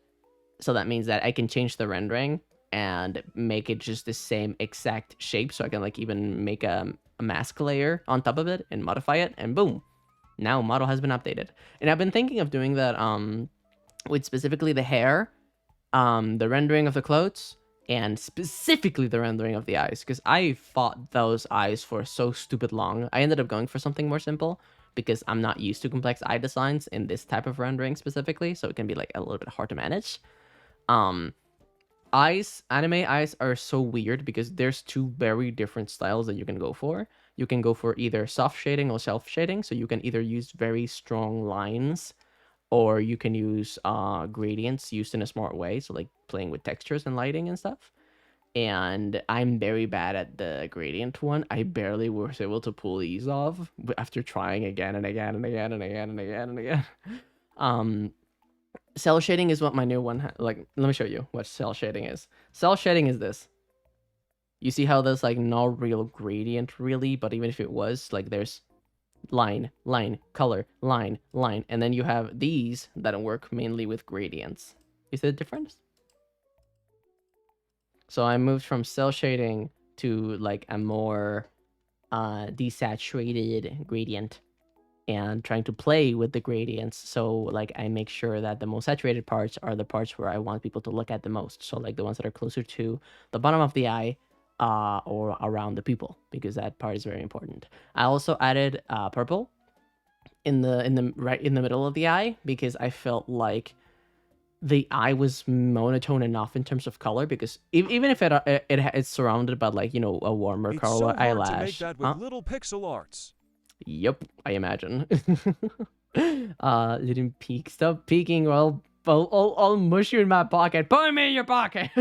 So that means that I can change the rendering and make it just the same exact shape. So I can like even make a mask layer on top of it and modify it, and boom, now model has been updated. And I've been thinking of doing that with specifically the hair, the rendering of the clothes, and specifically the rendering of the eyes, because I fought those eyes for so stupid long. I ended up going for something more simple because I'm not used to complex eye designs in this type of rendering specifically, so it can be like a little bit hard to manage. Anime eyes are so weird because there's two very different styles that you can go for. You can go for either soft shading or self shading, so you can either use very strong lines or you can use gradients used in a smart way, so like playing with textures and lighting and stuff. And I'm very bad at the gradient one. I barely was able to pull these off after trying again and again and again and again and again and again. Cell shading is what my new one like. Let me show you what cell shading is. Cell shading is this. You see how there's like no real gradient really, but even if it was, like there's line, color, line, and then you have these that work mainly with gradients. Is there a difference? So I moved from cell shading to like a more desaturated gradient and trying to play with the gradients. So like I make sure that the most saturated parts are the parts where I want people to look at the most. So like the ones that are closer to the bottom of the eye or around the pupil, because that part is very important. I also added purple in the right in the middle of the eye because I felt like the eye was monotone enough in terms of color, because even if it's surrounded by like, you know, a warmer It's color so hard eyelash. to make that with little pixel arts. Yep, I imagine. Little peek. Stop peeking, or I'll mush you in my pocket. Put me in your pocket.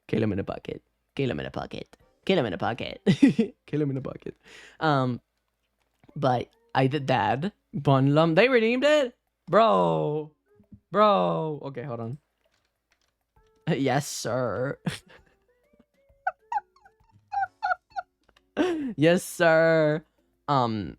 Kill him in a pocket. Kill him in a pocket. Kill him in a pocket. Kill him in a pocket. But I did that. Bunlum. They redeemed it? Bro. Okay, hold on. Yes, sir. Yes, sir. Um,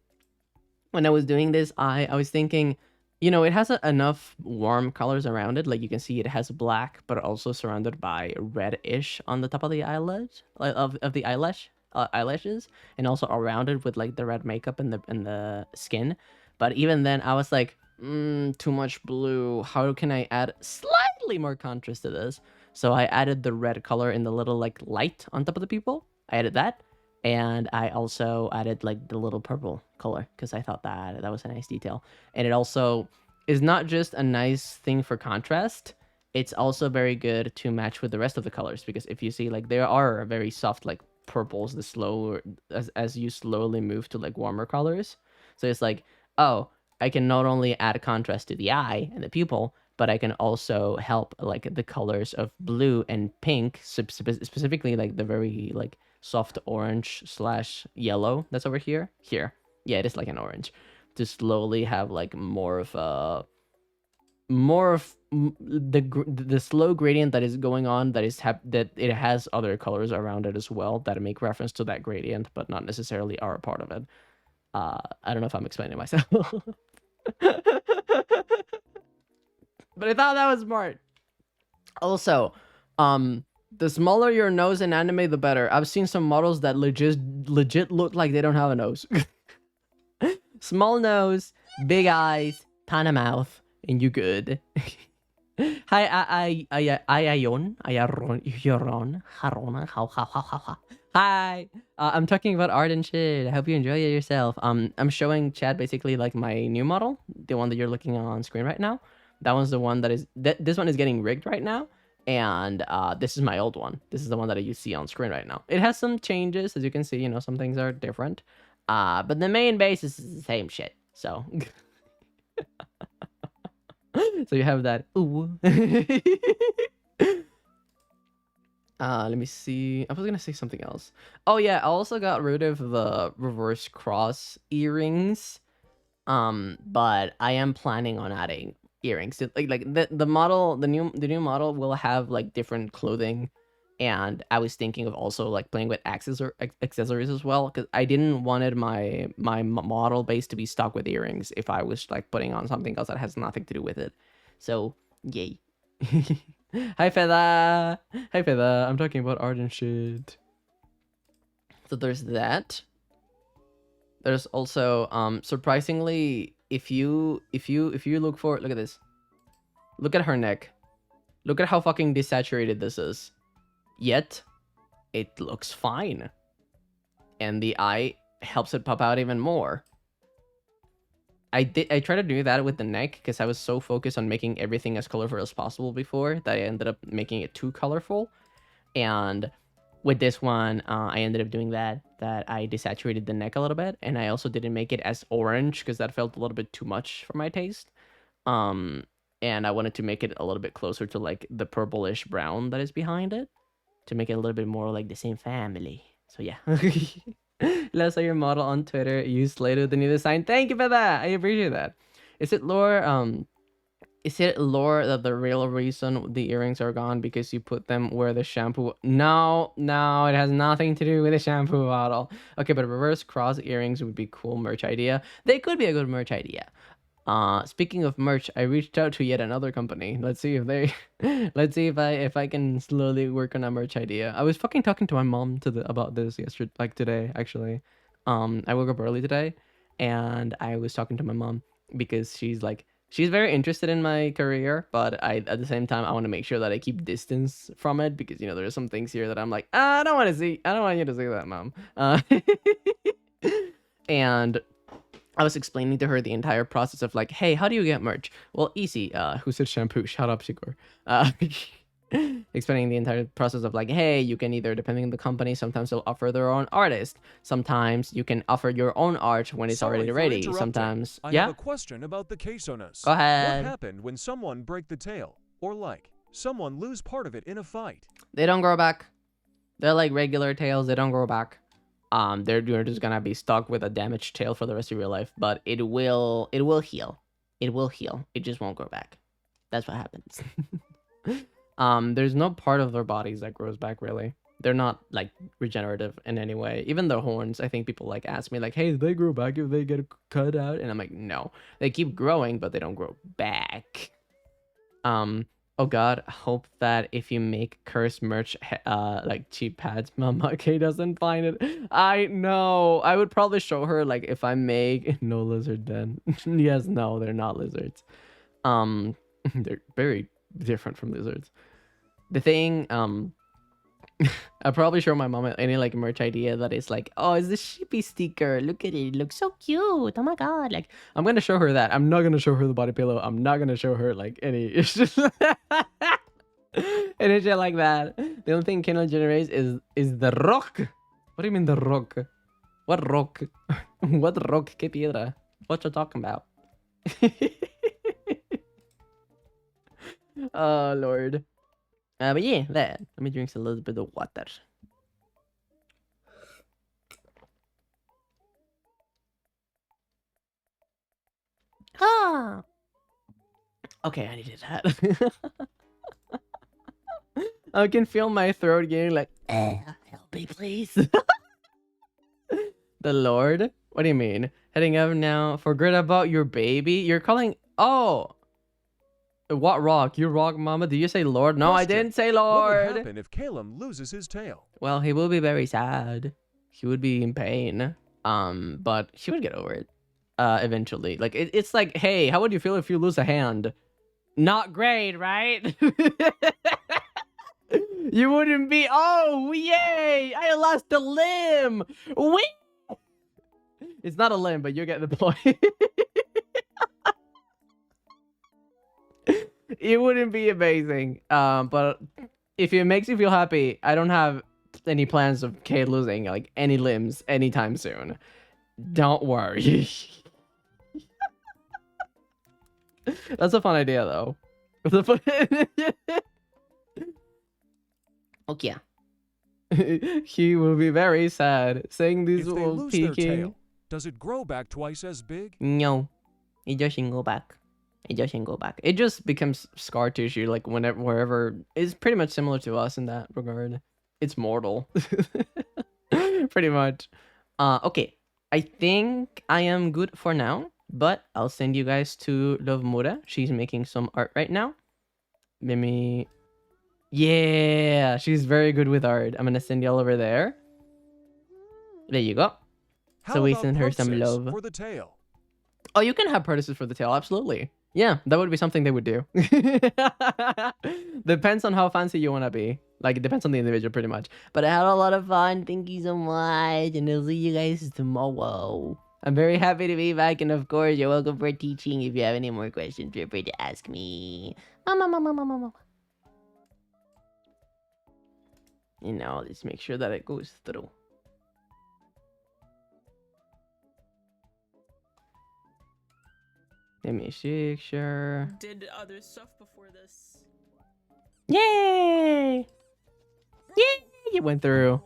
when I was doing this, I was thinking, it has enough warm colors around it. Like you can see, it has black, but also surrounded by reddish on the top of the eyelash, of the eyelashes, and also around it with like the red makeup and the skin. But even then, I was like, too much blue. How can I add slightly more contrast to this? So I added the red color in the little like light on top of the pupil. I added that, and I also added like the little purple color because I thought that was a nice detail. And it also is not just a nice thing for contrast, it's also very good to match with the rest of the colors, because if you see, like, there are very soft like purples the slower as you slowly move to like warmer colors. So it's like, oh, I can not only add contrast to the eye and the pupil, but I can also help like the colors of blue and pink, specifically like the very like soft orange slash yellow that's over here. Yeah, it is like an orange, to slowly have like more of the slow gradient that is going on, that that it has other colors around it as well that make reference to that gradient, but not necessarily are a part of it. I don't know if I'm explaining myself. But I thought that was smart. Also, the smaller your nose in anime, the better. I've seen some models that legit look like they don't have a nose. Small nose, big eyes, tiny mouth, and you good. Hi, Ayon, Haron, Harona, Hi. I'm talking about art and shit. I hope you enjoy it yourself. I'm showing Chad basically like my new model, the one that you're looking on screen right now. That one's the one that is this one is getting rigged right now, and this is my old one. This is the one that you see on screen right now. It has some changes, as you can see. Some things are different, but the main base is the same shit. So, so you have that. Ooh. Let me see. I was gonna say something else. Oh yeah, I also got rid of the reverse cross earrings. But I am planning on adding earrings. Like the model, the new model will have like different clothing, and I was thinking of also like playing with accessories as well, because I didn't wanted my model base to be stuck with earrings if I was like putting on something else that has nothing to do with it. So yay. Hi Feda. Hi Feda. I'm talking about art and shit. So there's that. There's also surprisingly, if you look at this. Look at her neck. Look at how fucking desaturated this is. Yet it looks fine. And the eye helps it pop out even more. I tried to do that with the neck because I was so focused on making everything as colorful as possible before that I ended up making it too colorful. And with this one, I ended up doing that I desaturated the neck a little bit, and I also didn't make it as orange because that felt a little bit too much for my taste. And I wanted to make it a little bit closer to like the purplish brown that is behind it, to make it a little bit more like the same family. So yeah. Let us know your model on Twitter. Use later the new design. Thank you for that. I appreciate that. Is it lore? Is it lore that the real reason the earrings are gone because you put them where the shampoo? No, it has nothing to do with the shampoo bottle. Okay, but reverse cross earrings would be cool merch idea. They could be a good merch idea. Speaking of merch, I reached out to yet another company. Let's see if they, let's see if I can slowly work on a merch idea. I was fucking talking to my mom about this yesterday, like today actually. I woke up early today, and I was talking to my mom because she's very interested in my career, but at the same time I want to make sure that I keep distance from it, because there are some things here that I'm like, I don't want you to see that, mom. And I was explaining to her the entire process of like, hey, how do you get merch? Well, easy. Who said shampoo? Shut up, Sigor. Explaining the entire process of like, hey, you can either, depending on the company, sometimes they'll offer their own artist. Sometimes you can offer your own art when it's already ready. Sometimes, I yeah. have a question about the quesonus. Go ahead. What happened when someone break the tail, or like someone lose part of it in a fight? They don't grow back. They're like regular tails. They don't grow back. You're just gonna be stuck with a damaged tail for the rest of your life, but it will heal. It will heal. It just won't grow back. That's what happens. There's no part of their bodies that grows back, really. They're not like regenerative in any way. Even the horns, I think people like ask me like, hey, do they grow back if they get cut out? And I'm like, no, they keep growing, but they don't grow back. Oh god, hope that if you make cursed merch like cheap pads, Mama K doesn't find it. I know. I would probably show her like if I make no lizard then. Yes, no, they're not lizards. They're very different from lizards. The thing, I'll probably show my mom any like merch idea that is like, oh, it's the sheepy sticker. Look at it. It looks so cute. Oh my god. Like, I'm gonna show her that. I'm not gonna show her the body pillow. I'm not gonna show her like any it's just any shit like that. The only thing Kindle generates is the rock. What do you mean the rock? What rock? What rock? Que piedra? What you talking about? Oh lord. But yeah, that. Let me drink a little bit of water. Ah. Okay, I needed that. I can feel my throat getting like, help me, please. The Lord? What do you mean? Heading up now. Forget about your baby. You're calling. Oh. What rock? You rock, mama? Did you say Lord? No, I didn't say What Lord. would happen if Caleb loses his tail? Well, he will be very sad. He would be in pain. But he would get over it. Eventually. Like it's like, hey, how would you feel if you lose a hand? Not great, right? You wouldn't be. Oh, yay! I lost a limb. Wait. It's not a limb, but you get the point. It wouldn't be amazing. But if it makes you feel happy, I don't have any plans of Kate losing like any limbs anytime soon. Don't worry. That's a fun idea, though. Okay. He will be very sad. Saying this If they will lose their peeking. tail, does it grow back twice as big? No, it doesn't go back. It doesn't go back. It just becomes scar tissue, like whenever, wherever. It's pretty much similar to us in that regard. It's mortal, pretty much. Okay. I think I am good for now, but I'll send you guys to Love Mura. She's making some art right now. Let me. Yeah, she's very good with art. I'm gonna send y'all over there. There you go. How So we about send her some process love. for the tail? Oh, you can have purchases for the tail, absolutely. Yeah, that would be something they would do. Depends on how fancy you want to be. Like, it depends on the individual, pretty much. But I had a lot of fun. Thank you so much. And I'll see you guys tomorrow. I'm very happy to be back. And of course, you're welcome for teaching. If you have any more questions, feel free to ask me. Mama. You know, let's make sure that it goes through. Let me see, sure. Did other stuff before this. Yay! Yay! It went through.